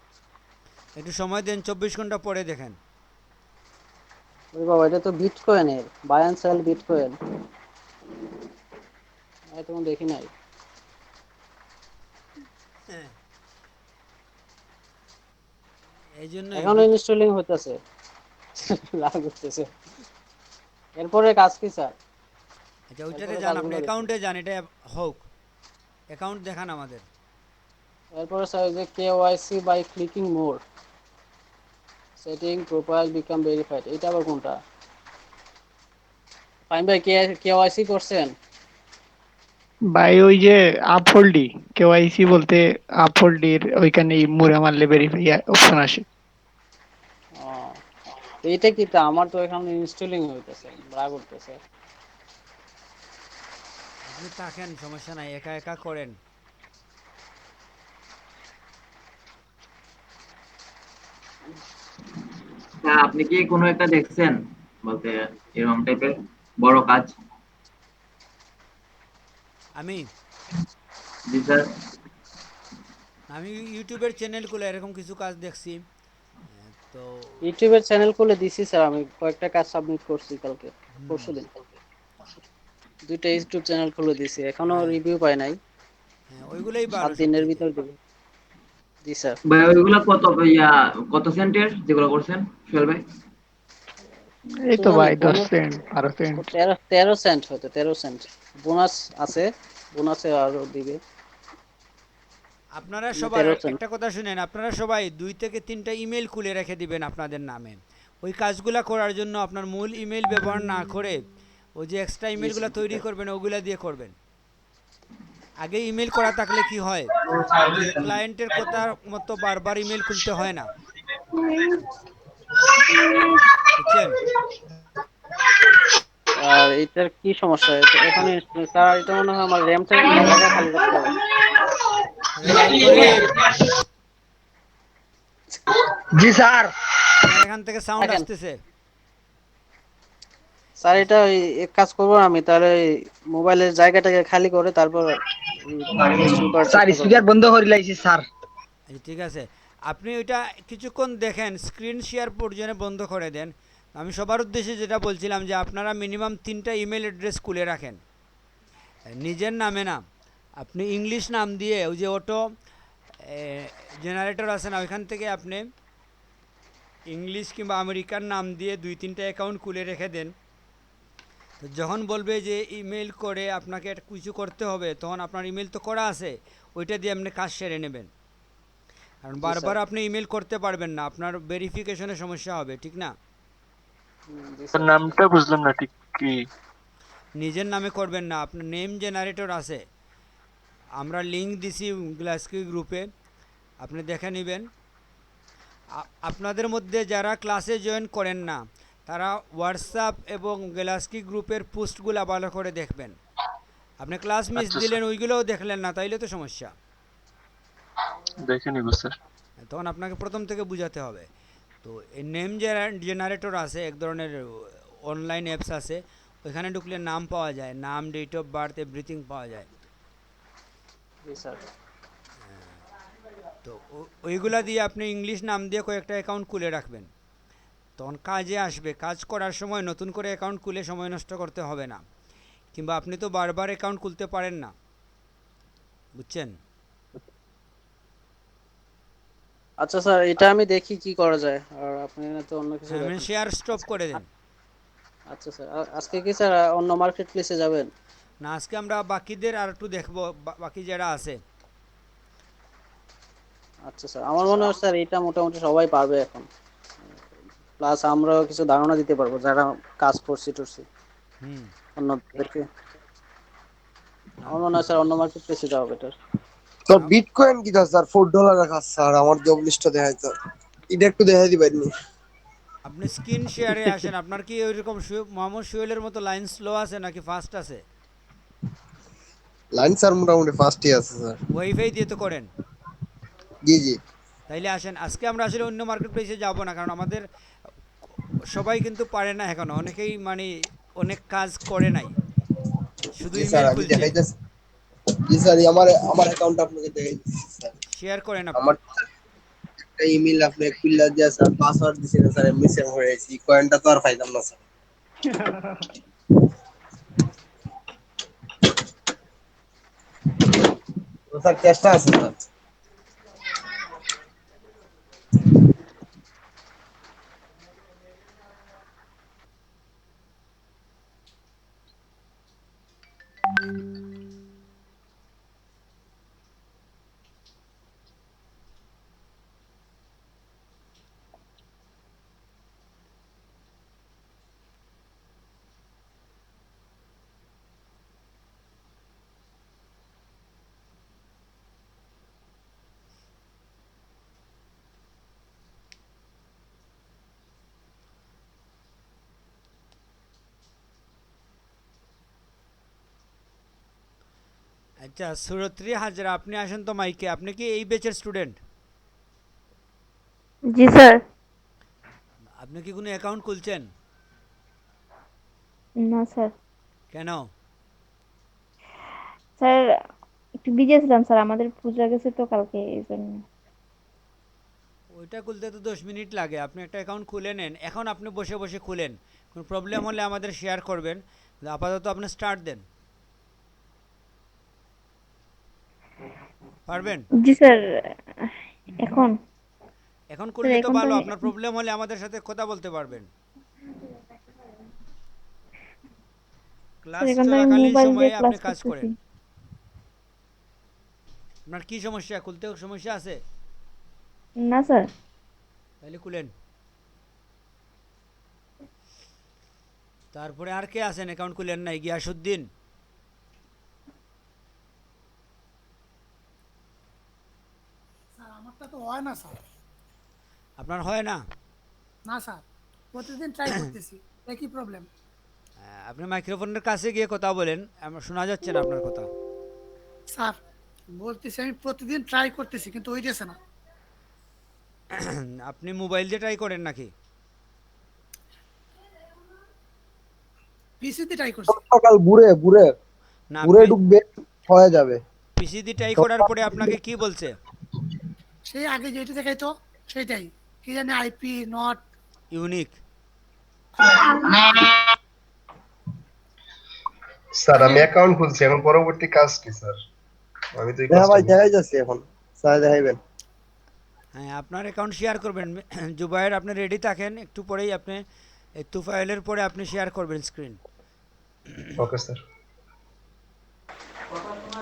একটু সময় দেন, 24 ঘন্টা পরে দেখেন। ওরে বাবা, এটা তো বিটকয়েনের, বাই এন্ড সেল বিটকয়েন। এটা তো দেখি নাই। এই জন্য এখনো ইনস্টলিং হইতেছে, লাভ করতেছে। এরপরে কাজ কি স্যার? আচ্ছা ওইটাতে এরপরে যান, আপনি কাজগুলো দেখি। অ্যাকাউন্টে যান, এটা হোক, অ্যাকাউন্ট দেখান আমাদের। এরপরে স্যার যে KYC by clicking more, setting profile become verified, এটা আবার কোনটা? ফাইন ভাই, কেওয়াইসি করছেন? ভাই ওই যে আপহোল্ডি, কেওয়াইসি বলতে আপহোল্ডির ওইখানে মুড়ে মারলে ভেরিফাই অপশন আসে। ও, তো এটা কি, তা আমার তো এখানে ইনস্টলিং হইতেছে, ব্রা করতেছে। আপনি থাকেন, সমস্যা নাই, একা একা করেন। তা আপনি কি কোনো একটা দেখছেন বলতে এরকম টাইপের বড় কাজ? আমি জি স্যার। আমি ইউটিউবের চ্যানেল খুলে এরকম কিছু কাজ দেখছি, তো ইউটিউবের চ্যানেল খুলে দিছি স্যার, আমি কয়েকটা কাজ সাবমিট করছি কালকে, পরশুদিন। 2টা ইউটিউব চ্যানেল খুলে দিছি, এখনো রিভিউ পাই নাই। হ্যাঁ ওইগুলোই 7 ভালো দিনের সবথেকে। ভিতর দেব। জি স্যার। ভাই ওইগুলা কত কত সেন্টের যেগুলো করছেন সোহেল ভাই? এই তো তো জানি ভাই 10 বোনাস সেন্ট 12 সেন্ট। 13 সেন্ট, হয়তো 13 সেন্ট বোনাস আছে, বোনাসে আরো দিবে। আপনারা সবাই 13 সেন্ট। একটা কথা শুনেন, আপনারা সবাই 2 থেকে 3টা ইমেল খুলে রেখে দিবেন আপনাদের নামে। ওই কাজগুলা করার জন্য আপনার মূল ইমেল ব্যবহার না করে ওই যে এক্সট্রা ইমেলগুলো তৈরি করবেন ওগুলা দিয়ে করবেন। আগে ইমেল করা থাকলে কি হয়, যে ক্লায়েন্টের কথা মতো বারবার ইমেল খুলতে হয় না, বুঝছেন? আর এটার কি সমস্যা এখানে স্যার? এটা মনে হয় আমার র্যামটা জায়গা খালি করতে হবে। জি স্যার। আপনার এখান থেকে সাউন্ড থাকেন। আসতেছে। স্যার এটা ওই এক কাজ করবো আমি, তাহলে মোবাইলের জায়গাটাকে খালি করে তারপর ইনস্টল করার স্যার চেষ্টা করবো। স্পিকার বন্ধ করে লাইছি স্যার। আচ্ছা ঠিক আছে, আপনি ওইটা কিছুক্ষণ দেখেন, স্ক্রিন শেয়ার পর্যন্ত বন্ধ করে দেন। আমি সবার উদ্দেশ্যে যেটা বলছিলাম যে আপনারা মিনিমাম 3টা ইমেল অ্যাড্রেস খুলে রাখেন, নিজের নামে না, আপনি ইংলিশ নাম দিয়ে ওই যে অটো জেনারেটর আছে না, ওইখান থেকে আপনি ইংলিশ কিংবা আমেরিকান নাম দিয়ে 2-3টা অ্যাকাউন্ট খুলে রেখে দেন। তো যখন বলবে যে ইমেল করে আপনাকে কিছু করতে হবে, তখন আপনার ইমেল তো করা আছে, ওইটা দিয়ে আপনি কাজ সেরে নেবেন। কারণ বারবার আপনি ইমেল করতে পারবেন না, আপনার ভেরিফিকেশনের সমস্যা হবে, ঠিক না? নামটা বুঝলাম না ঠিক কি। নিজের নামে করবেন না, আপনার নেম জেনারেটর আছে, আমরা লিঙ্ক দিছি গ্লাসকি গ্রুপে, আপনি দেখে নেবেন। আপনাদের মধ্যে যারা ক্লাসে জয়েন করেন না তারা হোয়াটসঅ্যাপ এবং গ্লাসকি গ্রুপের পোস্টগুলো ভালো করে দেখবেন। আপনি ক্লাস মিস আচ্ছা, দিলেন, ওইগুলোও দেখলেন না, তাইলে তো সমস্যা। দেখে নিব স্যার। তখন আপনাকে প্রথম থেকে বুঝাতে হবে। তো এই নেম জেনারেটর আছে, এক ধরনের অনলাইন অ্যাপস আছে, ওইখানে ঢুকলে নাম পাওয়া যায়, নাম, ডেট অফ বার্থ, এভরিথিং পাওয়া যায়। জি স্যার। তো ওইগুলা দিয়ে আপনি ইংলিশ নাম দিয়ে কয়েকটা অ্যাকাউন্ট খুলে রাখবেন, তখন কাজে আসবে। কাজ করার সময় নতুন করে অ্যাকাউন্ট খুলে সময় নষ্ট করতে হবে না, কিংবা আপনি তো বারবার অ্যাকাউন্ট খুলতে পারেন না, বুঝছেন? আচ্ছা স্যার, এটা আমি দেখি কি করা যায়, আর আপনি তো অন্য কিছু হ্যাঁ, দেখেন। শেয়ার স্টপ করে দেন। আচ্ছা স্যার, আজকে কি স্যার অন্য মার্কেট প্লেসে যাবেন? না, আজকে আমরা বাকিদের আর একটু দেখবো, বাকি যারা আছে। আচ্ছা স্যার, আমার মনে হয় স্যার এটা মোটামুটি সবাই পারবে এখন, প্লাস আমরাও কিছু ধারণা দিতে পারবো যারা কাজ করছি টরছি অন্যদেরকে। আমার মনে হয় স্যার অন্য মার্কেট প্লেসে যাওয়া বেটার। স্যার বিটকয়েন কি স্যার $4 রাখা স্যার, আমার জব লিস্টটা দেখাই তো, এটা একটু দেখাই দিবেননি? আপনি স্ক্রিন শেয়ারে আসেন। আপনার কি ওইরকম মোহাম্মদ সোহেলের মতো লাইন স্লো আছে নাকি ফাস্ট আছে? লাইন স্যার মোটামুটি ফার্স্টই আছে স্যার। ওয়াইফাই দিয়ে তো করেন? জি জি। তাইলে আসেন, আজকে আমরা আসলে অন্য মার্কেট প্লেসে যাব না, কারণ আমাদের সবাই কিন্তু পারে না এখনো, অনেকেই মানে অনেক কাজ করে নাই, শুধু জি স্যার ইমেল আমি খুলছে। দেখাইতেছি। জি স্যার, আমার অ্যাকাউন্ট আপনাকে দেখাইতেছি স্যার। শেয়ার করেন আপনি। আমার একটা ইমেল আপনি খুললা দিয়া স্যার, পাসওয়ার্ড দিছিলেন স্যার, এমনি সেভ হয়ে গেছে, কয়েনটা তো আর পাইলাম না স্যার। তো স্যার চেষ্টা আছে স্যার। আচ্ছা, সুরত্রি হাজরা, আপনি আসেন তো মাইকে। আপনি কি এই ব্যাচের স্টুডেন্ট? জি স্যার। আপনি কি কোনো অ্যাকাউন্ট খুলছেন? না স্যার। কেন? স্যার একটু বিজি ছিলাম স্যার, আমাদের পূজা গেছে তো কালকে, এই জন্য। ওইটা খুলতে তো 10 মিনিট লাগে। আপনি একটা অ্যাকাউন্ট খুলে নেন, এখন আপনি বসে বসে খুলেন। কোনো প্রবলেম হলে আমাদের শেয়ার করবেন, আপাতত আপনি স্টার্ট দেন। পারবেন? জি স্যার। এখন এখন স্যার করলে তো এখন তো ভালো, আমি আপনার প্রবলেম হলে আমাদের সাথে কথা বলতে পারবেন। স্যার ক্লাস এখন তো আমি চলাকালীন মোবাইল দিয়ে সময়ে আপনি ক্লাস কাজ করতেছি। করেন। আপনার কি সমস্যা? খুলতেও সমস্যা আছে? না স্যার। তাহলে খুলেন। তারপরে আর কে আছেন অ্যাকাউন্ট খুলেন নাই? গিয়াসউদ্দিন? স্যার আমারটা তো হয় না স্যার। আপনার হয় না? না স্যার, প্রতিদিন ট্রাই করতেছি, একই প্রবলেম। আপনি মাইক্রোফোনের কাছে গিয়ে কথা বলেন, আমার শোনা যাচ্ছে না আপনার কথা। স্যার বলতেছি আমি প্রতিদিন ট্রাই করতেছি কিন্তু হইতেছে না। আপনি মোবাইল দিয়ে ট্রাই করেন নাকি? পিসিতে ট্রাই করছি। সকাল ঘুরে ঘুরে না, ঘুরে ঢুকবে, হয়ে যাবে। পিসি দিয়ে ট্রাই করার পরে আপনাকে কি বলছে? সেই আগে যেটা দেখাইতো সেটাই, কি জানি আইপি নট ইউনিক। স্যার আমি অ্যাকাউন্ট খুলছি, এখন পরবর্তী কাজ কি স্যার? আমি তো এই হ্যাঁ কাজটা ভাই দেখাই যাচ্ছে এখন, স্যার দেখাইবেন। হ্যাঁ, আপনার অ্যাকাউন্ট শেয়ার করবেন। জুবাইর, আপনি রেডি থাকেন, একটু পরেই আপনি এই তুফাইলের পরে আপনি শেয়ার করবেন স্ক্রিন। Okay sir.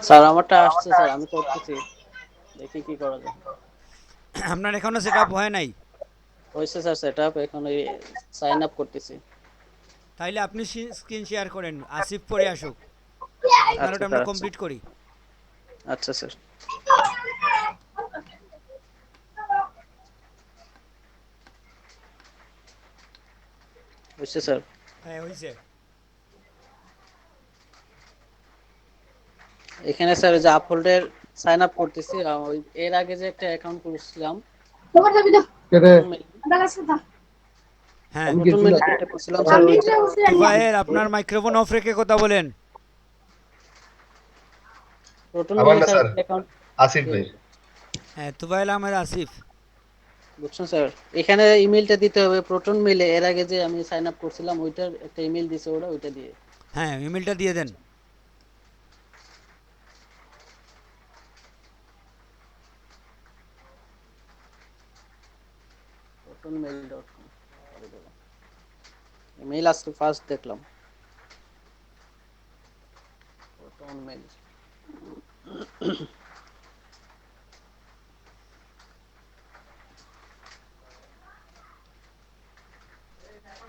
স্যার আমারটা আসছে স্যার, আমি করতেছি, দেখি কি করা যায়। আপনার এখনো সেটআপ হয় নাই? হয়েছে স্যার সেটআপ, এখন এই সাইন আপ করতেছি। তাইলে আপনি স্ক্রিন শেয়ার করেন, আসিফ পরে আসুক, আপনার আচ্ছা ওটা আমরা স্যার, আচ্ছা কমপ্লিট করি। আচ্ছা স্যার। হয়েছে স্যার। হ্যাঁ হয়েছে। এখানে স্যার যে আপহোল্ডের সাইন আপ করতেছি। ওই এর আগে যে একটা অ্যাকাউন্ট করেছিলাম তোমার যাবি তো প্রোটন মেইল, দাদা সুদা হ্যাঁ প্রোটন মেইলে যেটা করছিলাম স্যার আমি ওইটা যে বসে তুফাইল আপনার মাইক্রোফোন অফ রেখে কথা বলেন। প্রোটন আমার মেইলে না স্যার স্যার, একটা অ্যাকাউন্ট। আসিফ ভাই। হ্যাঁ তুফাইল আহমেদ আসিফ। বুঝছেন স্যার, এখানে ইমেলটা দিতে হবে প্রোটন মেইলে। এর আগে যে আমি সাইন আপ করছিলাম ওইটার একটা ইমেল দিছে ওরা, ওইটা দিয়ে। হ্যাঁ ইমেলটা দিয়ে দেন। protonmail.com ইমেল আজকে ফার্স্ট দেখলাম প্রোটন মেইল।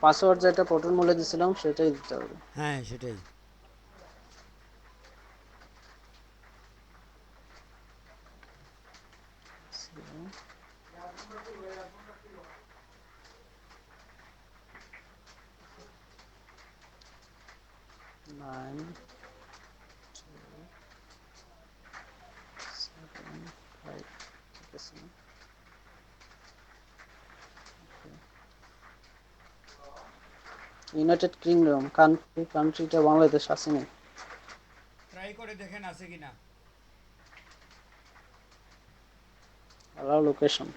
পাসওয়ার্ড যেটা প্রোটন মেইলে দিছিলাম সেটাই দিতে হবে। হ্যাঁ সেটাই। Nine, 2, 7, 5, ঠিক আছে। ইউনাইটেড কিংডম কান্ট্রিটা বাংলাদেশ আছে না? ট্রাই করে দেখেন আছে কিনা। allow location.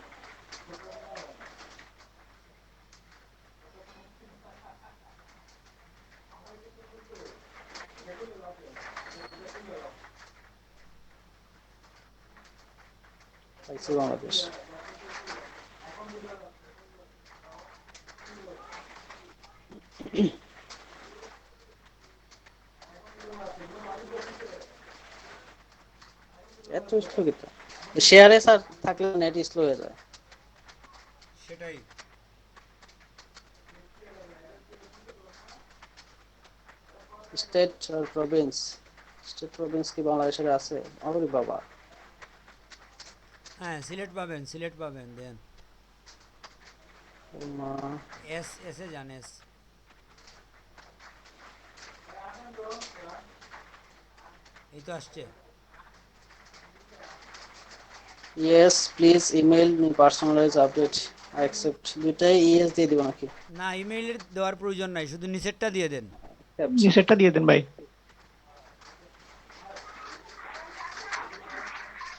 পাইছি বাংলাদেশ। এত স্থগিত শেয়ারে স্যার থাকলে নেট স্লো হয়ে যায়। সেটাই। স্টেট আর প্রভিন্স, স্টেট প্রভিন্স কি বাংলাদেশের আছে? আরে বাবা, হ্যাঁ সিলেট পাবেন, সিলেট পাবেন দেন। এস এসে যান এস। এই তো আসছে। Yes please email me personalize update I accept. দুটাই ইয়েস দিয়ে দিব নাকি? না ইমেইলের দেওয়ার প্রয়োজন নাই, শুধু নিচেরটা দিয়ে দেন। নিচেরটা দিয়ে দেন ভাই।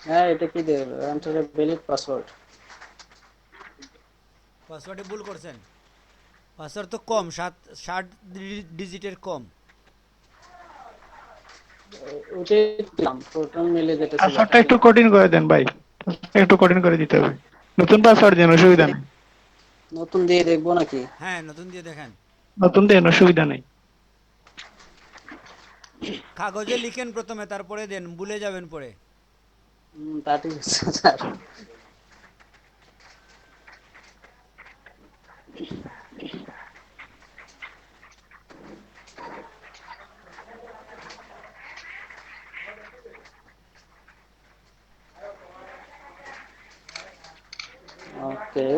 হ্যাঁ এটা কি দেব? Enter a valid password. পাসওয়ার্ডে ভুল করছেন। পাসওয়ার্ড তো কম, 60 ডিজিটের কম। ওটাই দিলাম প্রোটন মেইলে যেটা ছিল। পাসওয়ার্ডটা একটু কঠিন করে দেন ভাই, একটু কঠিন করে দিতে হবে। নতুন পাসওয়ার্ড দেন, অসুবিধা নেই। নতুন দিয়ে দেখবো নাকি? হ্যাঁ নতুন দিয়ে দেখেন। নতুন দেন, অসুবিধা নেই। কাগজে লিখেন প্রথমে, তারপরে দেন, ভুলে যাবেন পরে। তা ঠিক আছে স্যার। ওকে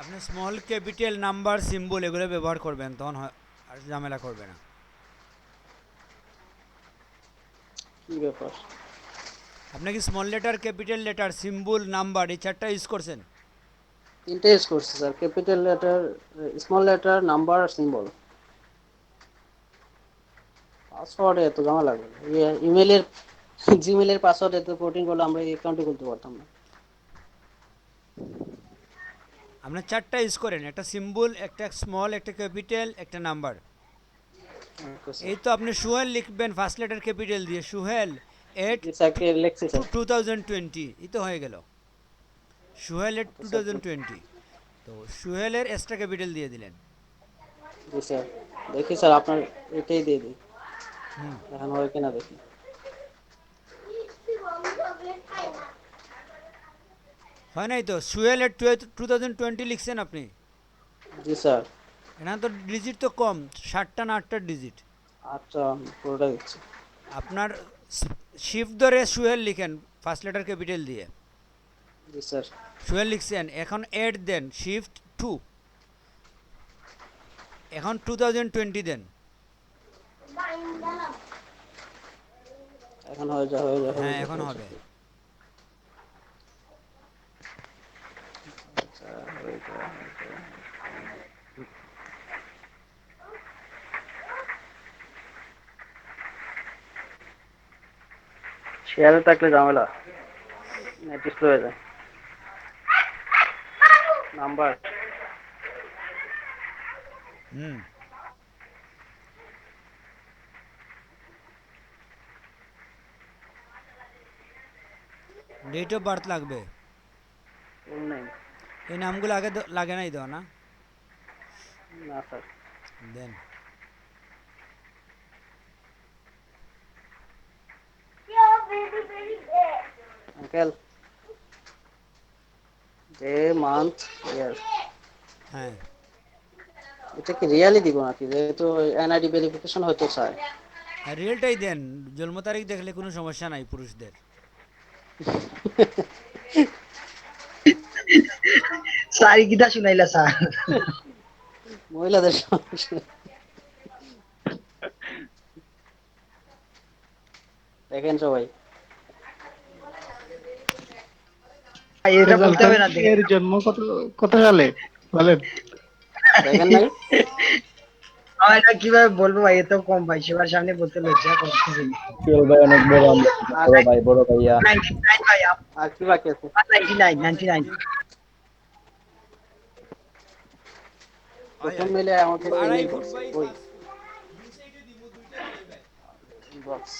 আপনি স্মল ক্যাপিটাল নাম্বার সিম্বল এগুলো ব্যবহার করবেন, তখন আর ঝামেলা করবে না। কি ব্যাপার? আপনি কি small letter, capital letter, symbol, number এই চারটা ইউজ করছেন? তিনটে ইউজ করছি sir, capital letter, small letter, number আর সিম্বল। পাসওয়ার্ডে এত ঝামেলা লাগবে? ইমেলের জিমেলের পাসওয়ার্ড এত কঠিন করলে আমরা এই অ্যাকাউন্টে খুলতে পারতাম না। আপনার চারটা ইউজ করেন, একটা সিম্বল, একটা স্মল, একটা ক্যাপিটাল, একটা নাম্বার। এই তো আপনি সুহেল লিখবেন ফার্স্ট লেটার ক্যাপিটাল দিয়ে, সুহেল এট 2020, এই তো হয়ে গেল সুহেল এট 2020। তো সুহেলের এক্সট্রা ক্যাপিটাল দিয়ে দিলেন। জি স্যার, দেখি স্যার আপনার এটাই দিয়ে দিই, এখন হয় কিনা দেখি। হয় নাই তো? সুহেল এট 2020 লিখছেন আপনি? জি স্যার। এখানে তো ডিজিট তো কম, 7টা না 8টা ডিজিট। আচ্ছা পুরোটা দিচ্ছি। আপনার শিফট ধরে সুহেল লিখেন ফার্স্ট লেটার ক্যাপিটাল দিয়ে। জি স্যার। সুহেল লিখছেন, এখন এড দেন শিফট 2, এখন 2020 দেন। এখন হয়ে যা হয়ে যা হ্যাঁ এখন হবে। আচ্ছা হয়ে যা হয়ে যা। শেয়ারে থাকলে ঝামেলা, নেট স্লো হয়ে যায়। নাম্বার হুম ডেট অফ বার্থ লাগবে। ফুল নেম এই নামগুলো আগে লাগে নাই দেওয়া না? না স্যার। দেন আঙ্কেল ডে মান্থ ইয়ার। হ্যাঁ এটা কি রিয়ালি দিব নাকি, যেহেতু এনআইডি ভেরিফিকেশন হয়তো চায়। রিয়েলটাই দেন, জন্ম তারিখ দেখলে কোনো সমস্যা নাই পুরুষদের। সারি কিটা শুনাইলা স্যার? মহিলাদের সমস্যা। দেখেন সবাই এটা বলতে হবে না, এর জন্ম কত কত সালে বলেন? দেখেন নাই? আমার এটা কিভাবে বলবো ভাই, এত কম ভাই, সবার সামনে বলতে লজ্জা করতেছি। শিওর ভাই অনেক বড় আমরা, বড় ভাই, বড় ভাইয়া। 99 ভাই, আর কি বাকি আছে? 99। প্রথম মিলে আমাকে ইমেল করছে ওই ইনবক্স।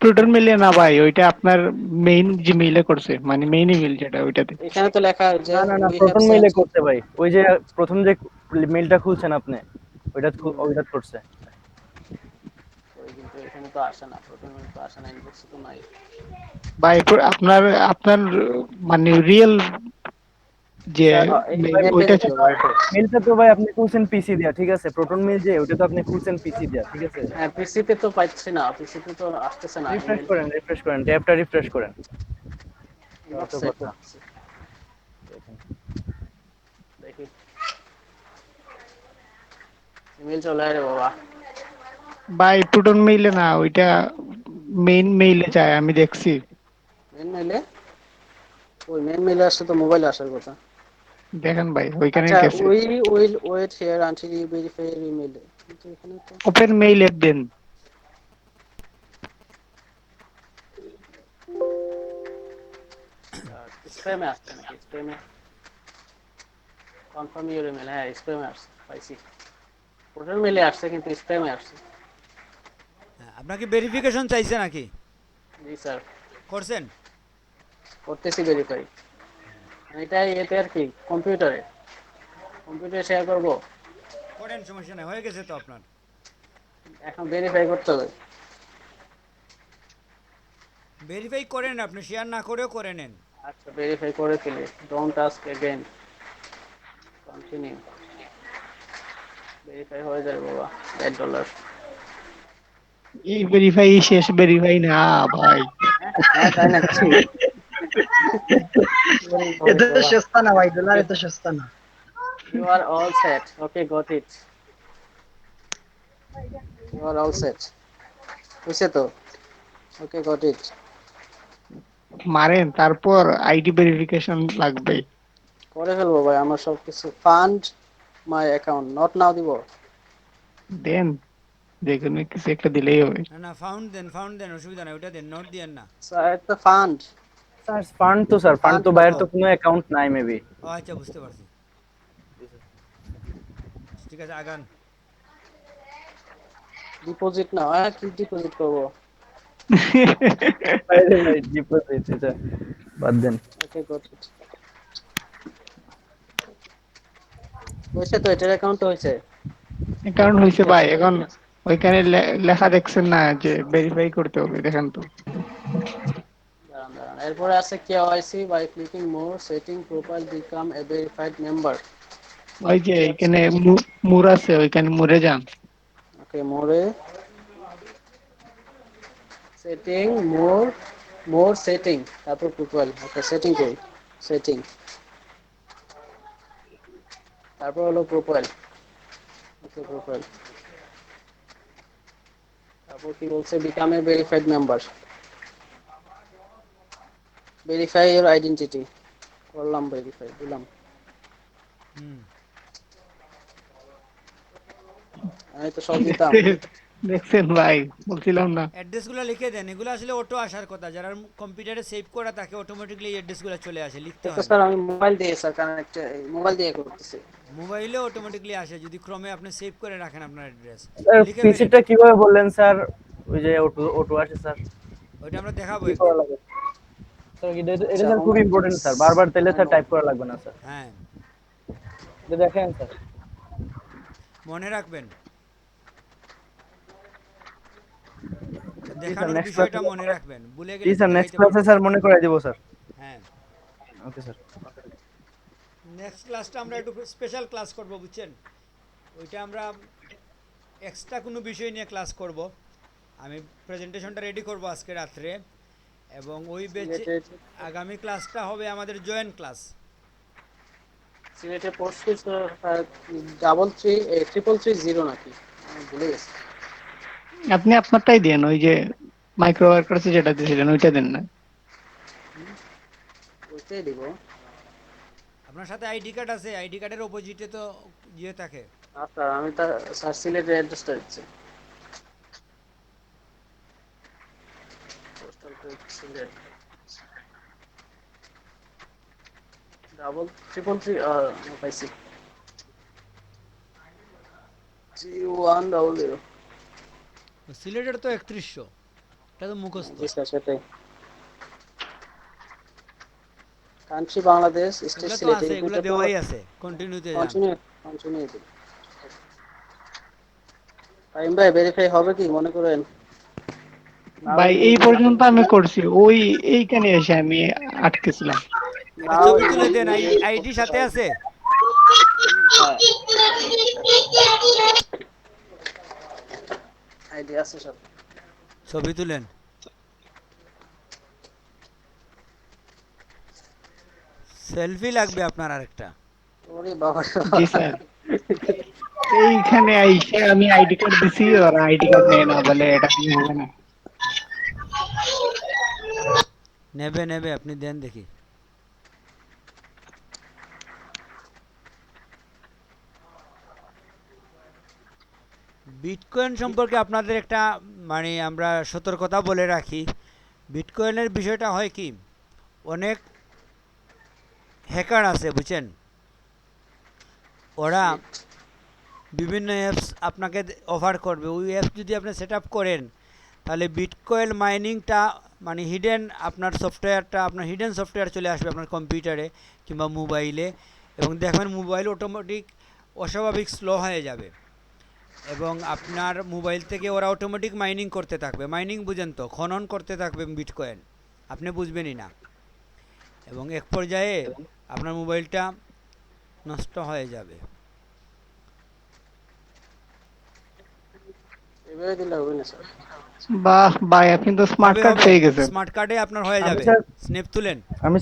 টোটাল মিলিয়ে না ভাই, ওইটা আপনার মেইন জিমেইলে করছে, মানে মেইন ইমেল যেটা ওইটাতে। এখানে তো লেখা যে না না না, উই হ্যাভ প্রথম মেইলে সেন্ট। করতে ভাই, ওই যে প্রথম যে মেইলটা খুলছেন আপনি, ওইটা ওইটা করছে। ওই কিন্তু এখানে তো আসে না, প্রথম মেইল তো আসে না, ইনবক্সে তো নাই। ভাই আপনার আপনার মানে রিয়েল যে স্যার এই ওইটা ছিল ভাই। মেইলটা তো ভাই আপনি খুলছেন পিসি দিয়া, ঠিক আছে? প্রোটন মেইল যে ওটা তো আপনি খুলছেন পিসি দিয়া, ঠিক আছে? হ্যাঁ পিসিতে তো পাচ্ছি না, পিসিতে তো আসতেছে না ইমেল। রিফ্রেশ করেন, ট্যাবটা রিফ্রেশ করেন। ইনবক্স তো চেক কথা করতেছি, দেখি ইমেল চলে আরে বাবা। ভাই টোটাল মেইলে না, ওইটা মেইন মেইলে যায়, আমি দেখছি। মেন মেইলে? ওই মেন মেইলে আসছে তো মোবাইলে আসার কথা। দেখেন ভাই ওইখানে আচ্ছা গেছে। We will wait here until you verify your email. কিন্তু এখানে তো ওপেন মেইল এর দেন। স্প্যামে আসছে নাকি? স্প্যামে কনফার্ম ইউর ইমেল, হ্যাঁ স্প্যামে আসছে, পাইছি। টোটাল মেইলে আসছে কিন্তু স্প্যামে আসছে। আপনাকে ভেরিফিকেশন চাইছে নাকি? জি স্যার করছেন? করতেছি ভেরিফাই। এটাই এতে আর কি, কম্পিউটারে শেয়ার করব। করেন, সমস্যা নাই, হয়ে গেছে তো আপনার। এখন ভেরিফাই করতে হবে। ভেরিফাই করেন, আপনি শেয়ার না করেও করে নেন। আচ্ছা ভেরিফাই করে ফেলি। Don't ask again, continue. Verify হয়ে যাবে বাবা, $8। এই ভেরিফাই শেষ ভেরিফাই না ভাই। হ্যাঁ তাই নাকি? এটা তো সস্তা না ভাই, ডলার এত সস্তা না। You are all set. Okay, got it. You are all set. বুঝছে তো? Okay, got it. মারেন, তারপর আইডি ভেরিফিকেশন লাগবে। করে ফেলবো ভাই আমার সব কিছু। Fund my account, not now দিব। দেন, যেকোনো কিছু একটা দিলেই হবে। না না, ফাউন্ড দেন, অসুবিধা নাই, ওটা দেন, নোট দিয়েন না। স্যার এটা ফান্ড। স্যার ফান্ড তো বাইরের তো কোনো অ্যাকাউন্ট নাই মেবি। ও আচ্ছা, বুঝতে পারছি। ঠিক আছে, আগান। ডিপোজিট না, হ্যাঁ কি ডিপোজিট করব? বাইরে ভাই ডিপোজিট এটা বাদ দেন। ওকে গট ইট। হইছে তো, এটার অ্যাকাউন্ট হইছে। অ্যাকাউন্ট হইছে ভাই, এখন ওইখানে লেখা দেখছেন না যে ভেরিফাই করতে হবে, দেখেন তো। দাঁড়ান এরপরে আছে KYC by clicking more setting profile become a verified member. ওই যে এখানে মুর আছে, ওইখানে মুরে যান। ওকে, মোরে সেটিং, মোর সেটিং, তারপর প্রোফাইল। ওকে, সেটিং করি, সেটিং, তারপর হলো প্রোফাইল। ওকে, প্রোফাইল, তারপর কি বলছে, become a verified member, verify your identity, করলাম, ভেরিফাই দিলাম। আমি তো সব দিতাম। দেখছেন ভাই, বলছিলাম না। অ্যাড্রেসগুলো লিখে দেন, এগুলো আসলে অটো আসার কথা, যারা কম্পিউটারে সেভ করা থাকে অটোমেটিকলি এই অ্যাড্রেসগুলো চলে আসে, লিখতে এটা হয় না। স্যার আমি মোবাইল দিয়ে স্যার কানেক্ট, মোবাইল দিয়ে করতেছি। মোবাইলে অটোমেটিকলি আসে যদি ক্রমে আপনি সেভ করে রাখেন আপনার অ্যাড্রেস, লিখে ফেলেন। পিসিটা কিভাবে বললেন স্যার? ওই যে অটো অটো আসে স্যার, ওইটা আমরা দেখাবো কি করা একদিন। লাগে স্যার? এটা আচ্ছা, স্যার খুব ইম্পর্টেন্ট স্যার, বারবার তাইলে স্যার টাইপ করা লাগবে না স্যার। হ্যাঁ, এটা দেখেন স্যার, মনে রাখবেন, জি স্যার, দেখানোর নেক্সট বিষয়টা ক্লাসে, মনে রাখবেন, ভুলে জি গেলে তো স্যার নেক্সট দেখাইতে ক্লাসে পারবেন স্যার না। মনে করাই দিব স্যার। হ্যাঁ, ওকে স্যার। নেক্সট ক্লাসটা আমরা একটু স্পেশাল ক্লাস করব, বুঝছেন? ওইটা আমরা এক্সট্রা কোনো বিষয় নিয়ে ক্লাস করব। আমি প্রেজেন্টেশনটা রেডি করব আজকে রাত্রে, এবং ওই বেচে আগামী ক্লাসটা হবে আমাদের জয়েন্ট ক্লাস। সিলেটে পড়ছি স্যার 33330 নাকি, আমি ভুলে গেছি। আপনি আপনারটাই দেন, ওই যে মাইক্রো ওয়ার্কার্স যেটা দিয়েছিলেন ওইটা দেন না। ওইটাই দিব। আপনার সাথে আইডি কার্ড আছে? আইডি কার্ডের অপোজিটে তো ইয়ে থাকে। স্যার আমি তো স্যার সিলেটের অ্যাড্রেসটা দিচ্ছি। পোস্টাল কোড সিলেট 333 পাইছি 3100। সিলেটের তো 3100, এটা তো মুখস্থ। জি স্যার, সেটাই। কান্ট্রি বাংলাদেশ, স্টেট এগুলো তো সিলেট, আছে, এই এগুলো দুটো তো দেওয়াই আছে, কন্টিনিউতে যান। কন্টিনিউ দিন। টাইম ভাই ভেরিফাই হবে কি মনে করেন? ভাই এই পর্যন্ত আমি করছি, ওই এইখানে এসে আমি আটকেছিলাম। একটা ছবি তুলে দেন, আইডি সাথে আছে? আইডি আছে সব। ছবি তুলেন। সেলফি লাগবে আপনার আরেকটা। ওরে বাবা। জি স্যার, এইখানে আইসে আমি আইডি কার্ড দিছি, ওরা আইডি কার্ড নেয় না, বলে এটা দিয়ে হবে না। নেবে নেবে, আপনি দেন দেখি। বিটকয়েন সম্পর্কে আপনাদের একটা মানে আমরা সতর্কতা বলে রাখি। বিটকয়েনের বিষয়টা হয় কি, অনেক হ্যাকার আছে, বুঝছেন? ওরা বিভিন্ন অ্যাপস আপনাকে অফার করবে, ওই অ্যাপস যদি আপনি সেট আপ করেন তাহলে বিটকয়েন মাইনিংটা মানে হিডেন, আপনার সফটওয়্যারটা, আপনার হিডেন সফটওয়্যার চলে আসবে আপনার কম্পিউটারে কিংবা মোবাইলে, এবং দেখবেন মোবাইল অটোমেটিক অস্বাভাবিক স্লো হয়ে যাবে, এবং আপনার মোবাইল থেকে ওরা অটোমেটিক মাইনিং করতে থাকবে। মাইনিং বুঝেন তো, খনন করতে থাকবে বিটকয়েন, আপনি বুঝবেনই না, এবং এক পর্যায়ে আপনার মোবাইলটা নষ্ট হয়ে যাবে। এবারে দিলে হবে না স্যার। বাহ ভাই, আপনি তো স্মার্ট কার্ড পেয়ে গেছেন। স্মার্ট কার্ডে আপনার হয়ে যাবে, স্ন্যাপ তুলেন। আমি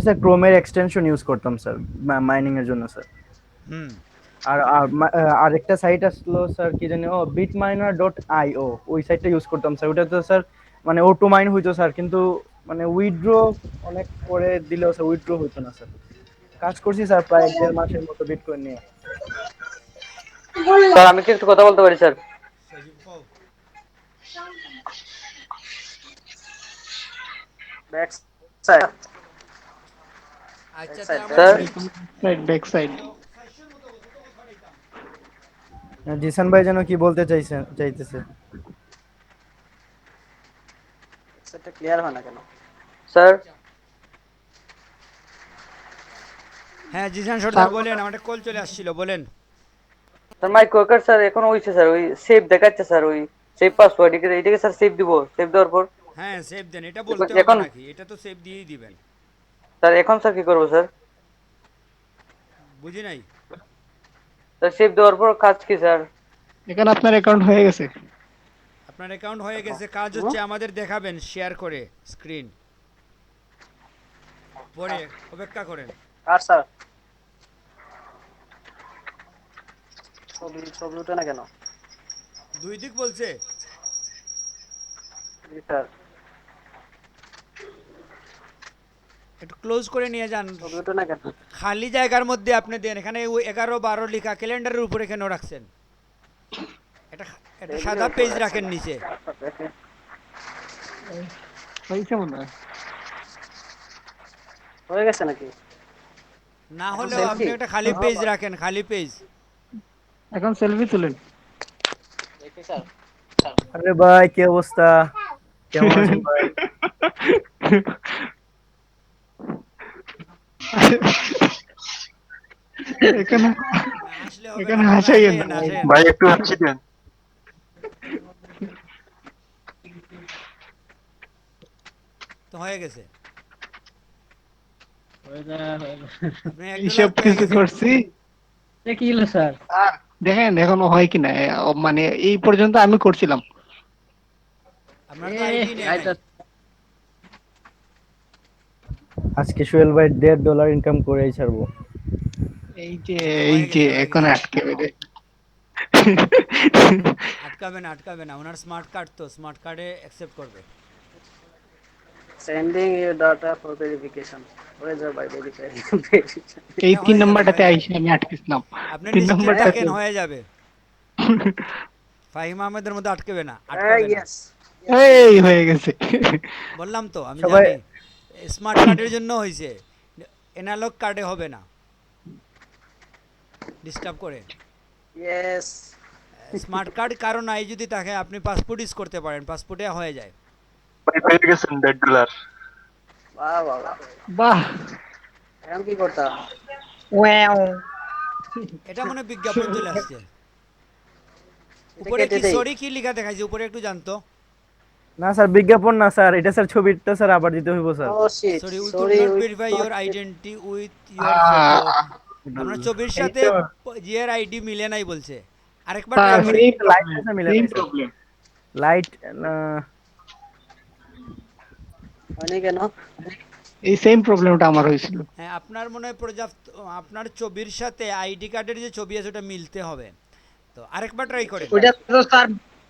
স্যার ক্রোমের এক্সটেনশন ইউজ করতাম স্যার মাইনিং এর জন্য স্যার। হুম। আর আরেকটা সাইট আসলো স্যার, কি জানি, bitminer.io, ওই সাইটটা ইউজ করতাম স্যার। ওটা তো স্যার মানে অটো মাইন হইতো স্যার, কিন্তু মানে উইথড্র অনেক করে দিলেও স্যার উইথড্র হইতো না স্যার। কাজ করছি স্যার প্রায় 1.5 মাসের মতো বিটকয়েন নিয়ে। স্যার আমি কি একটু কথা বলতে পারি স্যার? Back side. আচ্ছা স্যার ব্যাক সাইড। জিসান ভাই যেন কি বলতে চাইতেছে। সেটা ক্লিয়ার হয় না কেন স্যার? হ্যাঁ জিসান সর্দার বলেন, আমার একটা কল চলে আসছিল, বলেন। স্যার মাইক ওয়ার্কার স্যার এখন হইছে স্যার, ওই সেভ দেখাচ্ছে স্যার, ওই সেভ পাসওয়ার্ড এটাকে স্যার সেভ দিব, সেভ দেওয়ার পর হ্যাঁ সেভ দেন, এটা বলতে হবে এখন নাকি? এটা তো সেভ দিয়েই দিবেন। স্যার এখন স্যার কি করবো স্যার? বুঝি নাই। স্যার সেভ দেওয়ার পর কাজ কি স্যার? এখানে আপনার অ্যাকাউন্ট হয়ে গেছে। আপনার অ্যাকাউন্ট হয়ে গেছে, কাজ হচ্ছে আমাদের দেখাবেন শেয়ার করে স্ক্রিন, পরে অপেক্ষা করেন। আর স্যার ছবি ছবি ওঠে না কেন? দুই দিক বলছে। জি স্যার। একটু ক্লোজ করে নিয়ে যান, ছবি ওঠে না কেন? খালি জায়গার মধ্যে আপনি দেন। এখানে 11-12 লেখা ক্যালেন্ডারের উপরে কেন রাখছেন? এটা এটা সাদা পেজ রাখেন নিচে। হয়েছে মনে হয়। হয়ে গেছে নাকি? না হলেও আপনি একটা খালি পেজ রাখেন, খালি পেজ। এখন সেলফি তুলেন। দেখি স্যার। আরে ভাই কি অবস্থা, কেমন আছেন ভাই? এখানে আসলে হবে এখানে না, হাসাইয়েন না ভাই, একটু হাসি দেন। তো হয়ে গেছে। আপনি $1 এইসব পেয়ে কিছু গেছেন। করছি। কি হলো স্যার? দেখেন এখনো হয় কিনা, মানে এই পর্যন্ত আমি করছিলাম। আপনার তো আইডি নেই নাই। আজকে সোহেল ভাই $1.5 ইনকাম করেই ছাড়বো। এই যে এখন আটকে বেড়ে আটকাবে না, ওনার স্মার্ট কার্ড, তো স্মার্ট কার্ডে অ্যাকসেপ্ট করবে। Sending your data for verification. হয়ে যাবে ভাই ভেরিফাই। এই 3 নাম্বারটাতে আইসি আমি আটকেছিলাম। আপনি 3 নিশ্চিত নাম্বারটাতে থাকেন হয়ে যাবে। ফাহিম আহমেদের মধ্যে আটকাবে না। এই হয়ে গেছে। বললাম তো আমি সবাই জানি, স্মার্ট কার্ডের জন্য হয়েছে, অ্যানালগ কার্ডে হবে না, ডিস্টার্ব করে। ইয়েস। স্মার্ট কার্ড কারো নাই যদি থাকে, আপনি পাসপোর্ট ইউজ করতে পারেন, পাসপোর্টে হয়ে যায়। ভাই পেয়ে গেছেন $1.5। বাহ বাহ বাহ। বাহ, এখন কি করতাম? এটা মনে হয় বিজ্ঞাপন চলে আসছে। উপরে কেটে কি দেই। সরি কি লেখা দেখাইছে উপরে, একটু জানতো। না স্যার বিজ্ঞাপন না স্যার, এটা স্যার ছবিটা স্যার আবার দিতে হইব sir. Oh shit. Sorry, we could sorry not we verify your identity with your photo. আপনার ছবির সাথে জিয়ার আইডি মিলে নাই বলছে। আরেকবার ট্রাই করেন। লাইট আছে মিলে নাই স্যার। লাইট না হয়নি কেন? এই সেম প্রবলেমটা আমার হয়েছিল। হ্যাঁ, আপনার মনে হয় পর্যাপ্ত, আপনার ছবির সাথে আইডি কার্ডের যে ছবি আছে ওটা মিলতে হবে। তো আরেকবার ট্রাই করেন।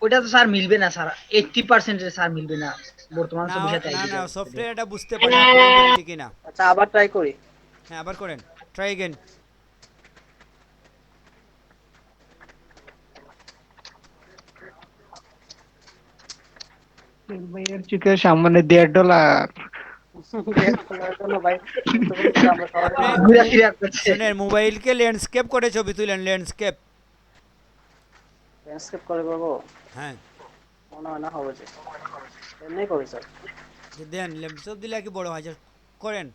ওইটা তো স্যার মিলবে না স্যার, 80% স্যার মিলবে না বর্তমান না ছবির সাথে না আইডি না, কার্ড। সফটওয়্যার এটা বুঝতে পারে আপনার আইডেন্টি কিনা। আচ্ছা আবার ট্রাই করি। হ্যাঁ, আবার করেন, ট্রাই এগেন। ভাইয়ের চোখের সামনে $1.5। ভাই আমরা সবাই ঘুরে ফিরে করছে। শুনেন, মোবাইলকে ল্যান্ডস্কেপ করে ছবি তুলেন, ল্যান্ডস্কেপ। ট্রান্সক্রিপ্ট করে করবো। হ্যাঁ, মনে হয় না হবে যে। এমনি করি স্যার। দেন ল্যান্ডস্কেপ দিলে কি বড় হয়, just করেন।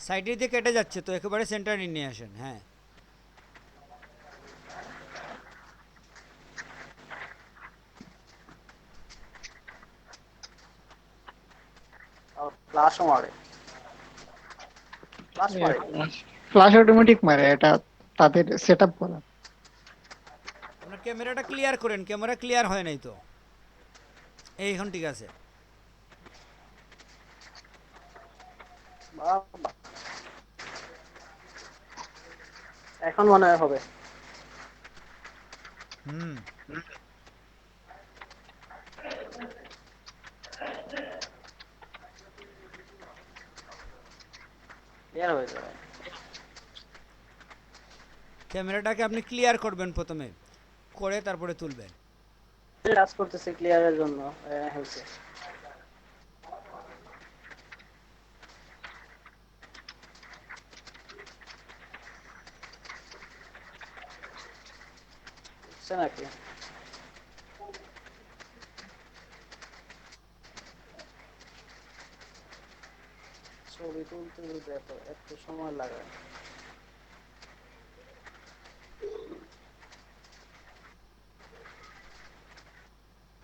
সাইডে দিয়ে কেটে যাচ্ছে, তো একেবারে সেন্টারে নিয়ে আসেন। হ্যাঁ, ফ্লাশও মারে। ফ্লাশ মারে। ফ্ল্যাশ অটোমেটিক মারে, এটা তাদের সেটআপ করা। আপনার ক্যামেরাটা ক্লিয়ার করেন, ক্যামেরা ক্লিয়ার হয় নাই তো। এই এখন ঠিক আছে। বাহ, বাহ। এখন মনে হয় হবে। হুম, ক্লিয়ার হয়ে যাবে। ক্যামেরাটাকে আপনি ক্লিয়ার করবেন প্রথমে, করে তারপরে তুলবেন। কাজ করতেছে ক্লিয়ারের জন্য। হয়েছে। বুঝছে নাকি? ছবি তুলতে তুলতে এত সময় লাগে।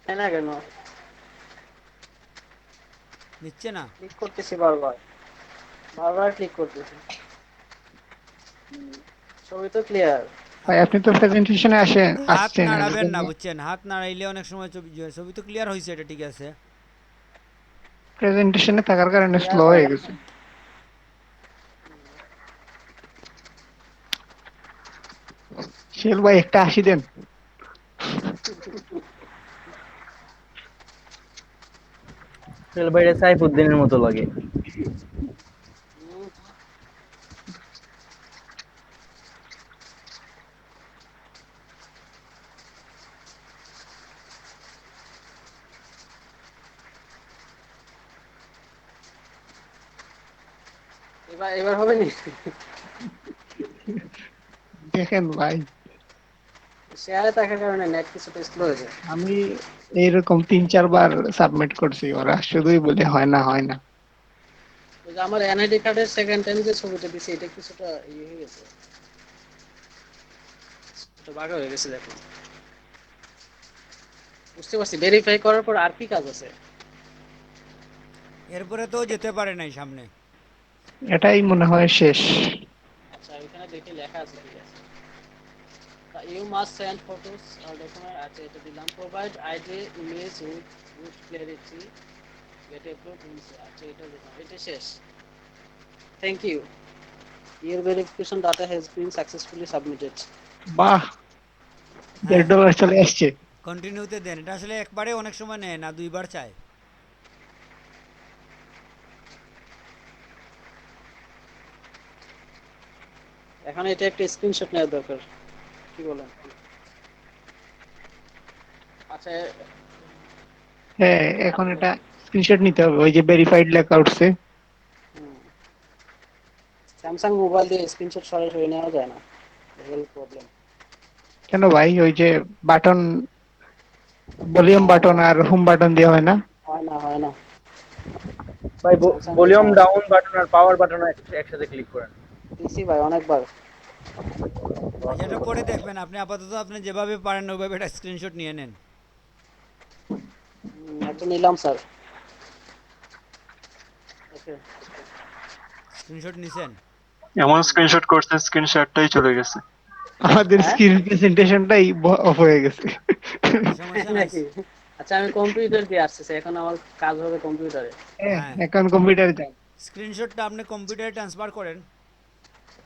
তাই না কেন? নিচ্ছে না। ক্লিক করতেছি বারবার, বারবার ক্লিক করতেছি। ছবি তো ক্লিয়ার। ভাই আপনি তো প্রেজেন্টেশনে হাত আসছেন এর নাড়াবেন জন্য না, বুঝছেন? হাত নাড়াইলে অনেক সময় ছবি ছবি তো ক্লিয়ার হয়েছে, এটা ঠিক আছে। প্রেজেন্টেশনে থাকার কারণে স্লো হয়ে গেছে। শিল ভাই একটা 80 দেন। সোহেল ভাইরে সাইফুদ্দিনের মতো লাগে। এবার হবে নি? দেখেন ভাই, শেয়ারে থাকার কারণে নেট কিছুটা স্লো হয়ে যায়। আমি এইরকম 3-4 বার সাবমিট করছি, ওরা শুধুই বলে হয় না হয় না। ওই যে আমার এনআইডি কার্ডের সেকেন্ড টাইম যে ছবিটা দিছি এটা কিছুটা ইয়ে হয়ে গেছে, তো বাঘা হয়ে গেছে। দেখো বুঝতে পারছি, ভেরিফাই করার পর আর কি কাজ আছে? এরপরে তো যেতে পারে নাই সামনে। এটাই মনে হয় শেষ। আচ্ছা এখানে দেখি লেখা আছে কি আছে। ইউ মাস্ট সেন্ড ফটোস আর ডকুমেন্ট। আচ্ছা এটা দিলাম, provide ID image with clarity get approved. আচ্ছা এটা দিলাম, এটা শেষ। Thank you, your verification data has been successfully submitted. বাহ, $1.5 চলে আসছে। কন্টিনিউতে দেন, এটা আসলে একবারে অনেক সময় নেয় না, দুইবার চায়। এখন এটা একটা স্ক্রিনশট নেওয়া দরকার, কি বলেন? আচ্ছা হ্যাঁ, এখন এটা স্ক্রিনশট নিতে হবে, ওই যে ভেরিফাইড লেখা উঠছে। স্যামসাং মোবাইল দিয়ে স্ক্রিনশট সরাসরি নেওয়া যায় না, প্রবলেম। কেন ভাই, ওই যে বাটন, ভলিউম বাটন আর হোম বাটন দিয়ে হয় না? হয় না, হয় না ভাই Samsung এর ভলিউম সমস্যা। ডাউন বাটন আর পাওয়ার বাটন একসাথে ক্লিক করেন। দিছি ভাই অনেকবার। আচ্ছা এটা পরে দেখবেন, আপনি আপাতত আপনি যেভাবে পারেন ওইভাবে এটা স্ক্রিনশট নিয়ে নেন। একটা নিলাম স্যার। ওকে, স্ক্রিনশট নিছেন? এমন স্ক্রিনশট করছে স্ক্রিনশটটাই চলে গেছে। আমাদের স্ক্রিন প্রেজেন্টেশনটাই অফ হয়ে গেছে। সমস্যা নাই। নাকি? আচ্ছা আমি কম্পিউটার দিয়ে আসতেছি, এখন আমার কাজ হবে কম্পিউটারে। হ্যাঁ, এখন কম্পিউটারে যান। স্ক্রিনশটটা আপনি কম্পিউটারে ট্রান্সফার করেন।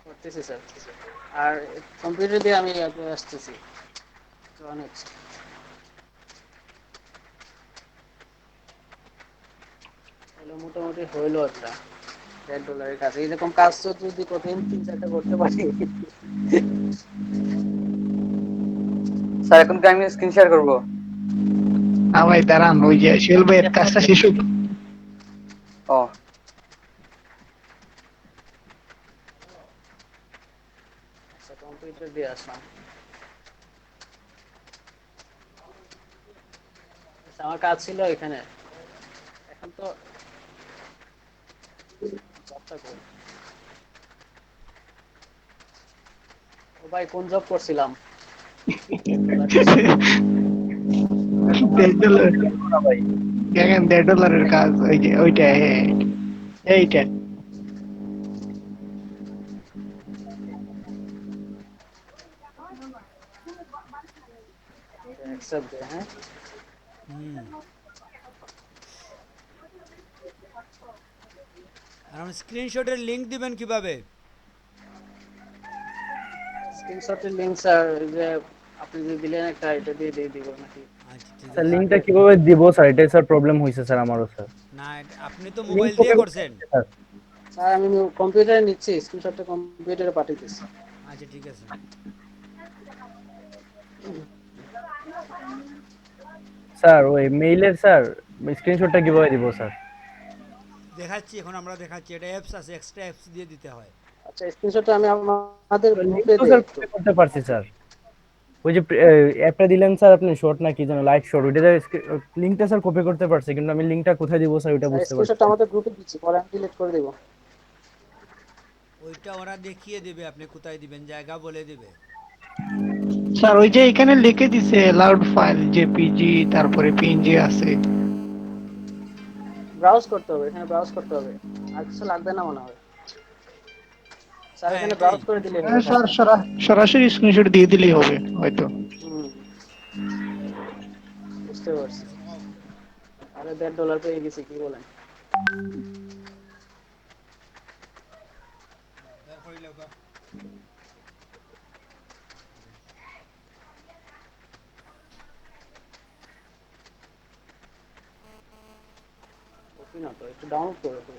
করতেছি স্যার, আর কম্পিউটার দিয়ে আমি আসতেছি। অনেক মোটামুটি হইলো একটা $10 কাজ। এইরকম কাজ তো যদি প্রতিদিন 3-4টা করতে পারি। স্যার এখন কি আমি স্ক্রিন শেয়ার করবো? না ভাই দাঁড়ান, ওই যে শিল ভাইয়ের কাজটা শেষ হোক। ও আচ্ছা কম্পিউটার দিয়ে আসলাম। আচ্ছা আমার কাজ ছিল এখানে, এখন তো জবটা করি। ও ভাই কোন জব করছিলাম? $1.5 দেখেন, $1.5 কাজ, ওই যে ওইটা, হ্যাঁ এইটা। অ্যাকসেপ্ট দে, হ্যাঁ আর আপনি স্ক্রিনশটের লিংক দিবেন কিভাবে? স্ক্রিনশটের লিংক স্যার যে আপনি যে দিলেন একটা, এটা দিয়ে দিব নাকি? আচ্ছা ঠিক স্যার আছে। লিংকটা কিভাবে দিব স্যার? এটাই স্যার প্রবলেম হইছে স্যার আমারও স্যার। না আপনি তো লিংক মোবাইল দিয়ে করছেন। স্যার স্যার আমি কম্পিউটারে নিচ্ছি, স্ক্রিনশটটা কম্পিউটারে পাঠিয়েছি। আচ্ছা ঠিক আছে। স্যার ওই মেইলের স্যার স্ক্রিনশটটা কিভাবে দিব স্যার? দেখাচ্ছি, এখন আমরা দেখাচ্ছি, এটা অ্যাপস আছে, এক্সট্রা অ্যাপস দিয়ে দিতে হয়। আচ্ছা স্ক্রিনশটটা আমি আমাদের লিংক গ্রুপে তো দেই স্যার একটু। কপি করতে পারছি স্যার। ওই যে অ্যাপটা দিলেন স্যার আপনি, শর্ট না কি যেন, লাইট শর্ট, ওইটা লিংকটা স্যার কপি করতে পারছি, কিন্তু আমি লিংকটা কোথায় দিব স্যার ওইটা স্যার বুঝতে পারছি স্ক্রিনশটটা না। আমাদের গ্রুপে দিচ্ছি, পরে আমি ডিলিট করে দেব। ওইটা ওরা দেখিয়ে দেবে, আপনি কোথায় দিবেন, জায়গা বলে দেবে। স্যার ওই যে এখানে লিখে দিছে লাউড ফাইল জেপিজি, তারপরে পিএনজি আছে। ব্রাউজ করতে হবে, এখানে ব্রাউজ করতে হবে, আর কিছু লাগবে না মনে হয়। স্যার হ্যাঁ এখানে এটাই। ব্রাউজ করে দিলে হবে হ্যাঁ স্যার। স্যার, সরাসরি স্ক্রিনশট দিয়ে দিলেই হবে হয়তো। হুম, বুঝতে পারছি। আরে $1.5 পেয়ে গেছি, কি বলেন? কপি না তো, একটু ডাউনলোড করে তো।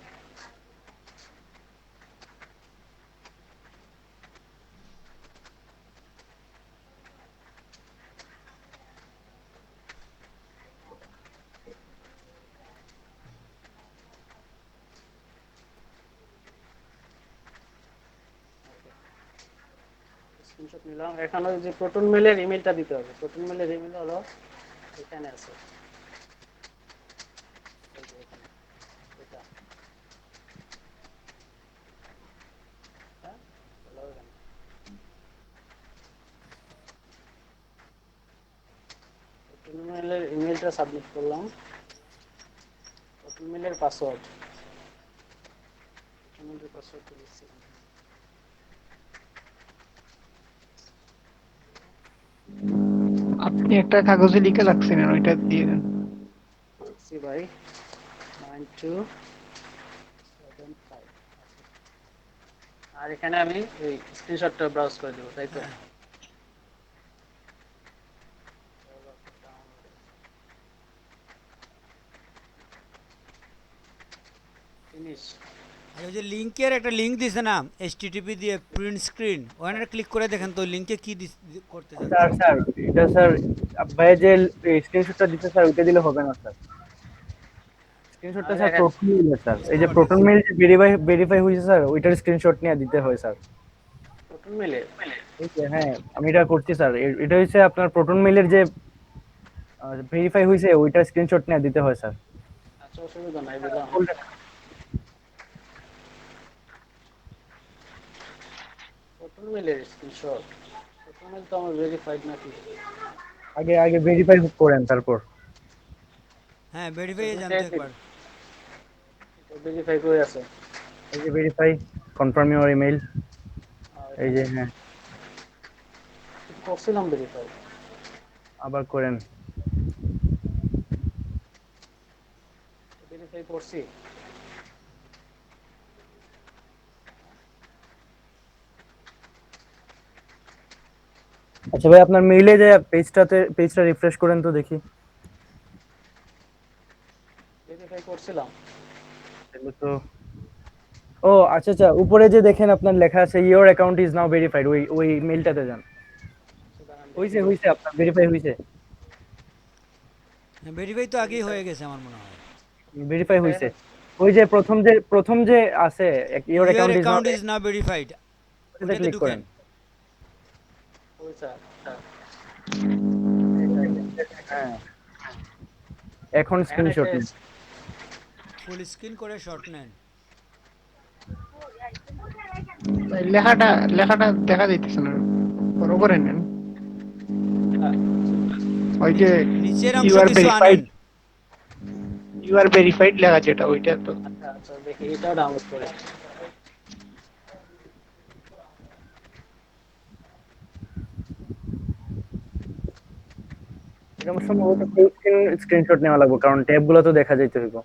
স্ক্রিনশট নিলাম। এখন ওই যে প্রটন মেলের ইমেলটা দিতে হবে। প্রটন মেলের ইমেল হলো এখানে আছে। এই যে এখানে, এটা। হ্যাঁ, হলো এখানে। প্রটন মেলের ইমেলটা সাবমিট করলাম। প্রটন মেলের পাসওয়ার্ড। প্রটন মেলের পাসওয়ার্ড দিচ্ছি। আপনি একটা কাগজে লিখে রাখছিলেন, ওইটা দিয়ে দেন। সি ভাই 9275। আর এখানে আমি এই স্ক্রিনশটটা ব্রাউজ করে দেবো, তাই তো? ফিনিশ। আর ওই যে লিংকের একটা লিংক দিছে না, এইচটিটিপি দিয়ে প্রিন্ট স্ক্রিন, ওখানে ক্লিক করে দেখেন তো লিংকে কি করতে স্যার যাচ্ছে। স্যার এটা স্যার ভাই যে স্ক্রিনশটটা দিতে স্যার ওইটা দিলে হবে না স্যার। স্ক্রিনশটটা আমি স্যার দেখাচ্ছি। প্রথম মেইল স্যার, এই বুঝতে যে প্রথম পারতেছি। মেইল যে ভেরিফাই হয়েছে স্যার, ওইটার স্ক্রিনশট নিয়ে দিতে হয় স্যার। প্রটন মেলে এই যে হ্যাঁ, আমি এটা করছি স্যার। এটা হচ্ছে আপনার প্রোটন মেইলের যে ভেরিফাই হয়েছে ওইটার স্ক্রিনশট নিয়ে দিতে হয় স্যার। আচ্ছা, অসুবিধা নাই, দিলাম। প্রটন মেলের স্ক্রিনশট। প্রটন মেল তো আমার ভেরিফাইড নাকি? আগে আগে ভেরিফাই করেন তারপর। হ্যাঁ ভেরিফাই জানতে একবার। ভেরিফাই করে আছে। এই যে ভেরিফাই, কনফার্ম ইওর ইমেইল। এই যে হ্যাঁ, করছিলাম ভেরিফাই। আবার করেন। ভেরিফাই করছি। আচ্ছা ভাই, আপনার মেইলে যে পেজটা রিফ্রেশ করেন তো দেখি। ভেরিফাই করছিলাম। তাহলে তো ও আচ্ছা আচ্ছা, উপরে যে দেখেন আপনার লেখা আছে your account is now verified, ওই ওই মেইলটাতে যান। হইছে আপনার ভেরিফাই হইছে। ভেরিফাই তো আগেই হয়ে গেছে আমার মনে হয়। ভেরিফাই হইছে। ওই যে প্রথম যে আছে your your account account is now verified, ওটাতে ক্লিক করেন। ওই স্যার। হ্যাঁ, এখন স্ক্রিনশট নিন। ফুল স্ক্রিন করে শর্ট নেন। লেখাটা লেখাটা দেখা যাইতেছে না, বড় করে নেন। ওই যে নিচের অংশ ইউ আর কিছু ভেরিফাইড, আনেন। ইউ আর ভেরিফাইড লেখা যেটা, ওইটা তো। আচ্ছা আচ্ছা, দেখি এটাও ডাউনলোড করে। এটা সম্ভবত ফুল স্ক্রিনশট নেওয়া লাগবে, কারণ ট্যাবগুলো তো দেখা যাইতে হইব।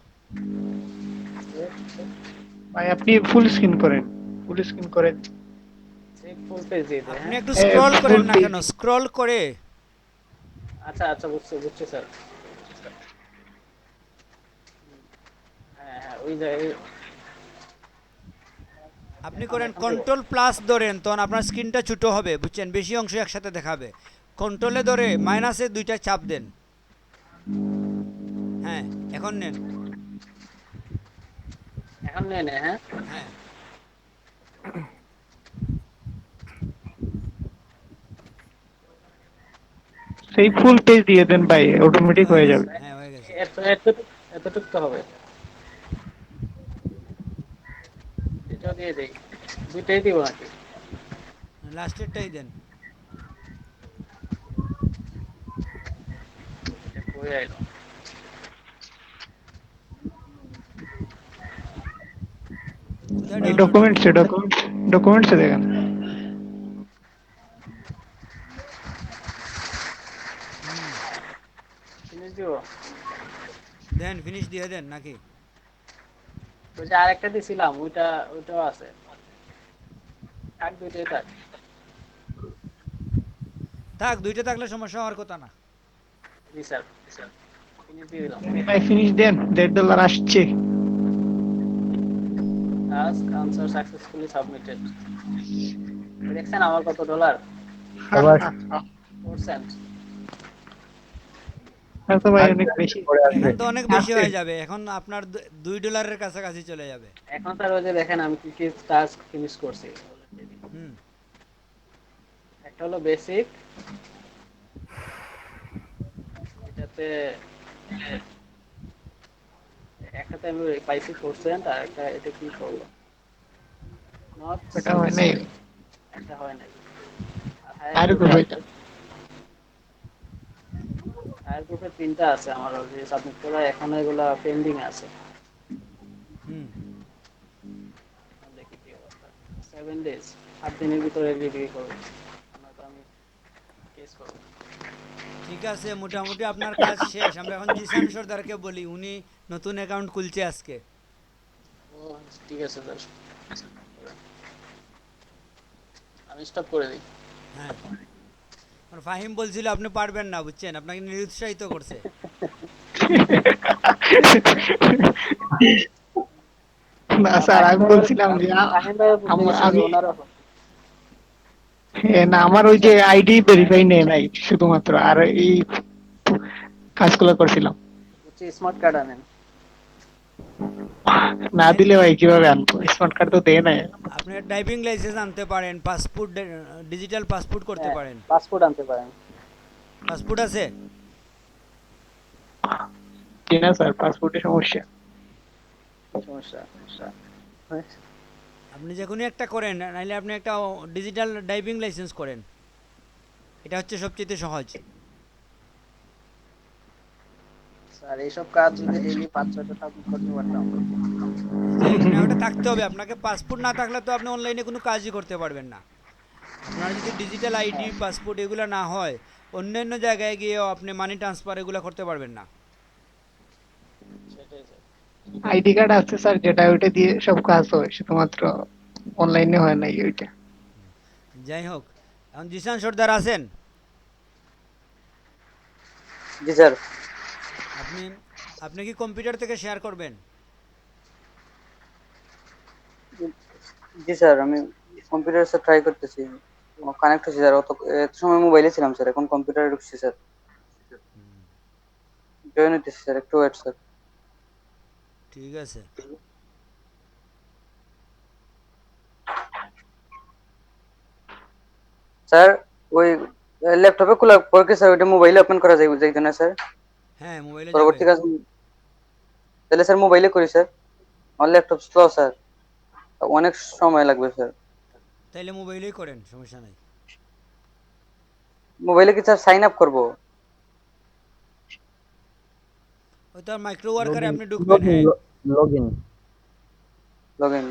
ভাই আপনি ফুল স্ক্রিন করেন, ফুল স্ক্রিন করেন। ফুল পেজ দিয়ে দে। আপনি হ্যাঁ, একটু স্ক্রল করেন না কেন, স্ক্রল করে। আচ্ছা আচ্ছা, বুঝছি স্যার। হ্যাঁ হ্যাঁ, ওই যে আপনি করেন কন্ট্রোল প্লাস ধরেন, তখন আপনার স্ক্রিনটা ছোট হবে, বুঝছেন, বেশি অংশ একসাথে দেখাবে। কন্ট্রোলে ধরে মাইনাসে দুইটা চাপ দেন। হ্যাঁ এখন নেন। এখন নে নে। হ্যাঁ হ্যাঁ সেই ফুল পেজ দিয়ে দেন ভাই, অটোমেটিক হয়ে যাবে। হ্যাঁ হয়ে গেছে। এতটুক তো হবে। এটাও দিয়ে দেই, দুইটাই দিব নাকি? লাস্টেরটাই দেন। কই আইলো? কোথায় এই ডাউনলোড ডকুমেন্টস, হচ্ছে? এই ডকুমেন্টস। ডকুমেন্টসে দেখেন। ফিনিশ দিব। দেন ফিনিশ দিয়ে দেন নাকি? ওই যে আরেকটা দিছিলাম ওইটাও আছে। থাক দুইটাই থাক। থাক, দুইটা থাকলে সমস্যা হওয়ার কথা না। জি স্যার ফিনিশ দিয়ে দিলাম। ভাই ফিনিশ দেন, $1.5 আসছে। Task answer successfully submitted. দেখছেন আমার কত ডলার? আবার 4 সেন্ট। তো ভাই অনেক বেশি। এখন তো অনেক বেশি হয়ে যাবে, এখন আপনার $2 কাছাকাছি চলে যাবে। এখন স্যার ওই যে দেখেন আমি কি কি টাস্ক ফিনিশ করছি। একটা হলো বেসিক, এটাতে একটাতে আমি পাইছি 4 সেন্ট, আর একটা এটা কি করলো নট এটা হয় নাই। একটা হয় নাই। আর গ্রুপে হায়ার গ্রুপে 3টা আছে আমার অলরেডি সাবমিট করা, এখন এগুলা পেন্ডিং আছে। দেখি কি অবস্থা। 7 ডেজ, 8 দিনের ভিতরে রিভিউ করব, নয়তো আমি কেস করব। ঠিক আছে, মোটামুটি আপনার কাজ শেষ। আমরা এখন জিসান সর্দারকে বলি, উনি নতুন অ্যাকাউন্ট খুলছে আজকে। ও ঠিক আছে স্যার, আমি স্টপ করে দিই। হ্যাঁ, আর ফাহিম বলছিল আপনি পারবেন না, বুঝছেন, আপনাকে নিরুৎসাহিত করছে। না স্যার, আমি বলছিলাম যে আমি না, আমার ওই যে আইডি ভেরিফাই নেই নাই শুধুমাত্র, আর এই কাজগুলো করছিলাম। স্মার্ট কার্ড আনেন। না দিলে ভাই কিভাবে আনবো? স্মার্ট কার্ড তো দেয় নাই। আপনি ড্রাইভিং লাইসেন্স আনতে পারেন, পাসপোর্ট, ডিজিটাল পাসপোর্ট করতে পারেন। পাসপোর্ট আনতে পারেন। পাসপোর্ট আছে? জি না স্যার, পাসপোর্টের সমস্যা। আপনি যে কোনো একটা করেন, নাহলে আপনি একটা ডিজিটাল ড্রাইভিং লাইসেন্স করেন, এটা হচ্ছে সবচেয়ে সহজ। স্যার এইসব কাজ যদি ডেইলি 5-6টা সাবমিট করতে পারতাম। এখানে ওটা থাকতে হবে, আপনাকে পাসপোর্ট না থাকলে তো আপনি অনলাইনে কোনো কাজই করতে পারবেন না। আপনার যদি ডিজিটাল আইডি, পাসপোর্ট এগুলো না হয়, অন্যান্য জায়গায় গিয়েও আপনি মানি ট্রান্সফার এগুলো করতে পারবেন না। আইডি কার্ড আছে স্যার, যেটা ওইটা দিয়ে সব কাজ হয়, শুধুমাত্র অনলাইনে হয় নাই ওইটা। যাই হোক, এখন জিসান সর্দার আছেন? জি স্যার। আপনি আপনি কি কম্পিউটার থেকে শেয়ার করবেন? জি স্যার, আমি কম্পিউটার স্যার ট্রাই করতেছি, কানেক্ট হচ্ছে স্যার। এত সময় মোবাইলে ছিলাম স্যার, এখন কম্পিউটারে ঢুকছি স্যার। জয়েন হইতেছি স্যার, একটু ওয়েট স্যার। ঠিক আছে। স্যার ওই ল্যাপটপে খোলা পড়ে স্যার, ওইটা মোবাইলে ওপেন করা যাইতো না স্যার? হ্যাঁ, মোবাইলে পরবর্তী যাবে। কাজ তাহলে স্যার মোবাইলে করি স্যার। আমার ল্যাপটপ স্লো স্যার, অনেক সময় লাগবে স্যার। তাইলে মোবাইলেই করেন, সমস্যা নাই। মোবাইলে কি স্যার সাইন আপ করবো? ওই তো মাইক্রো ওয়ার্কারে আপনি ঢুকবেন। হ্যাঁ, লগইন লগইন